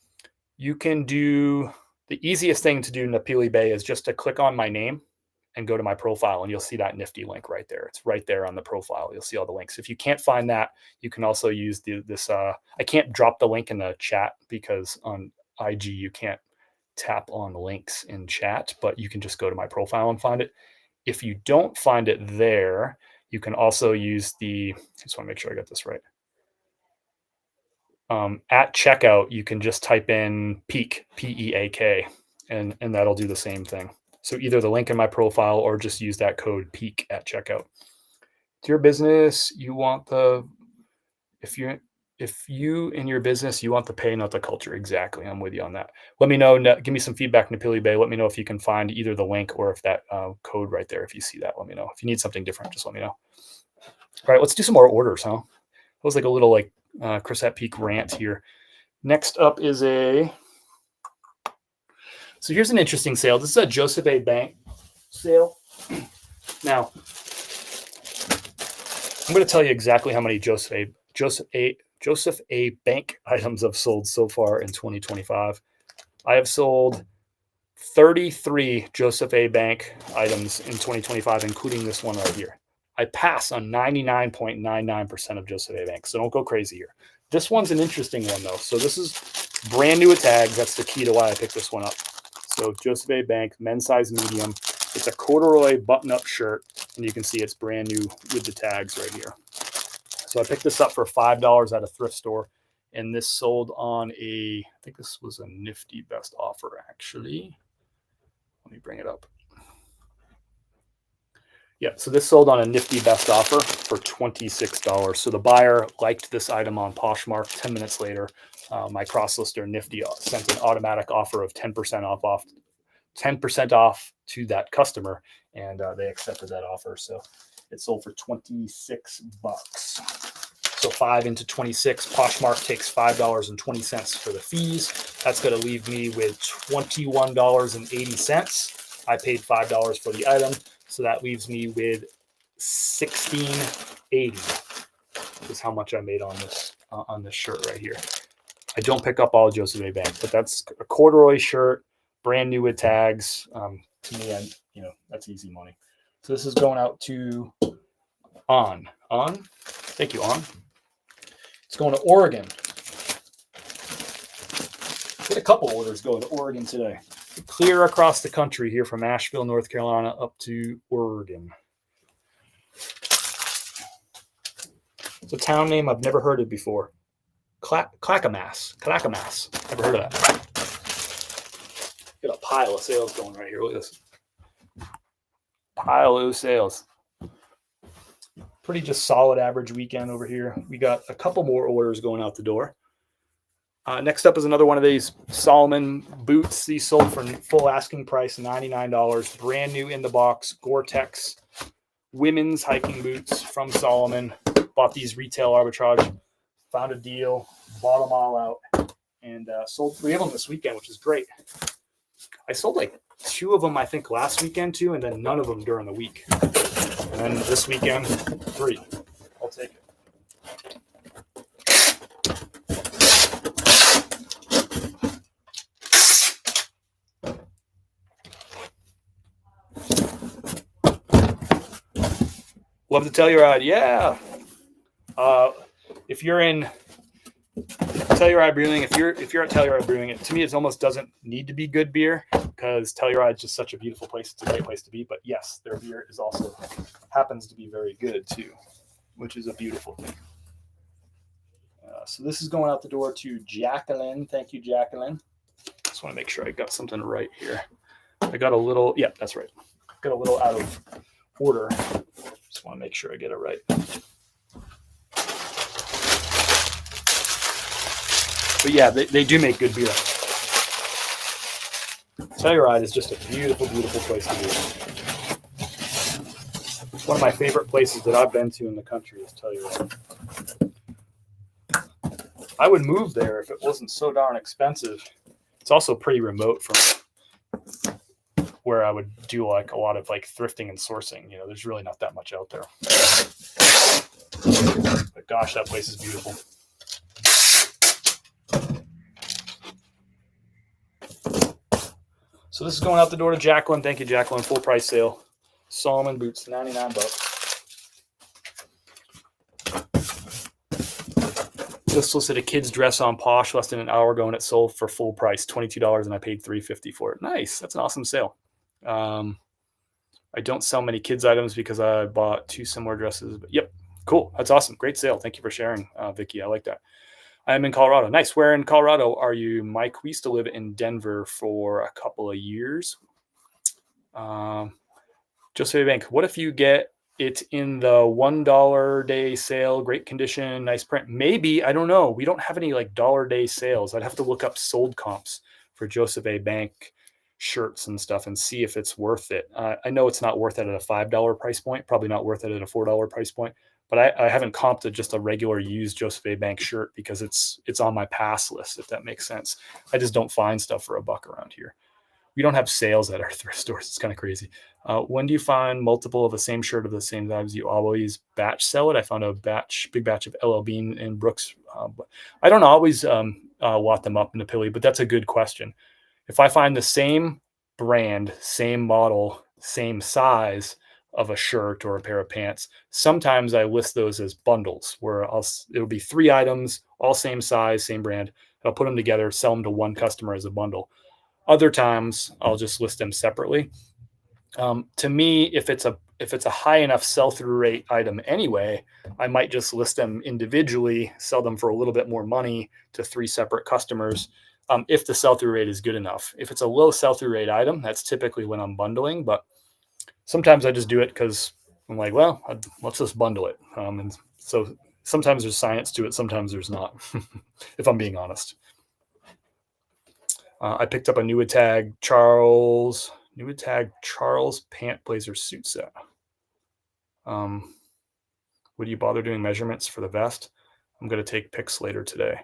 you can do, the easiest thing to do, Napili Bay, is just to click on my name and go to my profile, and you'll see that Nifty link right there. It's right there on the profile. You'll see all the links. If you can't find that, you can also use this. I can't drop the link in the chat because on IG you can't tap on links in chat, but you can just go to my profile and find it. If you don't find it there, you can also use I just want to make sure I got this right. At checkout, you can just type in PEAK, P-E-A-K, and that'll do the same thing. So either the link in my profile or just use that code PEAK at checkout. To your business, if you in your business, you want the pay, not the culture. Exactly. I'm with you on that. Let me know. Give me some feedback, Napili Bay. Let me know if you can find either the link or if that code right there, if you see that, let me know. If you need something different, just let me know. All right, let's do some more orders, huh? That was like a little Chris at Peak rant here. Next up is so here's an interesting sale. This is a Joseph A. Bank sale. Now, I'm going to tell you exactly how many Joseph A. Bank items I've sold so far in 2025. I have sold 33 Joseph A. Bank items in 2025, including this one right here. I pass on 99.99% of Joseph A. Bank, so don't go crazy here. This one's an interesting one, though. So this is brand new with tags. That's the key to why I picked this one up. So Joseph A. Bank, men's size medium. It's a corduroy button-up shirt, and you can see it's brand new with the tags right here. So I picked this up for $5 at a thrift store, and this sold on I think this was a nifty best offer, actually. Let me bring it up. Yeah, so this sold on a nifty best offer for $26. So the buyer liked this item on Poshmark. 10 minutes later, my cross-lister Nifty sent an automatic offer of 10% off to that customer, and they accepted that offer. So it sold for $26. So 5 into 26, Poshmark takes $5.20 for the fees. That's going to leave me with $21.80. I paid $5 for the item, so that leaves me with $16.80. Is how much I made on this shirt right here. I don't pick up all Joseph A. Bank, but that's a corduroy shirt, brand new with tags. To me, that's easy money. So this is going out to On. Thank you, On. It's going to Oregon. Get a couple orders going to Oregon today. Clear across the country here from Asheville, North Carolina, up to Oregon. It's a town name I've never heard of before. Clackamas. Never heard of that. Got a pile of sales going right here. Look at this. Pile of sales. Pretty just solid average weekend over here. We got a couple more orders going out the door. Next up is another one of these Salomon boots. These sold for full asking price, $99. Brand new in the box, Gore-Tex women's hiking boots from Salomon. Bought these retail arbitrage, found a deal, bought them all out, and sold 3 of them this weekend, which is great. I sold like 2 of them, I think, last weekend too, and then none of them during the week. And then this weekend, 3. I'll take it. Love the Telluride. Yeah. If you're in Telluride Brewing, if you're at Telluride Brewing, to me, it almost doesn't need to be good beer because Telluride is just such a beautiful place. It's a great place to be. But yes, their beer is also happens to be very good too, which is a beautiful thing. So this is going out the door to Jacqueline. Thank you, Jacqueline. Just want to make sure I got something right here. I got a little, yeah, that's right. Got a little out of order. Just want to make sure I get it right. But yeah, they do make good beer. Telluride is just a beautiful, beautiful place to be. One of my favorite places that I've been to in the country is Telluride. I would move there if it wasn't so darn expensive. It's also pretty remote from where I would do like a lot of like thrifting and sourcing. There's really not that much out there. But gosh, that place is beautiful. So this is going out the door to Jacqueline. Thank you, Jacqueline. Full price sale. Salomon boots, $99. Just listed a kid's dress on Posh less than an hour ago, and it sold for full price, $22, and I paid $3.50 for it. Nice. That's an awesome sale. I don't sell many kids items because I bought 2 similar dresses. But yep, cool. That's awesome. Great sale. Thank you for sharing, Vicky. I like that. I'm in Colorado. Nice. Where in Colorado are you, Mike? We used to live in Denver for a couple of years. Joseph Bank. What if you get it in the $1 day sale, great condition, nice print? Maybe, I don't know. We don't have any like dollar day sales. I'd have to look up sold comps for Joseph A. Bank shirts and stuff and see if it's worth it. I know it's not worth it at a $5 price point, probably not worth it at a $4 price point, but I haven't comped just a regular used Joseph A. Bank shirt because it's on my pass list, if that makes sense. I just don't find stuff for $1 around here. We don't have sales at our thrift stores. It's kind of crazy. When do you find multiple of the same shirt of the same size? You always batch sell it? I found a big batch of LL Bean and Brooks. I don't always lot them up in the Pilly, but that's a good question. If I find the same brand, same model, same size of a shirt or a pair of pants, sometimes I list those as bundles where it'll be 3 items, all same size, same brand. I'll put them together, sell them to one customer as a bundle. Other times I'll just list them separately. To me, if it's a high enough sell-through rate item anyway, I might just list them individually, sell them for a little bit more money to 3 separate customers. If the sell-through rate is good enough. If it's a low sell-through rate item, that's typically when I'm bundling, but sometimes I just do it because I'm like, well, let's just bundle it. And so sometimes there's science to it. Sometimes there's not, if I'm being honest. I picked up a Nuitag Charles pant blazer suit set. Would you bother doing measurements for the vest? I'm going to take pics later today.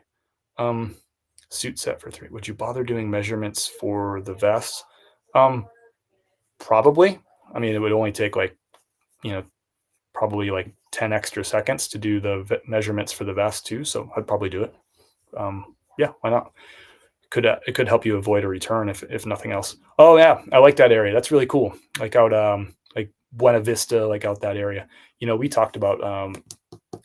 Suit set for 3. Would you bother doing measurements for the vest? Probably. I mean, it would only take probably like 10 extra seconds to do the measurements for the vest too. So I'd probably do it. Yeah, why not? it could help you avoid a return if nothing else. Oh yeah, I like that area. That's really cool. Like out like Buena Vista, like out that area. We talked about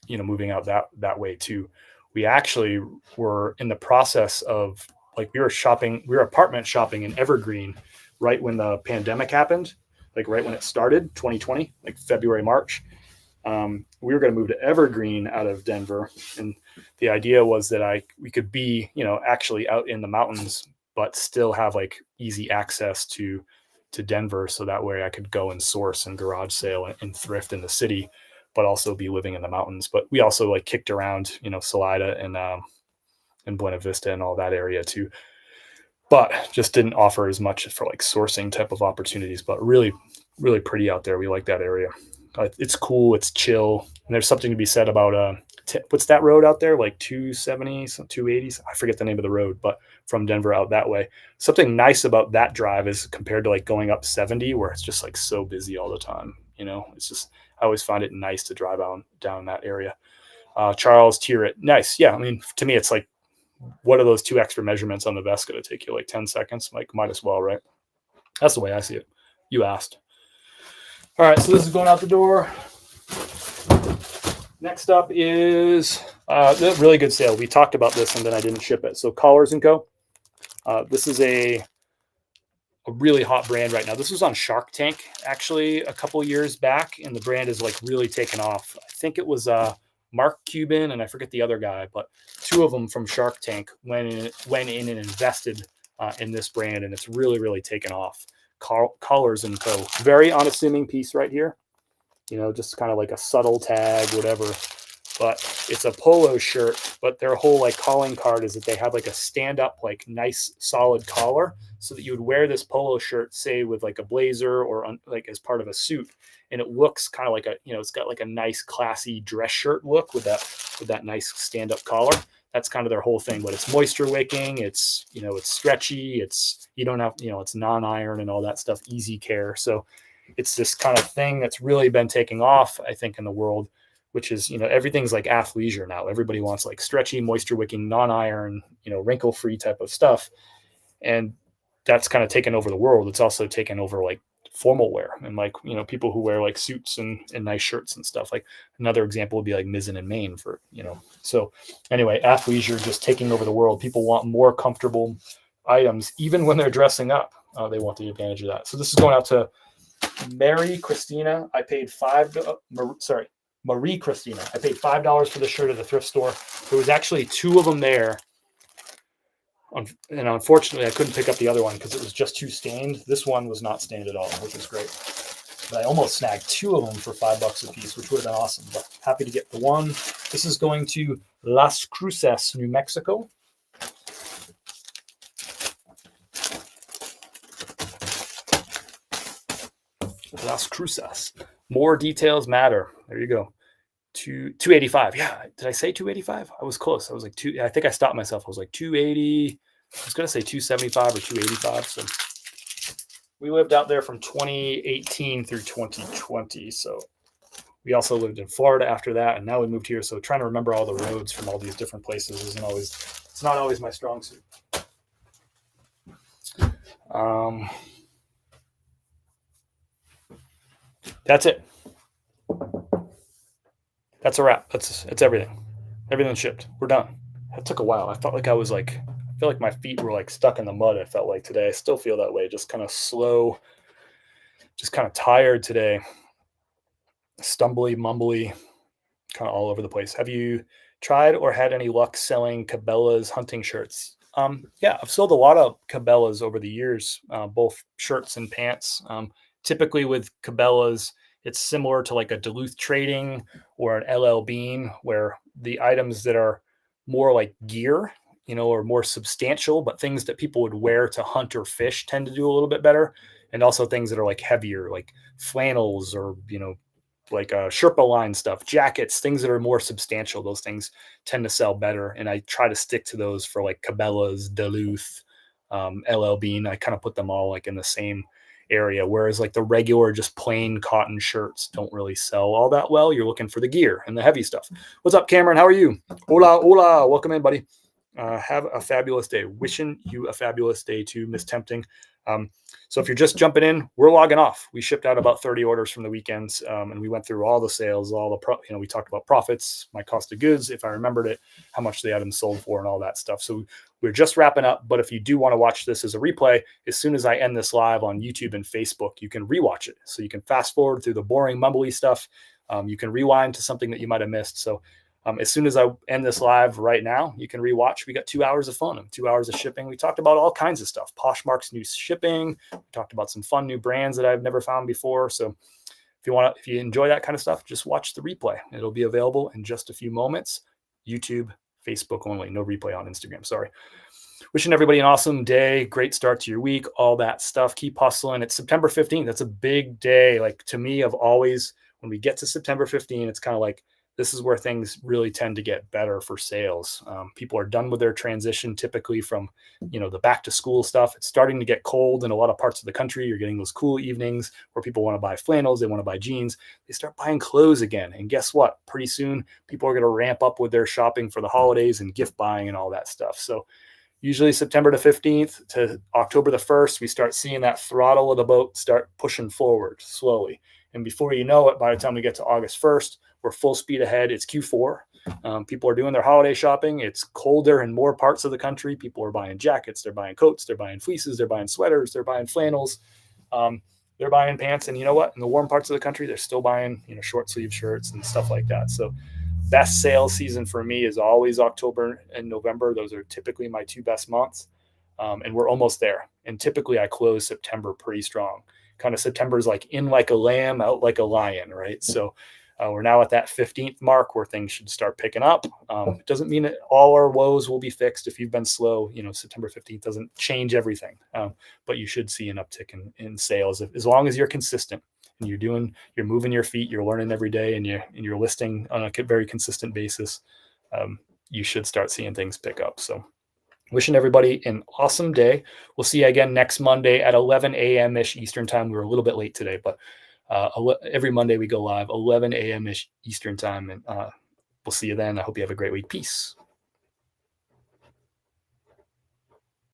moving out that way too. We actually were in the process of, like, we were apartment shopping in Evergreen right when the pandemic happened, like right when it started, 2020, like February, March. We were going to move to Evergreen out of Denver, and the idea was that we could be, actually out in the mountains, but still have like easy access to Denver, so that way I could go and source and garage sale and thrift in the city, but also be living in the mountains. But we also like kicked around, Salida and Buena Vista and all that area too, but just didn't offer as much for like sourcing type of opportunities. But really, really pretty out there. We like that area. It's cool. It's chill. And there's something to be said about what's that road out there? Like 270, 280s. I forget the name of the road, but from Denver out that way. Something nice about that drive is compared to like going up 70, where it's just like so busy all the time. It's just, I always find it nice to drive down that area. Charles Tierrett. Nice. Yeah. I mean, to me, it's like, what are those 2 extra measurements on the vest going to take you? Like 10 seconds? Like, might as well, right? That's the way I see it. You asked. All right, so this is going out the door. Next up is the really good sale. We talked about this and then I didn't ship it. So Collars & Co. This is a really hot brand right now. This was on Shark Tank actually a couple years back, and the brand is like really taken off. I think it was Mark Cuban and I forget the other guy, but 2 of them from Shark Tank went in and invested in this brand, and it's really, really taken off. Collars & Co. Very unassuming piece right here. Just kind of like a subtle tag, whatever. But it's a polo shirt, but their whole like calling card is that they have like a stand-up, like nice solid collar, so that you would wear this polo shirt, say with like a blazer or like as part of a suit, and it looks kind of like it's got like a nice classy dress shirt look with that nice stand-up collar. That's kind of their whole thing, but it's moisture wicking. It's, it's stretchy. You don't have, it's non-iron and all that stuff, easy care. So it's this kind of thing that's really been taking off, I think, in the world, which is, everything's like athleisure now. Everybody wants like stretchy, moisture wicking, non-iron, wrinkle-free type of stuff. And that's kind of taken over the world. It's also taken over like formal wear and like, people who wear like suits and nice shirts and stuff. Like another example would be like Mizzen and Main for, so anyway, athleisure just taking over the world. People want more comfortable items, even when they're dressing up. They want the advantage of that. So this is going out to Marie Christina. I paid Marie Christina. I paid $5 for the shirt at the thrift store. There was actually 2 of them there. And unfortunately, I couldn't pick up the other one because it was just too stained. This one was not stained at all, which is great. But I almost snagged 2 of them for $5 a piece, which would have been awesome. But happy to get the one. This is going to Las Cruces, New Mexico. Las Cruces. More details matter. There you go. 285. Yeah. Did I say 285? I was close. I was like I think I stopped myself. I was like 280. I was going to say 275 or 285. So we lived out there from 2018 through 2020. So we also lived in Florida after that. And now we moved here. So trying to remember all the roads from all these different places it's not always my strong suit. That's it. That's a wrap. That's everything. Everything's shipped. We're done. That took a while. I felt like I feel like my feet were like stuck in the mud. I felt like today. I still feel that way. Just kind of slow, just kind of tired today. Stumbly, mumbly, kind of all over the place. Have you tried or had any luck selling Cabela's hunting shirts? Yeah, I've sold a lot of Cabela's over the years, both shirts and pants. Typically with Cabela's, it's similar to like a Duluth Trading or an LL Bean, where the items that are more like gear, or more substantial, but things that people would wear to hunt or fish tend to do a little bit better. And also things that are like heavier, like flannels or, like Sherpa line stuff, jackets, things that are more substantial. Those things tend to sell better. And I try to stick to those for like Cabela's, Duluth, LL Bean. I kind of put them all like in the same area, whereas like the regular just plain cotton shirts don't really sell all that well. You're looking for the gear and the heavy stuff. What's up, Cameron? How are you? Hola, welcome in, buddy. Have a fabulous day. Wishing you a fabulous day too, Miss Tempting. So if you're just jumping in, we're logging off. We shipped out about 30 orders from the weekends, and we went through all the sales, all the we talked about profits, my cost of goods, if I remembered it, how much they had them sold for, and all that stuff. So we're just wrapping up. But if you do want to watch this as a replay, as soon as I end this live on YouTube and Facebook, you can rewatch it. So you can fast forward through the boring, mumbly stuff. You can rewind to something that you might have missed. So as soon as I end this live right now, you can rewatch. We got 2 hours of fun and 2 hours of shipping. We talked about all kinds of stuff. Poshmark's new shipping. We talked about some fun new brands that I've never found before. So if you enjoy that kind of stuff, just watch the replay. It'll be available in just a few moments. YouTube, Facebook only. No replay on Instagram. Sorry. Wishing everybody an awesome day. Great start to your week. All that stuff. Keep hustling. It's September 15th. That's a big day. Like, to me, I've always, when we get to September 15th, it's kind of like, this is where things really tend to get better for sales. People are done with their transition, typically from, the back to school stuff. It's starting to get cold in a lot of parts of the country. You're getting those cool evenings where people want to buy flannels. They want to buy jeans. They start buying clothes again. And guess what? Pretty soon, people are going to ramp up with their shopping for the holidays and gift buying and all that stuff. So usually September the 15th to October the 1st, we start seeing that throttle of the boat start pushing forward slowly. And before you know it, by the time we get to August 1st, we're full speed ahead. It's Q4. People are doing their holiday shopping. It's colder in more parts of the country. People are buying jackets. They're buying coats. They're buying fleeces. They're buying sweaters. They're buying flannels. They're buying pants. And you know what? In the warm parts of the country, they're still buying, short sleeve shirts and stuff like that. So best sales season for me is always October and November. Those are typically my 2 best months. And we're almost there. And typically I close September pretty strong. Kind of September is like in like a lamb, out like a lion, right? So we're now at that 15th mark where things should start picking up. It doesn't mean that all our woes will be fixed. If you've been slow, September 15th doesn't change everything. But you should see an uptick in sales as long as you're consistent and you're moving your feet, you're learning every day, and you're listing on a very consistent basis. You should start seeing things pick up. So wishing everybody an awesome day. We'll see you again next Monday at 11 a.m.-ish Eastern time. We were a little bit late today, but every Monday we go live 11 a.m.-ish Eastern time. And we'll see you then. I hope you have a great week. Peace.